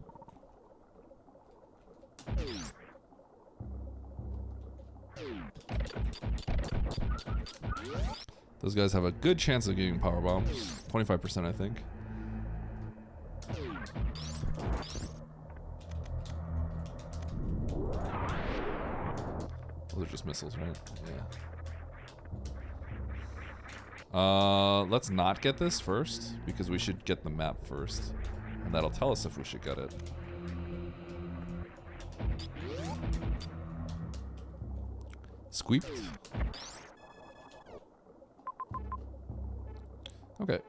Speaker 6: Those guys have a good chance of getting power bombs. 25%, I think. Those are just missiles, right? Yeah. Let's not get this first, because we should get the map first. And that'll tell us if we should get it. Squeeped. Okay.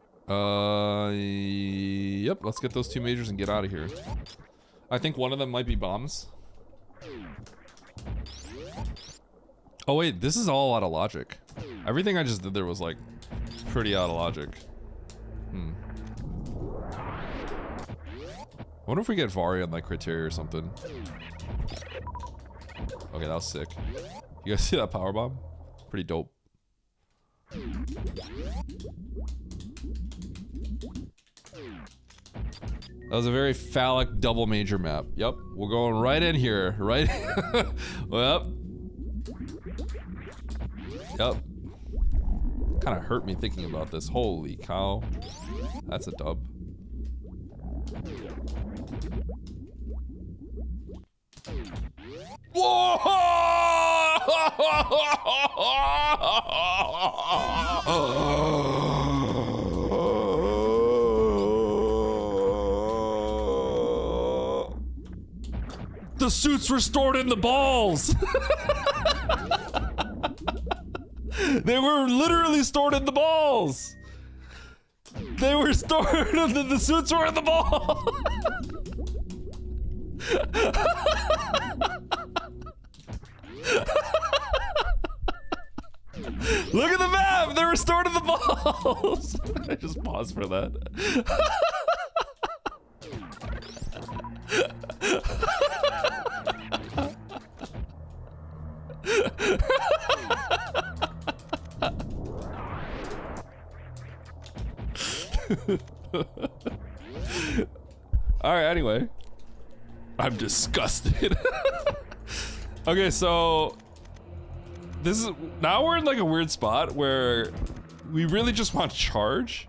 Speaker 6: Yep, let's get those two majors and get out of here. I think one of them might be bombs. Oh wait, this is all out of logic. Everything I just did there was like pretty out of logic. I wonder if we get Vari on like criteria or something. Okay, that was sick. You guys see that power bomb? Pretty dope. That was a very phallic double major map. Yep, we're going right in here, right? Well, yep. Kind of hurt me thinking about this. Holy cow. That's a dub. The suits were stored in the balls. They were literally stored in the balls. They were stored. The suits were in the ball. Look at the map! They were stored in the balls! I just paused for that. Alright, anyway. I'm disgusted. Okay, so this is now we're in like a weird spot where we really just want charge.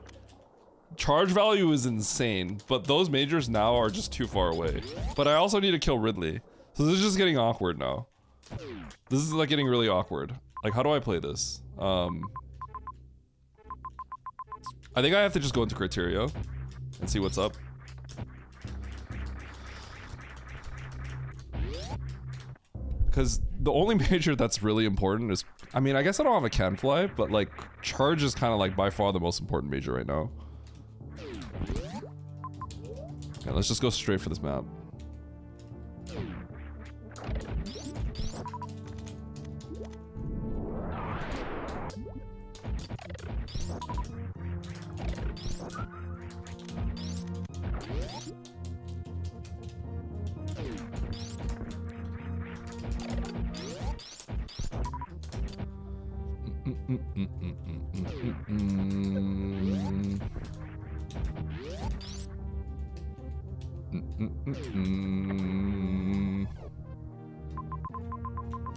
Speaker 6: Charge value is insane, but those majors now are just too far away. But I also need to kill Ridley. So this is just getting awkward now. This is like getting really awkward. Like, how do I play this? I think I have to just go into criteria and see what's up. Because the only major that's really important is, I mean, I guess I don't have a can fly, but like charge is kind of like by far the most important major right now. Okay, let's just go straight for this map.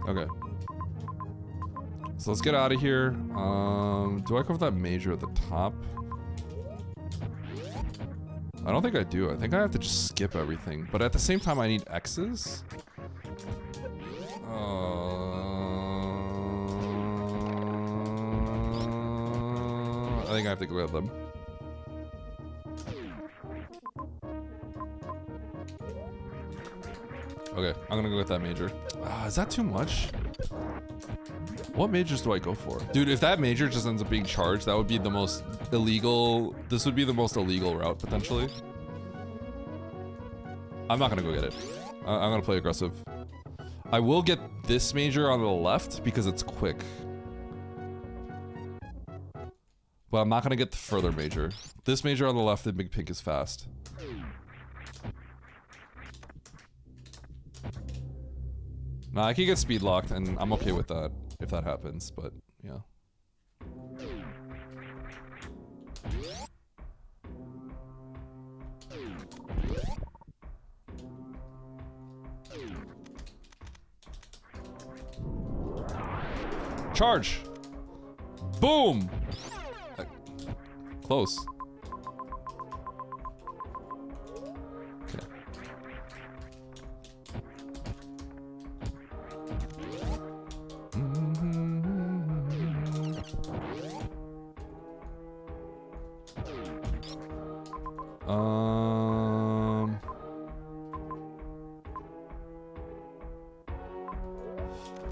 Speaker 6: Okay. So let's get out of here. Do I go for that major at the top? I don't think I do. I think I have to just skip everything. But at the same time, I need X's. I think I have to go with them. Okay, I'm gonna go with that major. Is that too much? What majors do I go for? Dude, if that major just ends up being charged, that would be the most illegal. This would be the most illegal route, potentially. I'm not gonna go get it. I'm gonna play aggressive. I will get this major on the left because it's quick. But I'm not gonna get the further major. This major on the left in Big Pink is fast. Nah, I can get speed locked, and I'm okay with that if that happens, but yeah. Charge. Boom. Close. Okay.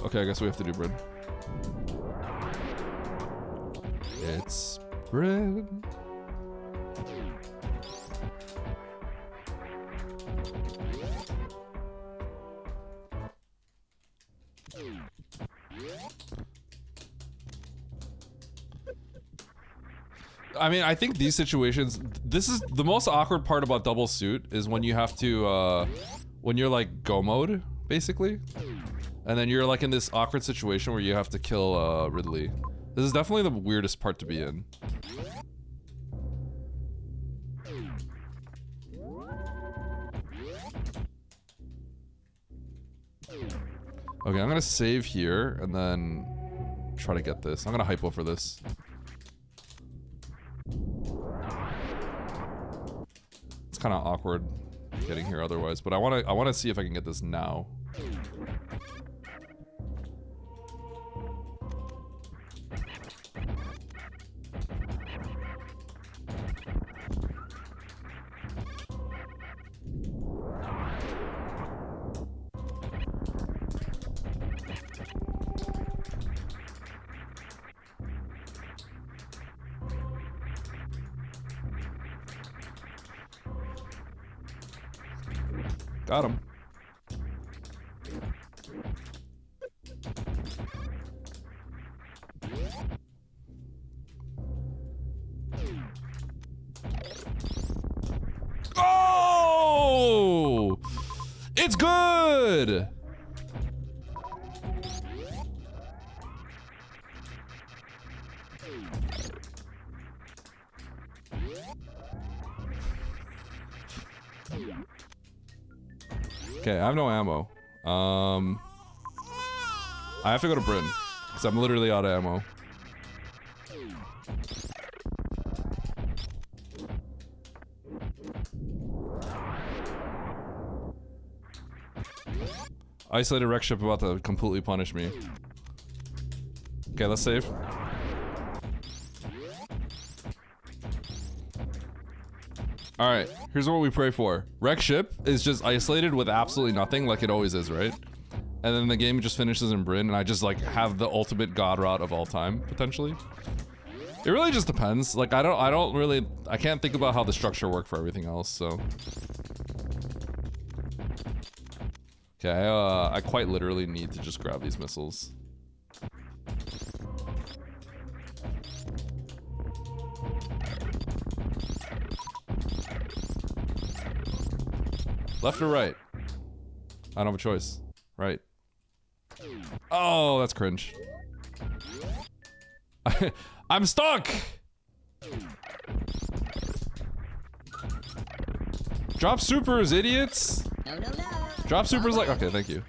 Speaker 6: Okay, I guess we have to do bread. It's bread. I mean, I think these situations, this is the most awkward part about double suit is when you have to, when you're like go mode, basically. And then you're like in this awkward situation where you have to kill Ridley. This is definitely the weirdest part to be in. Okay, I'm gonna save here and then try to get this. I'm gonna hypo for this. It's kind of awkward getting here otherwise, but I wanna see if I can get this now. Got him. Oh! It's good! Okay, I have no ammo. I have to go to Bryn, because I'm literally out of ammo. Isolated wreck ship about to completely punish me. Okay, let's save. Alright, here's what we pray for. Wreck ship is just isolated with absolutely nothing like it always is, right? And then the game just finishes in Bryn and I just like have the ultimate god rot of all time, potentially. It really just depends. Like I can't think about how the structure worked for everything else, so. Okay, I quite literally need to just grab these missiles. Left or right? I don't have a choice. Right. Oh, that's cringe. I'm stuck! Drop supers, idiots!
Speaker 5: No, no, no.
Speaker 6: Drop supers like... Okay, thank you.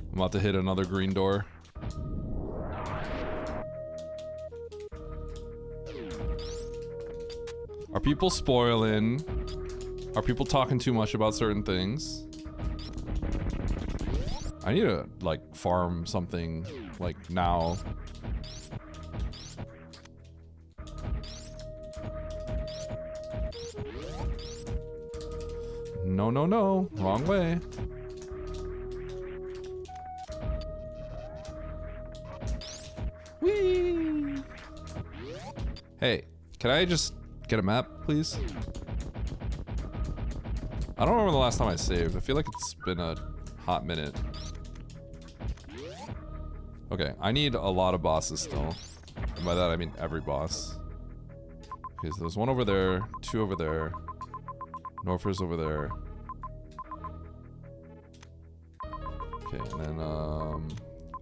Speaker 6: I'm about to hit another green door. Are people spoiling? Are people talking too much about certain things? I need to, like, farm something, like, now. No, no, no. Wrong way. Whee! Hey, can I just get a map, please? I don't remember the last time I saved. I feel like it's been a hot minute. Okay, Okay, I need a lot of bosses still. And by that I mean every boss. Okay, so there's one over there, two over there. Norfer's over there. Okay, and then,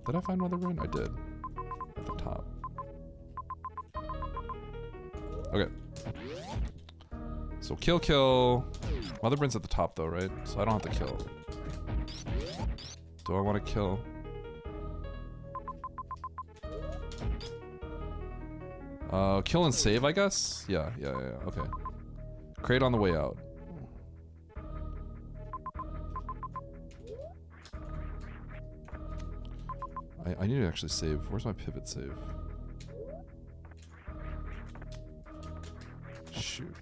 Speaker 6: did I find Mother Brain? I did. At the top. Okay. So kill. Mother Brain's at the top though, right? So I don't have to kill. Do I want to kill? Kill and save, I guess? Yeah, okay. Crate on the way out. I need to actually save. Where's my pivot save? Shoot.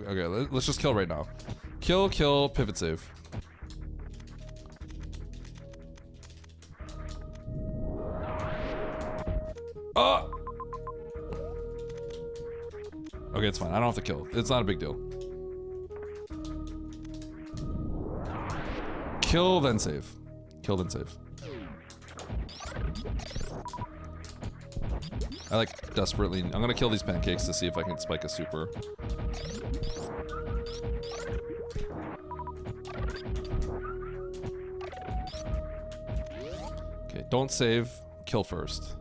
Speaker 6: Okay, let's just kill right now. Kill, pivot save. Oh! Okay, it's fine. I don't have to kill. It's not a big deal. Kill, then save. Kill, then save. I like desperately... I'm gonna kill these pancakes to see if I can spike a super. Okay, don't save. Kill first.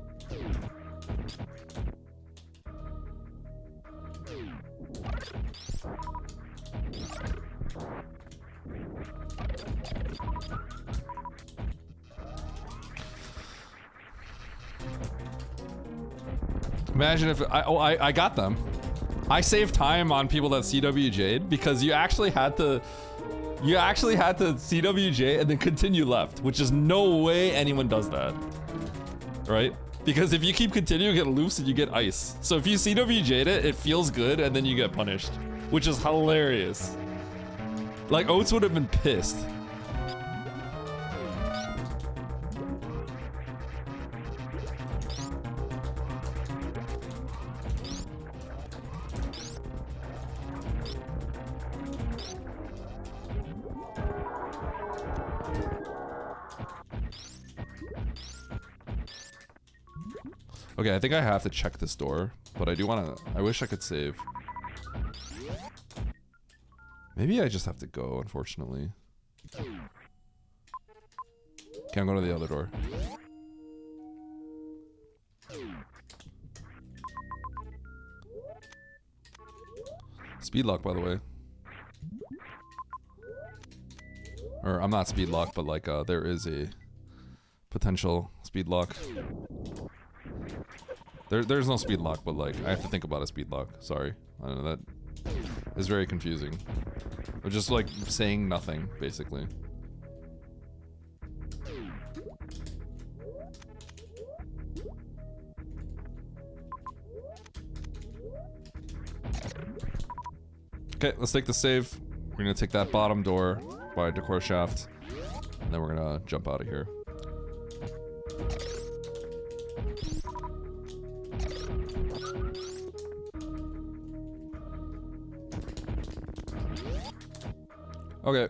Speaker 6: Imagine if I got them. I saved time on people that CWJ'd because you actually had to CWJ and then continue left, which is no way anyone does that. Right? Because if you keep continuing, you get loose and you get ice. So if you CWJ'd it, it feels good and then you get punished, which is hilarious. Like Oats would have been pissed. Okay, I think I have to check this door, but I do want to... I wish I could save. Maybe I just have to go, unfortunately. Okay, I'm going to the other door. Speed lock, by the way. Or, I'm not speed lock, but like, there is a potential speed lock. There's no speed lock, but like, I have to think about a speed lock. Sorry. I don't know, that is very confusing. I'm just like saying nothing, basically. Okay, let's take the save. We're gonna take that bottom door by Decor Shaft, and then we're gonna jump out of here. Okay.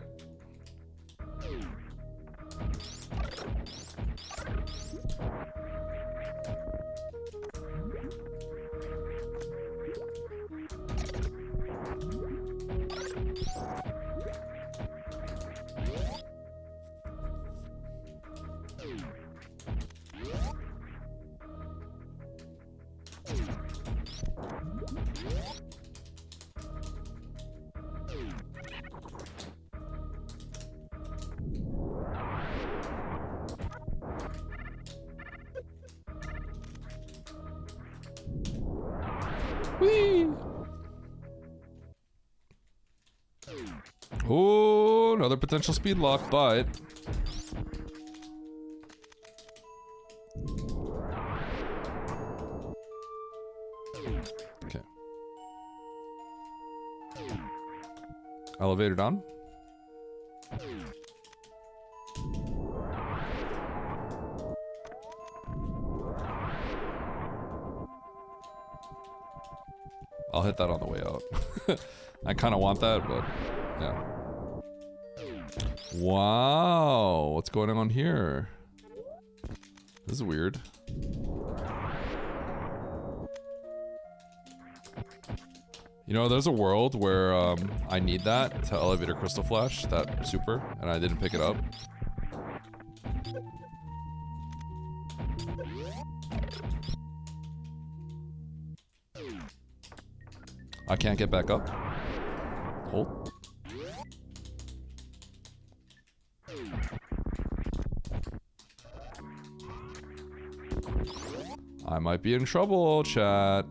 Speaker 6: Whee! Oh, another potential speed lock, but... Okay. Elevator down. I'll hit that on the way out. I kind of want that, but yeah. Wow, what's going on here? This is weird. You know, there's a world where I need that to elevator crystal flash, that super, and I didn't pick it up. I can't get back up. Hold. I might be in trouble, chat.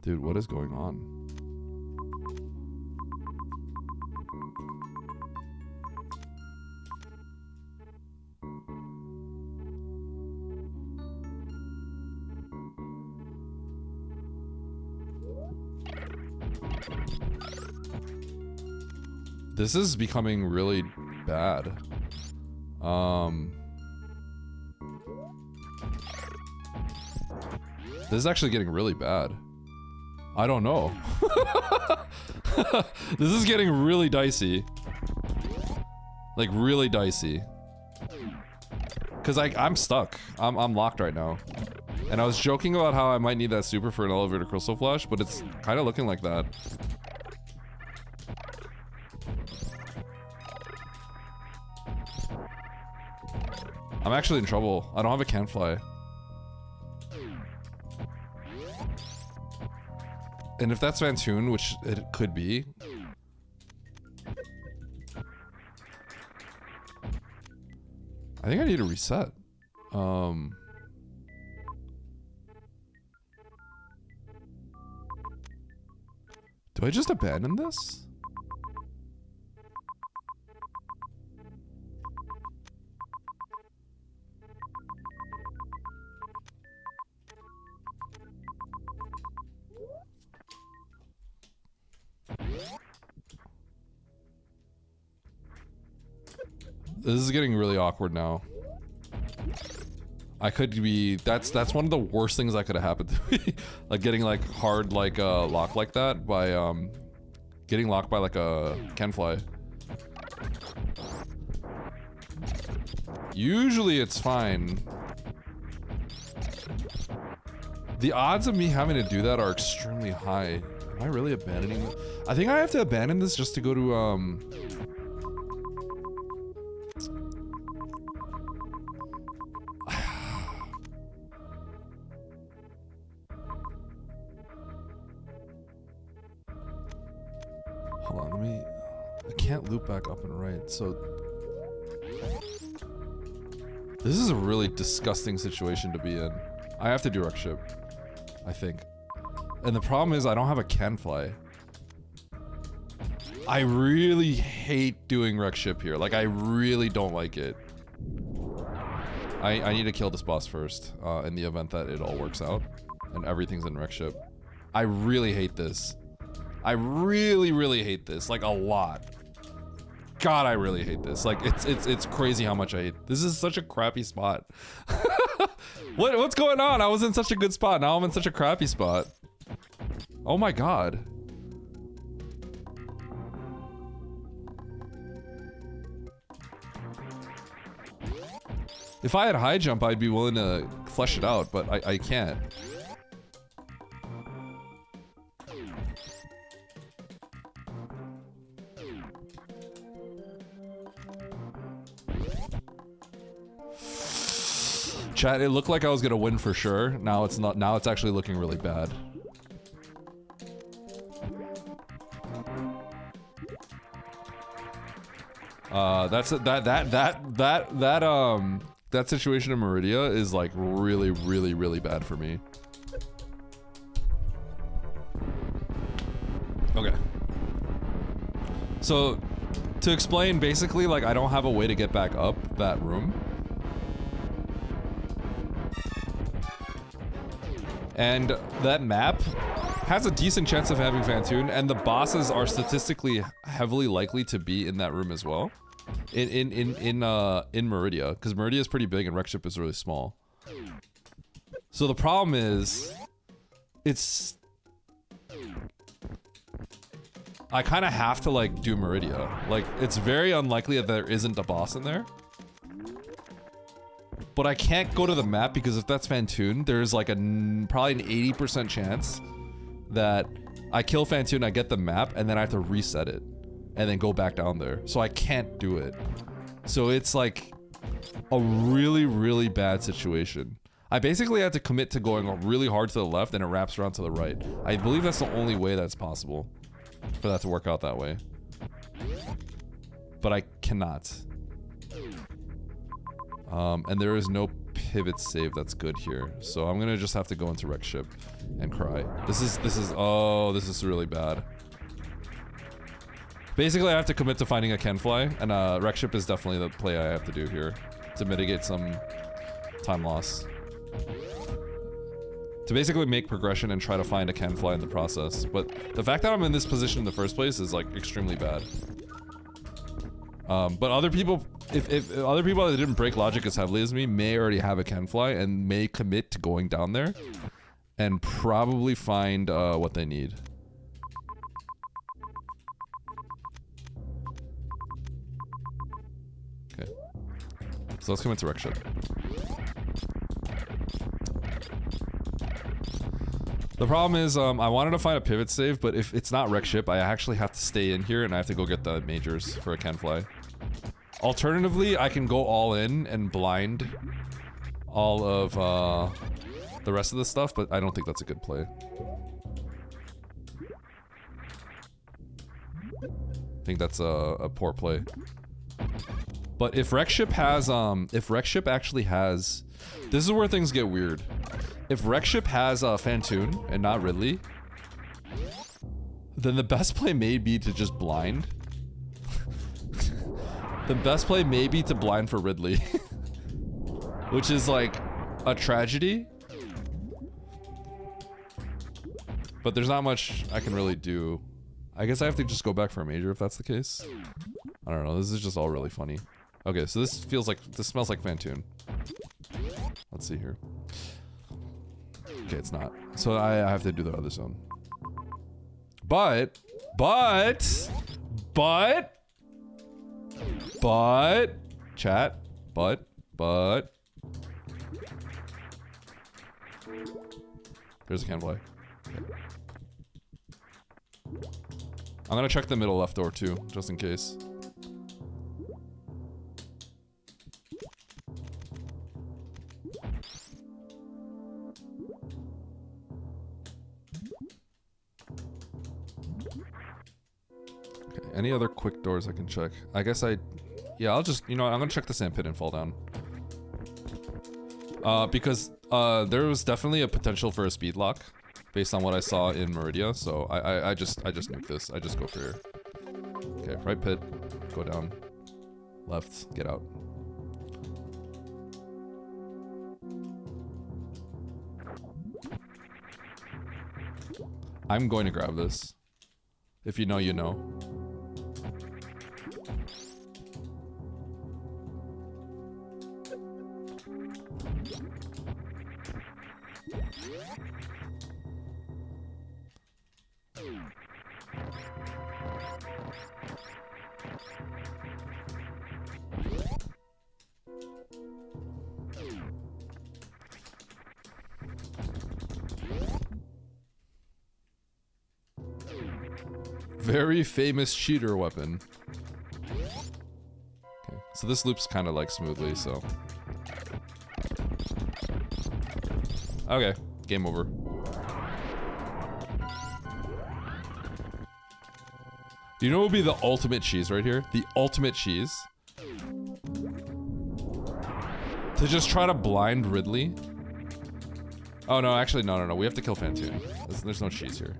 Speaker 6: Dude, what is going on? This is becoming really bad. This is actually getting really bad. I don't know. This is getting really dicey. Like, really dicey. Cause I'm stuck. I'm locked right now. And I was joking about how I might need that super for an elevator crystal flash, but it's kind of looking like that. I'm actually in trouble. I don't have a can fly. And if that's Vantoon, which it could be. I think I need to reset. Do I just abandon this? This is getting really awkward now. I could be, that's one of the worst things that could have happened to me. Like getting like hard like locked like that by getting locked by like a Kenfly. Usually it's fine. The odds of me having to do that are extremely high. Am I really abandoning this? I think I have to abandon this just to go to hold on, let me, I can't loop back up and right, so this is a really disgusting situation to be in. I have to do wreck ship, I think. And the problem is I don't have a can fly. I really hate doing wreck ship here. Like, I really don't like it. I need to kill this boss first, in the event that it all works out and everything's in wreck ship. I really hate this. I really, really hate this. Like, a lot. God, I really hate this. Like, it's crazy how much I hate. This is such a crappy spot. What's going on? I was in such a good spot. Now I'm in such a crappy spot. Oh my god. If I had high jump, I'd be willing to flesh it out, but I can't. Chat, it looked like I was gonna win for sure. Now it's not. Now it's actually looking really bad. That situation in Meridia is like really, really, really bad for me. Okay. So, to explain, basically, like, I don't have a way to get back up that room. And that map has a decent chance of having Vantoon, and the bosses are statistically heavily likely to be in that room as well. In Meridia, because Meridia is pretty big and Wreckship is really small. So the problem is, it's... I kind of have to like do Meridia. Like, it's very unlikely that there isn't a boss in there. But I can't go to the map because if that's Fantoon, there's like probably an 80% chance that I kill Fantoon, I get the map, and then I have to reset it. And then go back down there. So I can't do it. So it's like a really, really bad situation. I basically had to commit to going really hard to the left and it wraps around to the right. I believe that's the only way that's possible for that to work out that way. But I cannot. And there is no pivot save that's good here. So I'm gonna just have to go into wreck ship and cry. This is really bad. Basically, I have to commit to finding a Kenfly, and wreck ship is definitely the play I have to do here to mitigate some time loss. To basically make progression and try to find a Kenfly in the process. But the fact that I'm in this position in the first place is like extremely bad. But other people, if other people that didn't break logic as heavily as me may already have a Kenfly and may commit to going down there and probably find what they need. Okay. So let's come into wreck ship. The problem is, I wanted to find a pivot save, but if it's not wreck ship, I actually have to stay in here and I have to go get the majors for a Kenfly. Alternatively, I can go all in and blind all of the rest of the stuff, but I don't think that's a good play. I think that's a poor play. But if wreck ship has, if wreck ship actually has, this is where things get weird. If wreck ship has Fantoon and not Ridley, then the best play may be to just blind. The best play may be to blind for Ridley. Which is like a tragedy. But there's not much I can really do. I guess I have to just go back for a major if that's the case. I don't know, this is just all really funny. Okay, so this smells like Fantoon. Let's see here. Okay, it's not. So I have to do the other zone. But, chat, but. There's a Kenfly. Okay. I'm gonna check the middle left door too, just in case. Any other quick doors I can check? I guess yeah, I'll just, you know, I'm gonna check the sand pit and fall down. Because there was definitely a potential for a speed lock based on what I saw in Meridia, so I just nuke this. I just go for here. Okay, right pit, go down, left, get out. I'm going to grab this. If you know, you know. Very famous cheater weapon. Okay, so this loops kind of like smoothly, so. Okay, game over. You know what would be the ultimate cheese right here? The ultimate cheese? To just try to blind Ridley? Oh no, actually no. We have to kill Fantoon. There's no cheese here.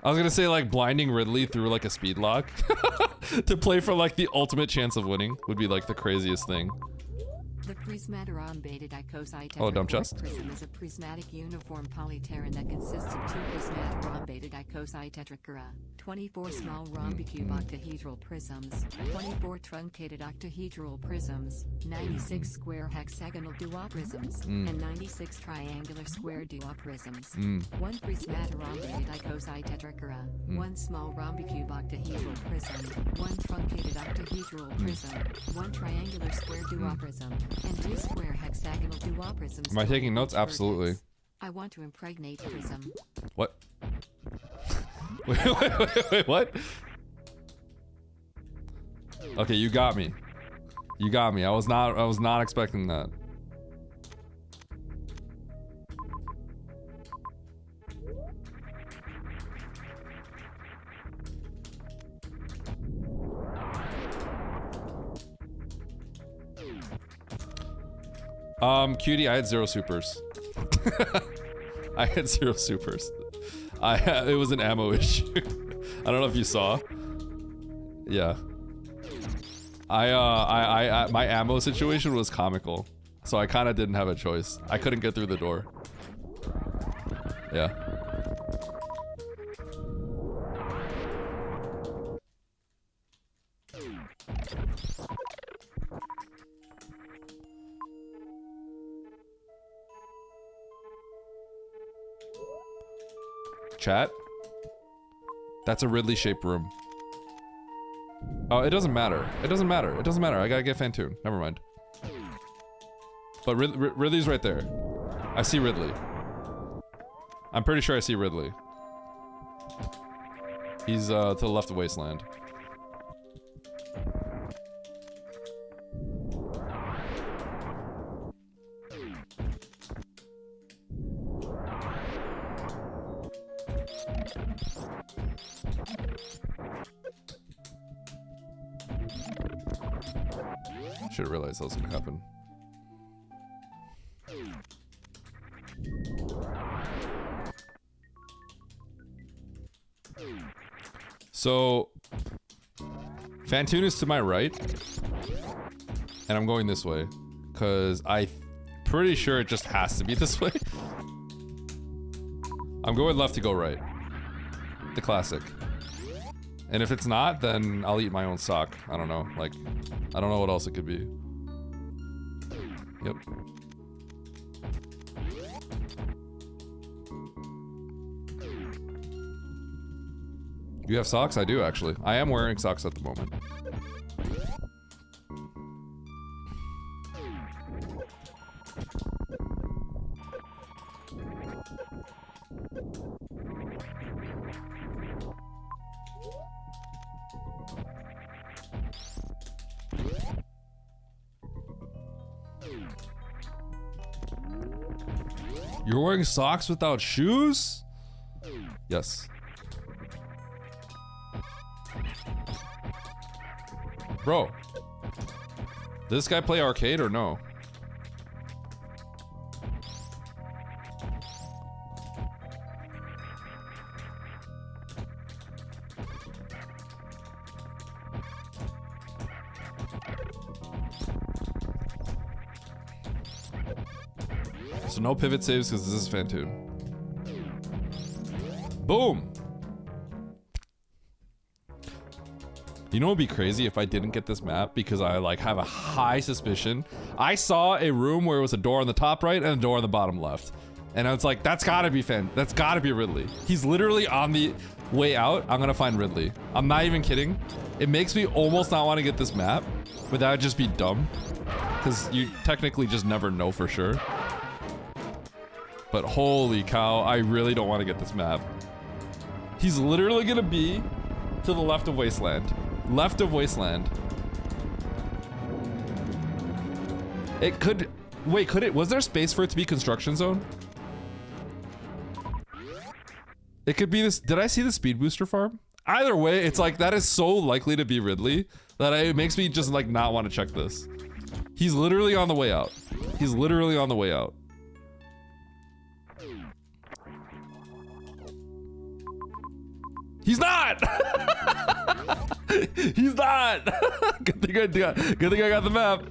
Speaker 6: I was gonna say like blinding Ridley through like a speed lock to play for like the ultimate chance of winning would be like the craziest thing.
Speaker 8: The prismatic icosite
Speaker 6: Oh, dump chest?
Speaker 8: prism is a prismatic uniform polyteron that consists of 2 prismatic rhombated icosite tetrachera, 24 small rhombicube octahedral prisms, 24 truncated octahedral prisms, 96 square hexagonal duoprisms, and 96 triangular square duoprisms. 1 prismatic rhombated icosite tetrachera, 1 small rhombicube octahedral prism, 1 truncated octahedral prism, 1 triangular square duoprism, and 2 square hexagonal duoprisms.
Speaker 6: Am I taking notes? Absolutely.
Speaker 8: I want to impregnate prism.
Speaker 6: What? wait, what? Okay, you got me. You got me. I was not expecting that. Cutie, I had 0 supers. I had 0 supers. It was an ammo issue. I don't know if you saw. Yeah. My ammo situation was comical. So I kind of didn't have a choice. I couldn't get through the door. Yeah. Chat? That's a Ridley shaped room. Oh, it doesn't matter. It doesn't matter. It doesn't matter. I gotta get Fantoon. Never mind. But Ridley's right there. I see Ridley. I'm pretty sure I see Ridley. He's to the left of Wasteland. Should have realized that was gonna happen. So, Fantoon is to my right, and I'm going this way, cause I'm pretty sure it just has to be this way. I'm going left to go right. The classic. And if it's not, then I'll eat my own sock. I don't know, like, I don't know what else it could be. Yep. You have socks? I do, actually. I am wearing socks at the moment. You're wearing socks without shoes? Yes. Bro, does this guy play arcade or no? So no pivot saves because this is Fantoon. Boom! You know what would be crazy if I didn't get this map because I like have a high suspicion. I saw a room where it was a door on the top right and a door on the bottom left. And I was like, that's gotta be that's gotta be Ridley. He's literally on the way out. I'm gonna find Ridley. I'm not even kidding. It makes me almost not want to get this map, but that would just be dumb. Because you technically just never know for sure. But holy cow, I really don't want to get this map. He's literally gonna be to the left of Wasteland. Left of Wasteland. It could... Wait, could it... Was there space for it to be construction zone? It could be this... Did I see the speed booster farm? Either way, it's like, that is so likely to be Ridley that it makes me just like not want to check this. He's literally on the way out. He's literally on the way out. He's not! He's not! Good thing I got the map.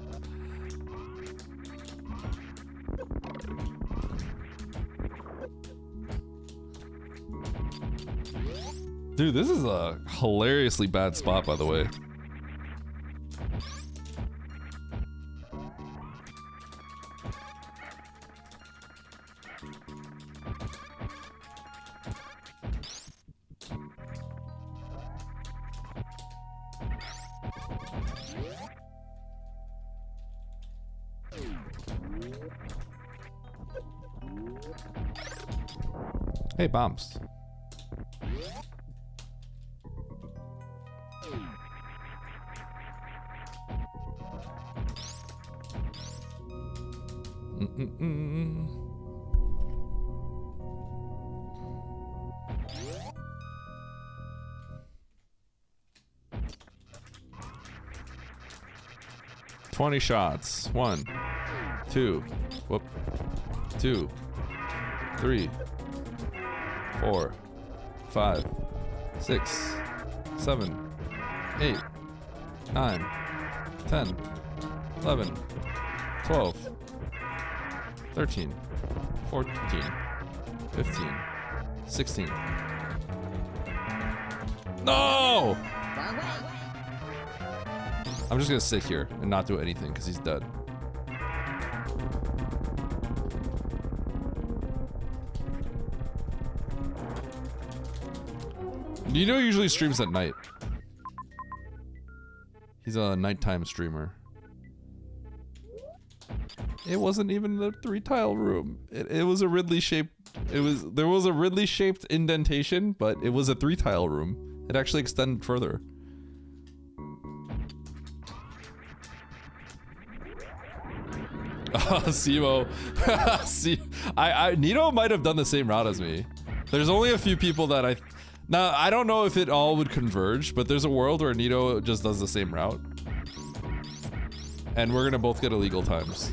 Speaker 6: Dude, this is a hilariously bad spot, by the way. Hey, bombs. Mm-mm-mm. $20 shots. 1, 2, whoop, 2, 3, 4, 5, 6, 7, 8, 9, 10, 11, 12, 13, 14, 15, 16. No!
Speaker 5: Wrong way.
Speaker 6: I'm just gonna sit here and not do anything because he's dead. Nino usually streams at night. He's a nighttime streamer. It wasn't even a 3-tile room. It was a Ridley shaped. There was a Ridley shaped indentation, but it was a 3-tile room. It actually extended further. Simo. See, Nino might have done the same route as me. There's only a few people that now, I don't know if it all would converge, but there's a world where Nito just does the same route. And we're gonna both get illegal times.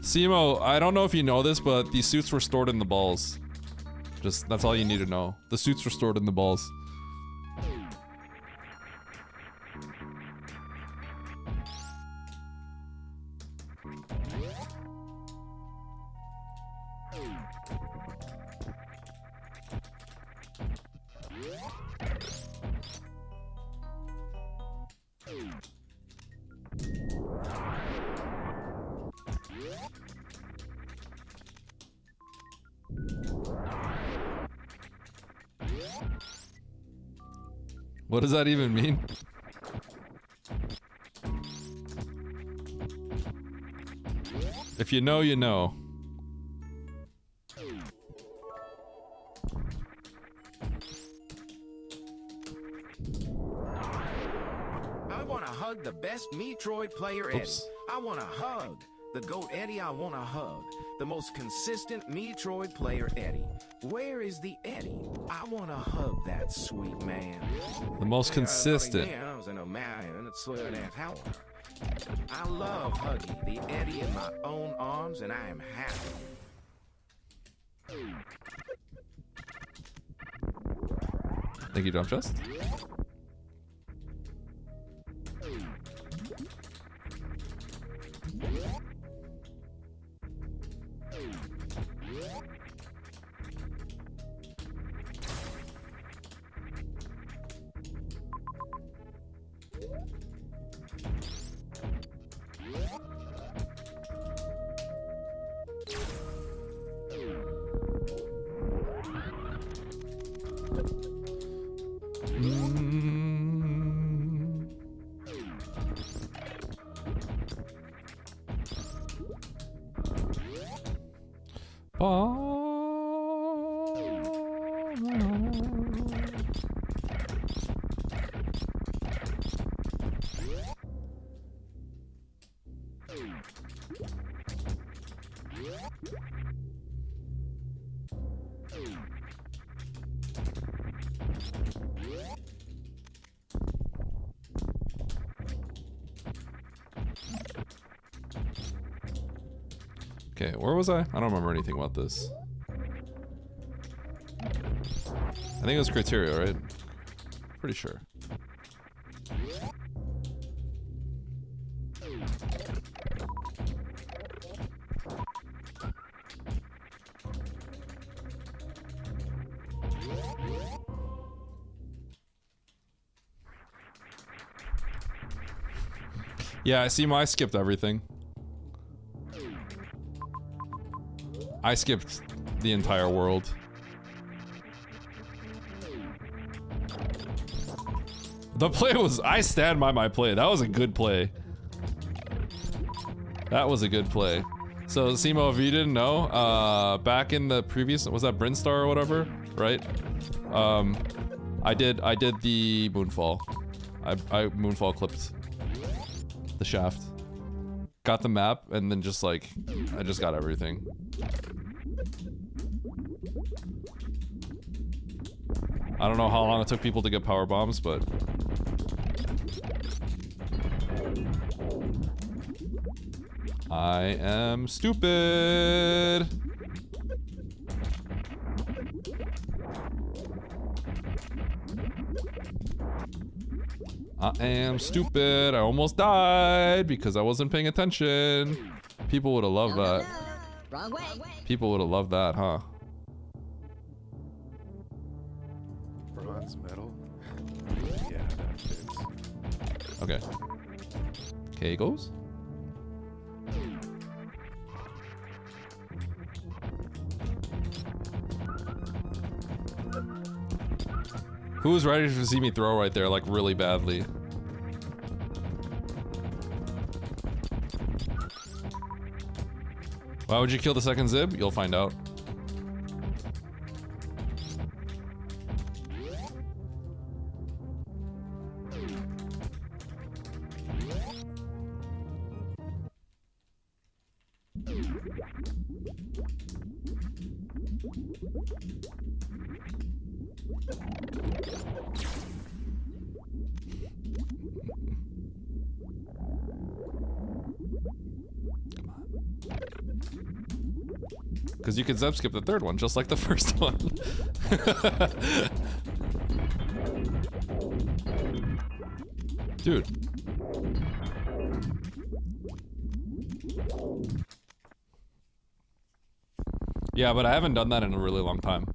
Speaker 6: Simo, I don't know if you know this, but these suits were stored in the balls. Just, that's all you need to know. The suits were stored in the balls. What does that even mean? If you know, you know.
Speaker 9: I want to hug the best Metroid player Eddie.
Speaker 6: Oops.
Speaker 9: I want to hug the GOAT Eddie. I want to hug the most consistent Metroid player Eddie. Where is the Eddie? I want to hug that sweet man.
Speaker 6: The most consistent.
Speaker 9: I love hugging the Eddie in my own arms, and I am happy.
Speaker 6: Thank you, Dump Chest. Okay, where was I? I don't remember anything about this. I think it was criteria, right? Pretty sure. Yeah, Simo, I skipped everything. I skipped the entire world. The play was, I stand by my play. That was a good play. That was a good play. So Simo, if you didn't know, back in the previous, was that Brinstar or whatever, right? I did the Moonfall. I Moonfall clipped the shaft. Got the map, and then just like, I just got everything. I don't know how long it took people to get power bombs, but... I am stupid! I am stupid. I almost died because I wasn't paying attention. People would have loved that.
Speaker 5: Wrong way.
Speaker 6: People would have loved that, huh?
Speaker 10: Bronze medal? Yeah, that fits.
Speaker 6: Okay. Okay, goes. Who's ready to see me throw right there, like, really badly? Why would you kill the second Zib? You'll find out. Because you could Zeb skip the third one, just like the first one. Dude. Yeah, but I haven't done that in a really long time.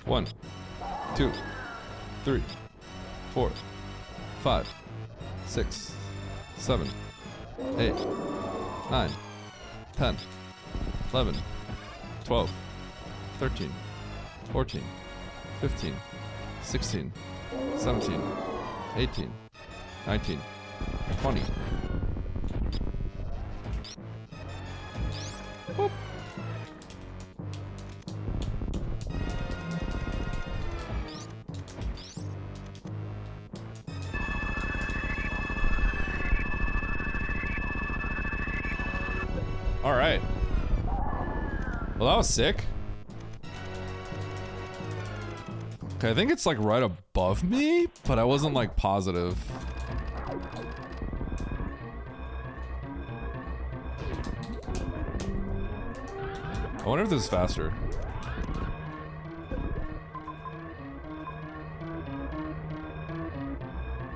Speaker 6: One, 2, 3, 4, 5, 6, 7, 8, 9, 10, 11, 12, 13, 14, 15, 16, 17, 18, 19, 20. Boop. All right. Well, that was sick. Okay, I think it's like right above me, but I wasn't like positive. I wonder if this is faster.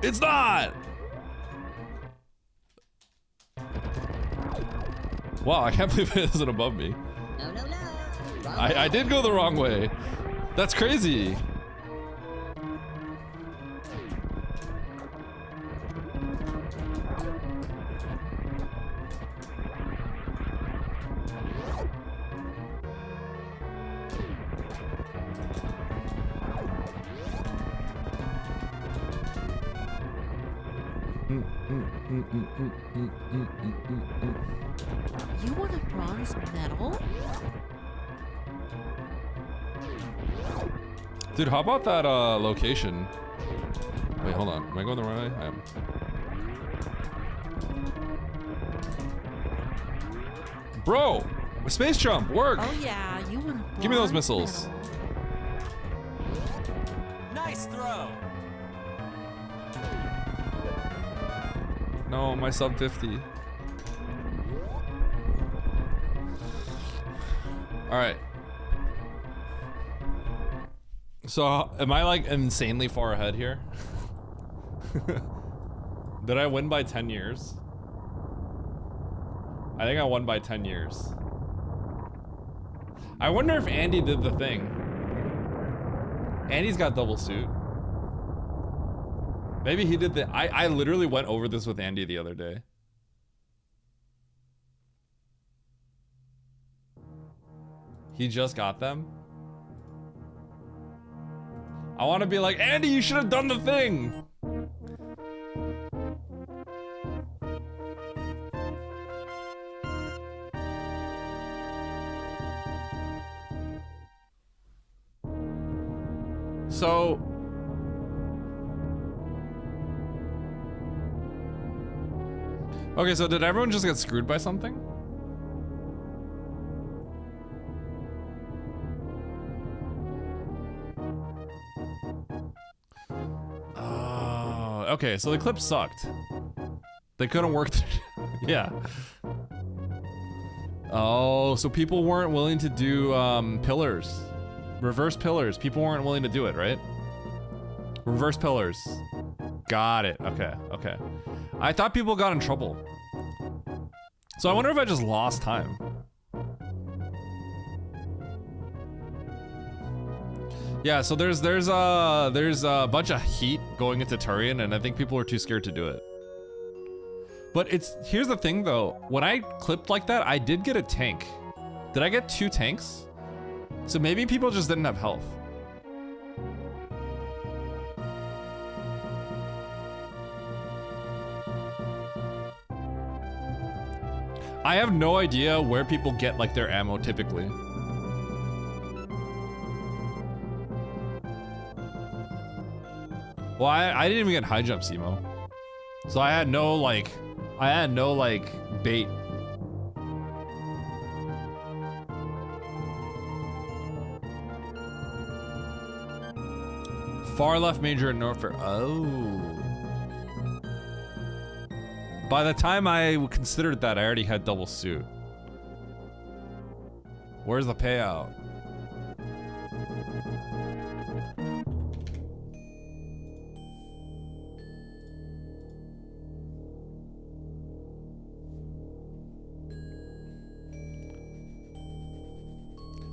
Speaker 6: It's not! Wow, I can't believe it isn't above me.
Speaker 5: No, no, no. Wrong
Speaker 6: I did go the wrong way. That's crazy.
Speaker 3: You want a bronze medal?
Speaker 6: Dude, how about that location? Wait, hold on. Am I going the right way? I am. Bro! Space jump! Work!
Speaker 3: Oh yeah, you want a bronze
Speaker 6: Give me those missiles.
Speaker 3: medal.
Speaker 4: Nice throw.
Speaker 6: No, my sub 50. Alright. So, am I like insanely far ahead here? Did I win by 10 years? I think I won by 10 years. I wonder if Andy did the thing.
Speaker 1: Andy's got double suit. Maybe he did the... I literally went over this with Andy the other day. He just got them? I want to be like, Andy, you should have done the thing! So... Okay, so did everyone just get screwed by something? Okay, so the clip sucked. They couldn't work. Yeah. Oh, so people weren't willing to do pillars. Reverse pillars. People weren't willing to do it, right? Reverse pillars. Got it. Okay, okay. I thought people got in trouble. So I wonder if I just lost time. Yeah, so there's a bunch of heat going into Turian, and I think people are too scared to do it. But here's the thing though, when I clipped like that, I did get a tank. Did I get 2 tanks? So maybe people just didn't have health. I have no idea where people get like their ammo typically. Well, I didn't even get high jump Simo. So I had no like bait. Far left major in Norfolk. Oh. By the time I considered that, I already had double suit. Where's the payout?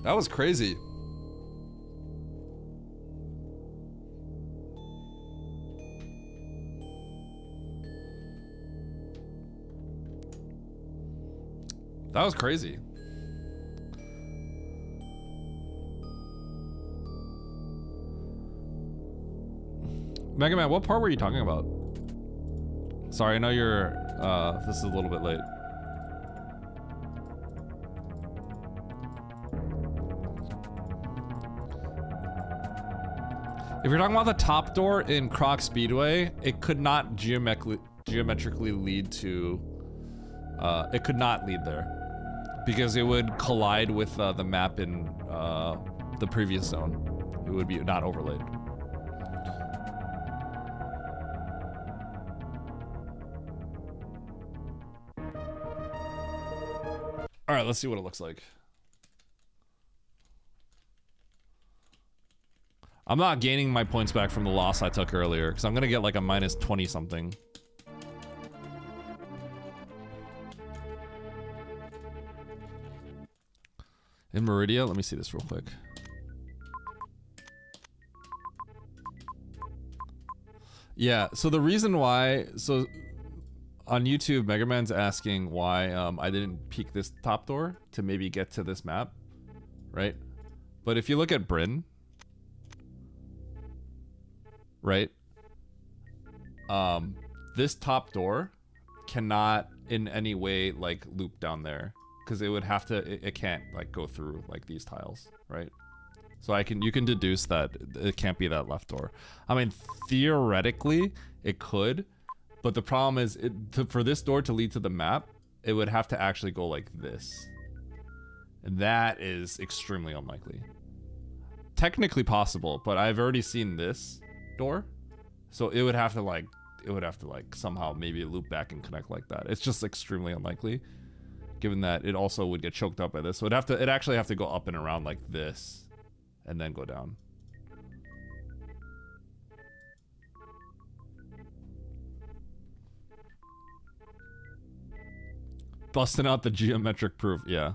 Speaker 1: That was crazy. That was crazy. Mega Man, what part were you talking about? Sorry, I know you're, this is a little bit late. If you're talking about the top door in Croc Speedway, it could not geometrically lead to, it could not lead there. Because it would collide with the map in the previous zone. It would be not overlaid. All right, let's see what it looks like. I'm not gaining my points back from the loss I took earlier because I'm gonna get like a minus 20 something. In Meridia, let me see this real quick. Yeah, so the reason why, so on YouTube, Mega Man's asking why I didn't peek this top door to maybe get to this map, right? But if you look at Bryn, right? This top door cannot in any way like loop down there. Because it would have to, it can't like go through like these tiles, right? So you can deduce that it can't be that left door. I mean, theoretically it could, but the problem is for this door to lead to the map, it would have to actually go like this. And that is extremely unlikely. Technically possible, but I've already seen this door. So it would have to like somehow maybe loop back and connect like that. It's just extremely unlikely. Given that it also would get choked up by this. So it'd actually have to go up and around like this and then go down. Busting out the geometric proof, yeah.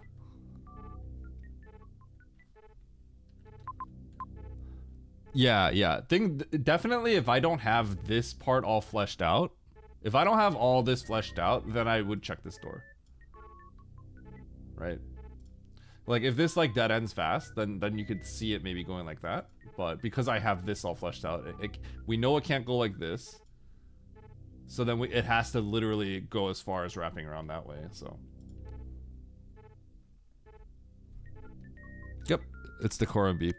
Speaker 1: Yeah. Definitely if I don't have this part all fleshed out, if I don't have all this fleshed out, then I would check this door. Right? Like if this like dead ends fast, then you could see it maybe going like that. But because I have this all fleshed out, we know it can't go like this. So then it has to literally go as far as wrapping around that way, so. Yep, it's the core and beep.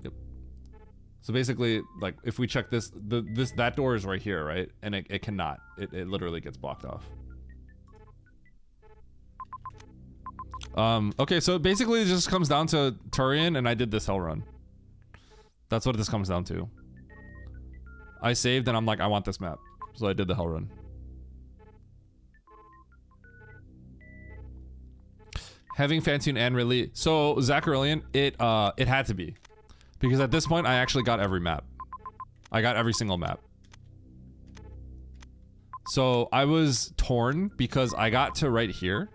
Speaker 1: Yep. So basically, like, if we check this, that door is right here, right? And it cannot. It literally gets blocked off. Okay, so basically it just comes down to Turian, and I did this hell run. That's what this comes down to. I saved, and I'm like, I want this map. So I did the hell run. Having Fantune and Ridley. So, Zacharillion, it had to be. Because at this point, I actually got every map. I got every single map. So, I was torn because I got to right here.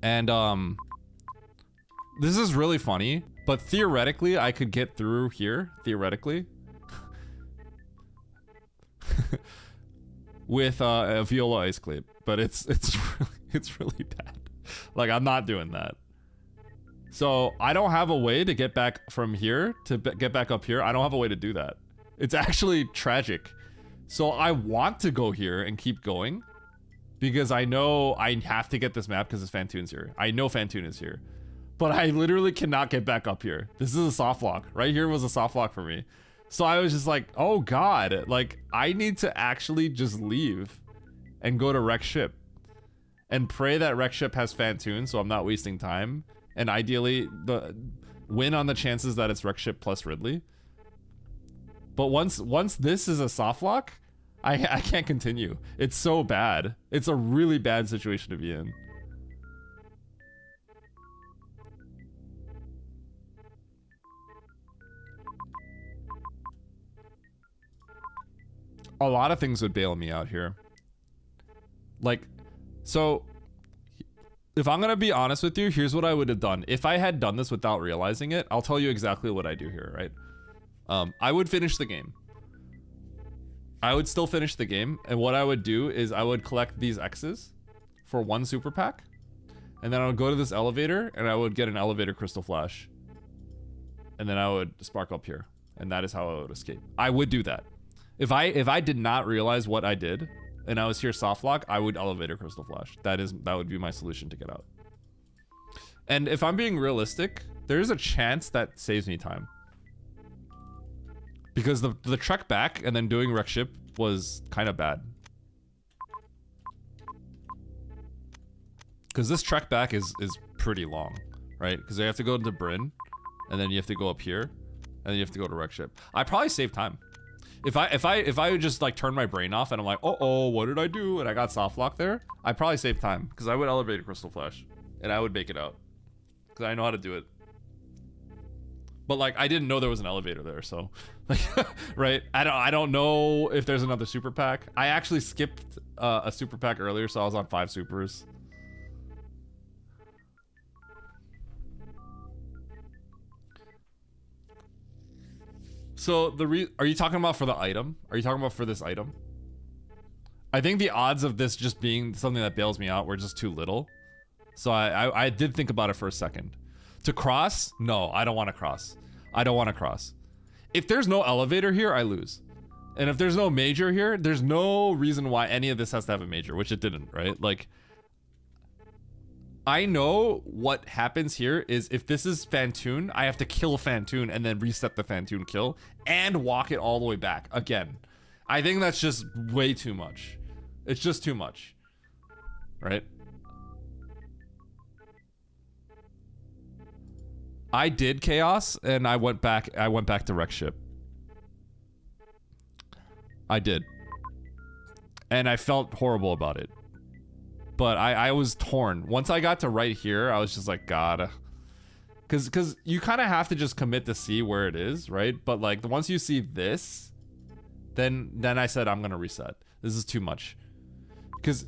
Speaker 1: And, this is really funny, but theoretically, I could get through here, theoretically. With, a Viola Ice Clip, but it's really bad. Like, I'm not doing that. So, I don't have a way to get back from here to get back up here. I don't have a way to do that. It's actually tragic. So, I want to go here and keep going. Because I know I have to get this map because Fantune's here. I know Fantune is here. But I literally cannot get back up here. This is a soft lock. Right here was a soft lock for me. So I was just like, oh god. Like, I need to actually just leave. And go to Wreck Ship. And pray that Wreck Ship has Fantune so I'm not wasting time. And ideally, win on the chances that it's Wreck Ship plus Ridley. But once this is a soft lock, I can't continue. It's so bad. It's a really bad situation to be in. A lot of things would bail me out here. Like, so, if I'm gonna be honest with you, here's what I would have done. If I had done this without realizing it, I'll tell you exactly what I do here, right? I would finish the game. I would still finish the game, and what I would do is I would collect these X's for one super pack, and then I would go to this elevator, and I would get an elevator crystal flash, and then I would spark up here, and that is how I would escape. I would do that. If I did not realize what I did, and I was here soft lock, I would elevator crystal flash. That would be my solution to get out. And if I'm being realistic, there's a chance that saves me time. Because the trek back and then doing Wreck Ship was kind of bad. Because this trek back is pretty long, right? Because you have to go into Bryn, and then you have to go up here, and then you have to go to Wreck Ship. I probably save time. If I would just like turn my brain off and I'm like, oh, what did I do? And I got soft lock there, I'd probably save time because I would elevate a crystal flash, and I would make it out because I know how to do it. But like, I didn't know there was an elevator there, so like, right? I don't know if there's another super pack. I actually skipped a super pack earlier, so I was on 5 supers. So are you talking about for the item? Are you talking about for this item? I think the odds of this just being something that bails me out were just too little. So I did think about it for a second. To cross? No, I don't want to cross. I don't want to cross. If there's no elevator here, I lose. And if there's no major here, there's no reason why any of this has to have a major, which it didn't, right? Like, I know what happens here is if this is Fantune, I have to kill Fantune and then reset the Fantune kill and walk it all the way back again. I think that's just way too much. It's just too much, right? I did chaos and I went back to Wreck Ship. I did. And I felt horrible about it. But I was torn. Once I got to right here, I was just like, God. Cause you kind of have to just commit to see where it is, right? But like once you see this, then I said I'm gonna reset. This is too much. Cause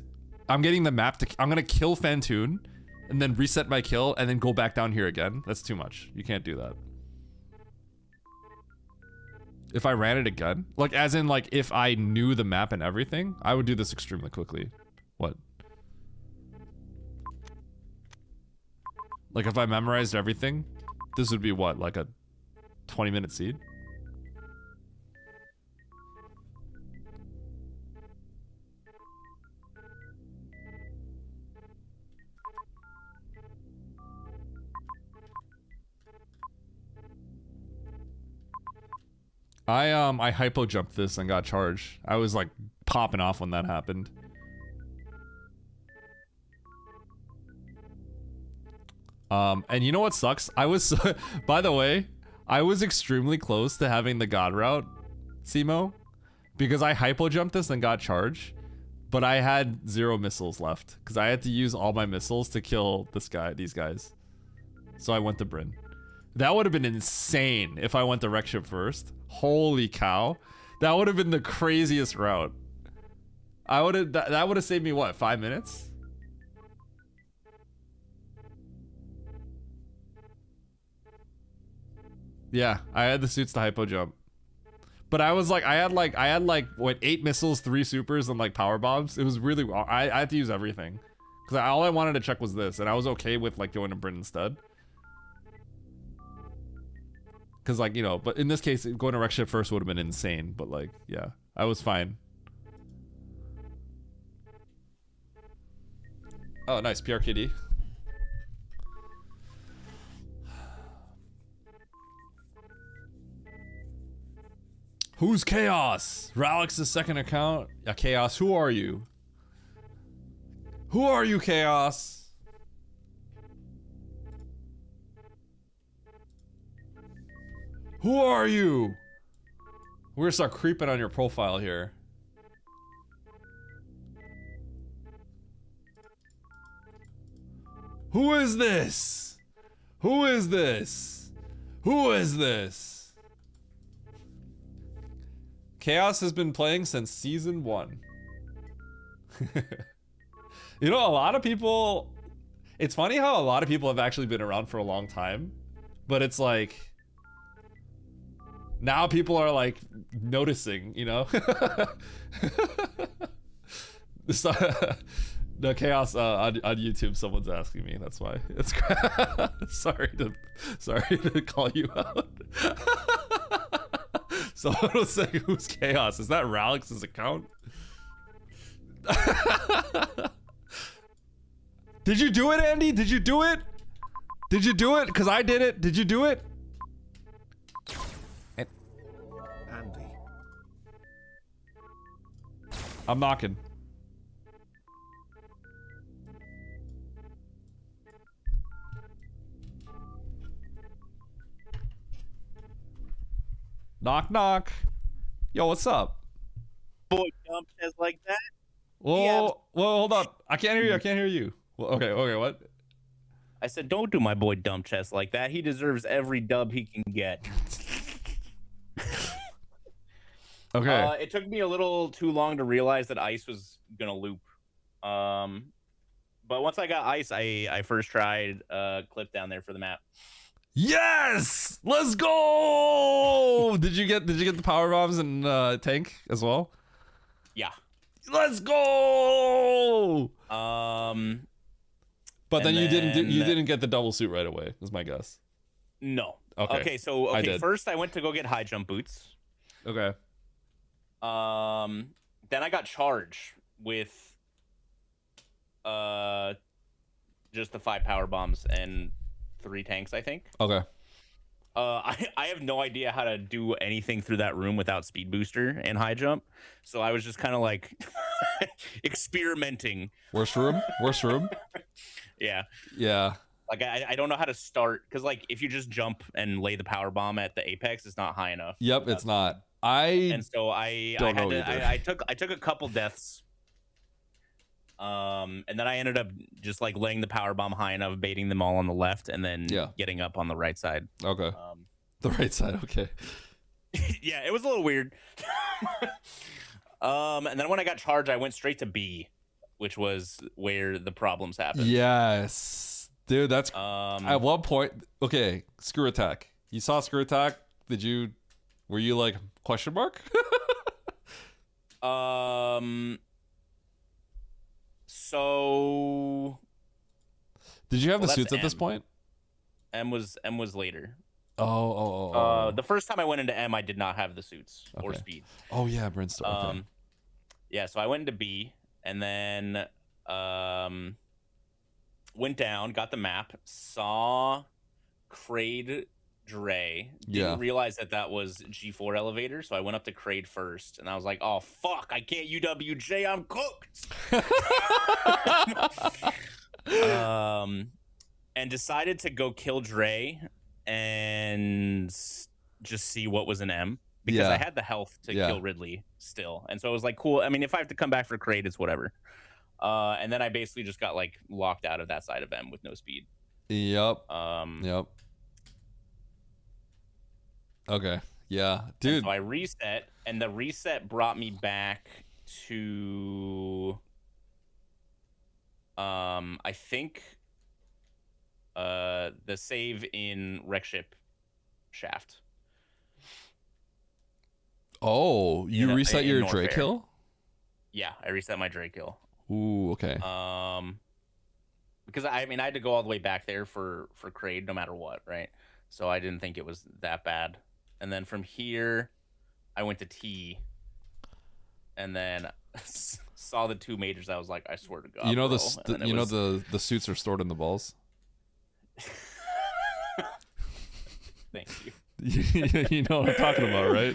Speaker 1: I'm getting the map I'm gonna kill Fantune and then reset my kill and then go back down here again. That's too much. You can't do that. If I ran it again, like as in like if I knew the map and everything, I would do this extremely quickly. What? Like if I memorized everything, this would be what, like a 20-minute seed? I hypo jumped this and got charged. I was like popping off when that happened. And you know what sucks? I was, by the way, I was extremely close to having the God route, Simo, because I hypo jumped this and got charged, but I had 0 missiles left because I had to use all my missiles to kill these guys. So I went to Bryn. That would have been insane if I went to Wreckship first. Holy cow. That would have been the craziest route. I would have, that would have saved me what, 5 minutes? Yeah, I had the suits to hypo jump. But I was like, I had like what, 8 missiles, 3 supers, and like power bombs. It was really, I had to use everything. Because all I wanted to check was this, and I was okay with like going to Bryn instead. Because like, you know, but in this case, going to Wreckship first would have been insane. But like, yeah, I was fine. Oh, nice, PRKD. Who's Chaos? Ralix's second account? Yeah, Chaos, who are you? Who are you, Chaos? Who are you? We're gonna start creeping on your profile here. Who is this? Who is this? Who is this? Chaos has been playing since season 1. You know, a lot of people... It's funny how a lot of people have actually been around for a long time. But it's like... Now people are like noticing, you know? So, the Chaos on YouTube, someone's asking me. That's why. It's sorry to call you out. Someone was saying, "Who's Chaos? Is that Ralix's account?" Did you do it, Andy? Did you do it? Did you do it? Cause I did it. Did you do it?
Speaker 2: Andy.
Speaker 1: I'm knocking. Knock, knock. Yo, what's up?
Speaker 11: Boy, dump says like that.
Speaker 1: Whoa,
Speaker 11: Yeah.
Speaker 1: whoa, hold up. I can't hear you. I can't hear you. Well, okay, what?
Speaker 11: I said, don't do my boy dump chest like that. He deserves every dub he can get.
Speaker 1: Okay.
Speaker 11: It took me a little too long to realize that ice was gonna loop. But once I got ice, I first tried clip down there for the map.
Speaker 1: Yes! Let's go! Did you get the power bombs and tank as well?
Speaker 11: Yeah.
Speaker 1: Let's go! But then you didn't get the double suit right away, is my guess.
Speaker 11: No.
Speaker 1: Okay.
Speaker 11: Okay, first I went to go get high jump boots.
Speaker 1: Okay.
Speaker 11: Then I got charged with just the 5 power bombs and 3 tanks, I think.
Speaker 1: Okay.
Speaker 11: I have no idea how to do anything through that room without speed booster and high jump, so I was just kind of like experimenting.
Speaker 1: Worst room?
Speaker 11: Yeah.
Speaker 1: Yeah.
Speaker 11: Like I don't know how to start, because like if you just jump and lay the power bomb at the apex, it's not high enough.
Speaker 1: Yep, it's not.
Speaker 11: And so I took a couple deaths. And then I ended up just like laying the power bomb high enough, baiting them all on the left, and then getting up on the right side.
Speaker 1: Okay. The right side, okay.
Speaker 11: Yeah, it was a little weird. And then when I got charged, I went straight to B, which was where the problems happened.
Speaker 1: Yes. Dude, that's at one point. Okay, screw attack. You saw screw attack? Did you
Speaker 6: Were you like question mark?
Speaker 11: So
Speaker 6: Did you have the
Speaker 11: that's
Speaker 6: suits at this
Speaker 11: M.
Speaker 6: point?
Speaker 11: M was later.
Speaker 6: Oh.
Speaker 11: The first time I went into M, I did not have the suits or
Speaker 6: Okay.
Speaker 11: speed.
Speaker 6: Oh yeah, Brimstone. Okay.
Speaker 11: Yeah, so I went into B and then went down, got the map, saw Kraid Dre. Didn't realize that was G4 elevator, so I went up to Kraid first, and I was like, "Oh fuck, I can't UWJ, I'm cooked." And decided to go kill Dre and just see what was an M. Because I had the health to kill Ridley still. And so it was like, cool. I mean, if I have to come back for Kraid, it's whatever. And then I basically just got like locked out of that side of M with no speed.
Speaker 6: Yep. Okay. Yeah, dude.
Speaker 11: So I reset, and the reset brought me back to I think the save in Wreck Ship Shaft.
Speaker 6: Oh, you reset your Drake hill?
Speaker 11: Yeah, I reset my Drake hill.
Speaker 6: Ooh, okay.
Speaker 11: Because I mean I had to go all the way back there for Kraid no matter what, right? So I didn't think it was that bad. And then from here, I went to T, and then saw the two majors. I was like, I swear to God,
Speaker 6: You know
Speaker 11: bro.
Speaker 6: the suits are stored in the balls.
Speaker 11: Thank you.
Speaker 6: You know what I'm talking about, right?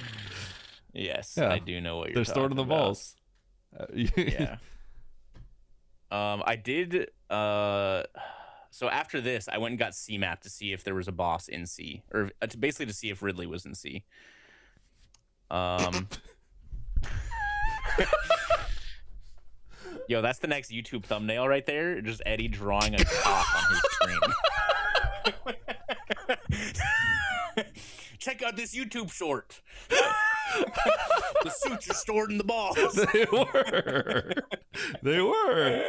Speaker 11: Yes,
Speaker 6: Yeah.
Speaker 11: I do know what you're
Speaker 6: They're stored in the
Speaker 11: talking about.
Speaker 6: balls.
Speaker 11: Yeah. I did. So after this, I went and got C map to see if there was a boss in C, or basically to see if Ridley was in C. Yo, that's the next YouTube thumbnail right there. Just Eddie drawing a cock on his screen. Check out this YouTube short. The suits are stored in the balls.
Speaker 6: They were.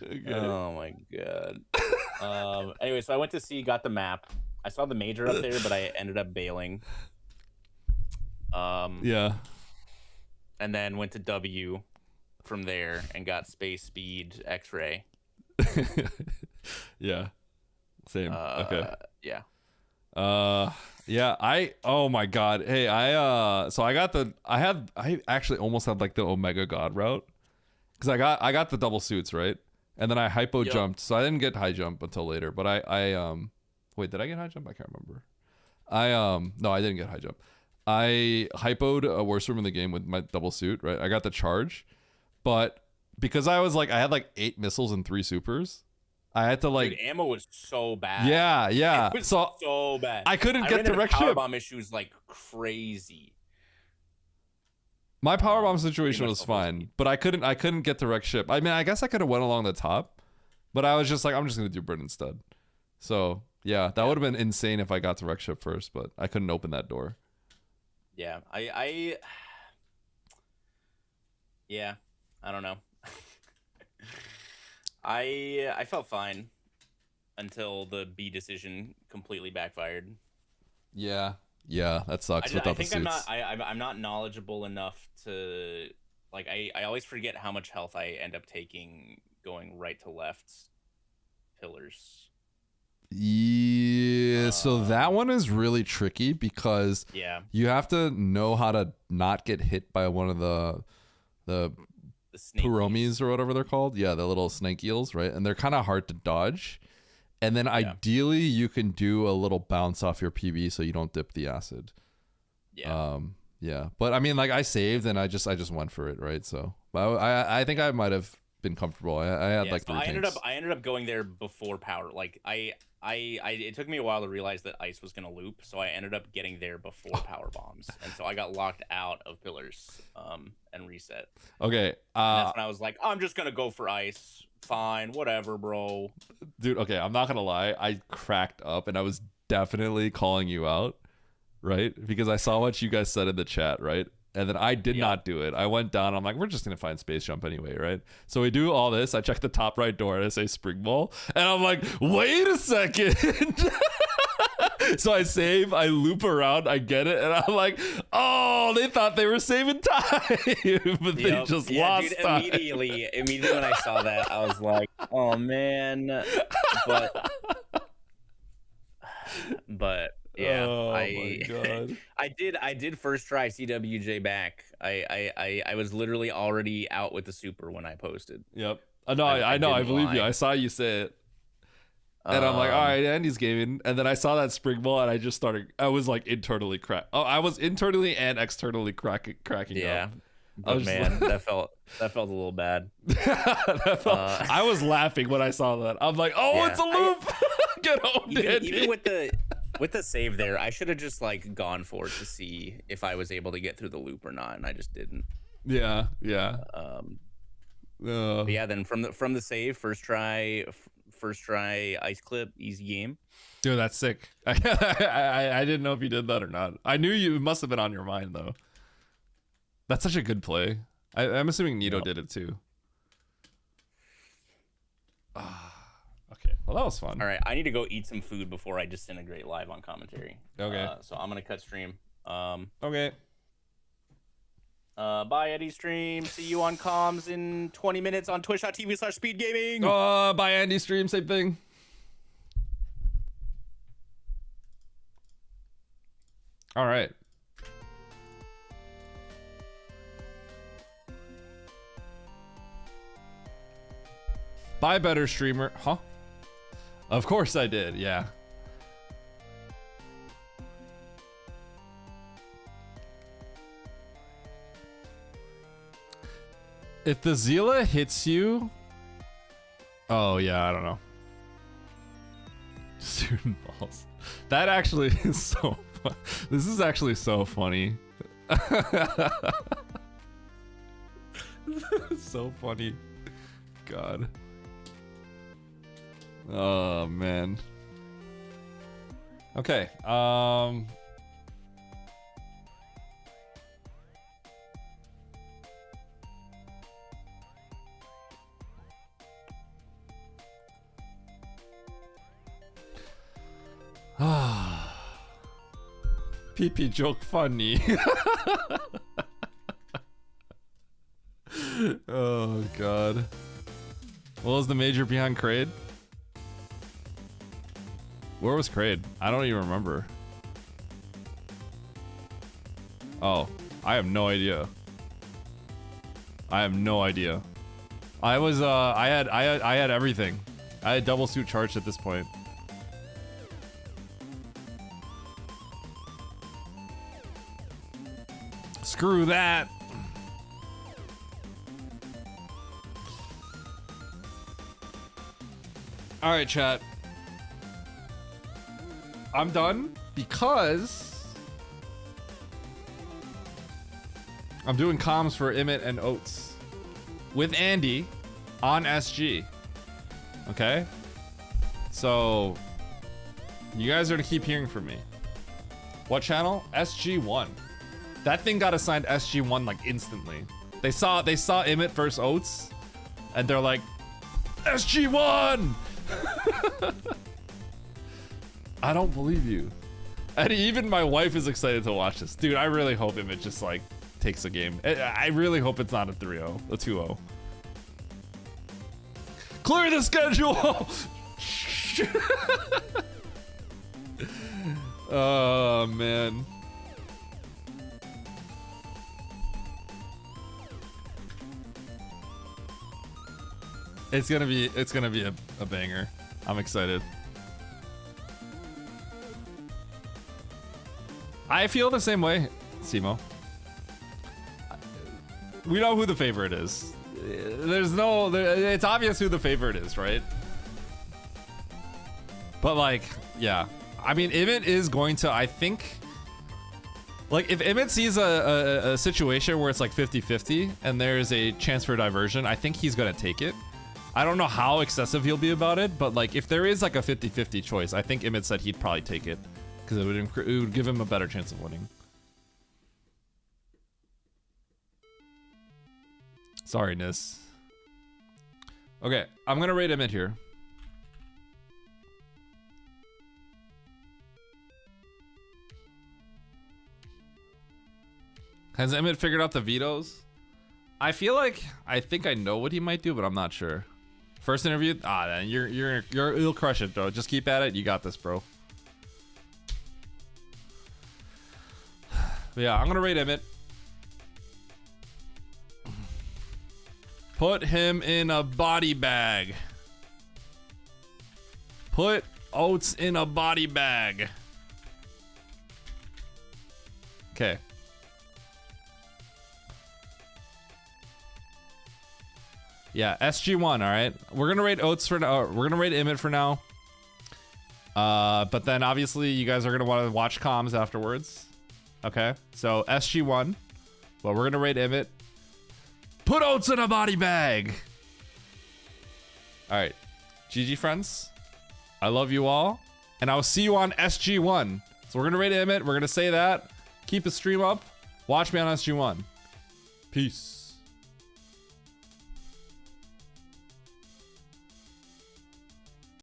Speaker 6: Okay.
Speaker 11: Oh my God. Anyway, so I went to C, got the map. I saw the major up there, but I ended up bailing.
Speaker 6: Yeah.
Speaker 11: And then went to W from there and got space, speed, X-ray.
Speaker 6: Yeah. Same. Okay.
Speaker 11: Yeah.
Speaker 6: Yeah, oh my God. Hey, I actually almost had like the Omega God route. Cause I got the double suits, right? And then I hypo jumped. So I didn't get high jump until later, but wait, did I get high jump? I can't remember. No, I didn't get high jump. I hypoed a worst room in the game with my double suit, right? I got the charge, but because I had like 8 missiles and 3 supers, I had to like.
Speaker 11: Dude, ammo was so bad.
Speaker 6: Yeah.
Speaker 11: It was so bad.
Speaker 6: I couldn't get the wreck ship.
Speaker 11: Powerbomb issues like crazy.
Speaker 6: My powerbomb situation was fine, but I couldn't get the wreck ship. I mean, I guess I could have went along the top, but I was just like, I'm just gonna do burn instead. So yeah, that would have been insane if I got the wreck ship first, but I couldn't open that door.
Speaker 11: Yeah, yeah, I don't know. I felt fine until the B decision completely backfired.
Speaker 6: Yeah, that sucks.
Speaker 11: I think I'm not knowledgeable enough to like. I always forget how much health I end up taking going right to left pillars.
Speaker 6: Yeah, so that one is really tricky because you have to know how to not get hit by one of the Puromis or whatever they're called. Yeah, the little snake eels, right? And they're kind of hard to dodge. And then ideally you can do a little bounce off your PB so you don't dip the acid.
Speaker 11: Yeah.
Speaker 6: Yeah. But I mean, like I saved and I just went for it, right? So but I think I might have been comfortable. I had like 3 tanks.
Speaker 11: I ended up going there before power. Like it took me a while to realize that ice was gonna loop, so I ended up getting there before power bombs, and so I got locked out of pillars and reset.
Speaker 6: Okay.
Speaker 11: And that's when I was like, I'm just gonna go for ice. Fine, whatever, bro.
Speaker 6: Dude, okay, I'm not gonna lie. I cracked up and I was definitely calling you out, right? Because I saw what you guys said in the chat, right? And then I did not do it. I went down. I'm like, we're just going to find space jump anyway, right? So we do all this. I check the top right door and I say spring ball. And I'm like, wait a second.
Speaker 1: So I save, I loop around, I get it, and I'm like, oh, they thought they were saving time, but they just lost
Speaker 11: dude,
Speaker 1: time.
Speaker 11: Immediately when I saw that, I was like, oh man. But yeah,
Speaker 1: oh my God.
Speaker 11: I did first try CWJ back. I was literally already out with the super when I posted.
Speaker 1: Yep. No, I know. I believe you. I saw you say it. And I'm like, all right, Andy's gaming. And then I saw that spring ball and I just started, I was like internally I was internally and externally cracking up.
Speaker 11: But man, that felt a little bad.
Speaker 1: I was laughing when I saw that. I'm like, oh, it's a loop. Get owned,
Speaker 11: even with the save there, I should have just like gone for it to see if I was able to get through the loop or not, and I just didn't.
Speaker 1: Yeah.
Speaker 11: But yeah, then from the save, first try ice clip, easy game.
Speaker 1: Dude, that's sick. I didn't know if you did that or not. I knew you must have been on your mind though. That's such a good play. I'm assuming Nito did it too. Okay, well that was fun.
Speaker 11: All right, I need to go eat some food before I disintegrate live on commentary.
Speaker 1: Okay.
Speaker 11: So I'm gonna cut stream.
Speaker 1: Okay.
Speaker 11: Bye, Eddie Stream. See you on comms in 20 minutes on twitch.tv/speedgaming.
Speaker 1: Bye, Andy Stream. Same thing. All right. Buy better streamer. Huh? Of course I did. Yeah. If the Zila hits you. Oh, yeah. I don't know. Student balls. That actually is so fun. This is actually so funny. So funny. God. Oh man. Okay. PP joke funny. Oh god. What was the major behind Kraid? Where was Kraid? I don't even remember. Oh, I have no idea. I have no idea. I was I had everything. I had double suit charged at this point. Screw that. All right, chat. I'm done because I'm doing comms for Emmett and Oats with Andy on SG. Okay? So you guys are to keep hearing from me. What channel? SG1. That thing got assigned SG1 like instantly. They saw Emmett versus Oats and they're like, SG1! I don't believe you. And even my wife is excited to watch this. Dude, I really hope Emmett just like takes a game. I really hope it's not a 3-0, a 2-0. Clear the schedule! Oh man. It's gonna be a banger. I'm excited. I feel the same way, Simo. We know who the favorite is. It's obvious who the favorite is, right? But like, yeah. I mean, Emmett is going to, I think, like if Emmett sees a situation where it's like 50-50 and there's a chance for diversion, I think he's gonna take it. I don't know how excessive he'll be about it, but like if there is like a 50-50 choice, I think Emmett said he'd probably take it because it would give him a better chance of winning. Sorry, Nis. Okay, I'm gonna rate Emmett here. Has Emmett figured out the vetoes? I think I know what he might do, but I'm not sure. First interview? Then you'll crush it, bro. Just keep at it. You got this, bro. But yeah, I'm gonna rate Emmett. Put him in a body bag. Put Oats in a body bag. Okay. Yeah, SG1, all right. We're gonna rate Oats for now. We're gonna rate Emmett for now. But then obviously you guys are gonna want to watch comms afterwards. Okay, so SG1, but we're gonna rate Emmett. Put Oats in a body bag. All right, GG friends. I love you all, and I will see you on SG1. So we're gonna rate Emmett. We're gonna say that. Keep the stream up. Watch me on SG1. Peace.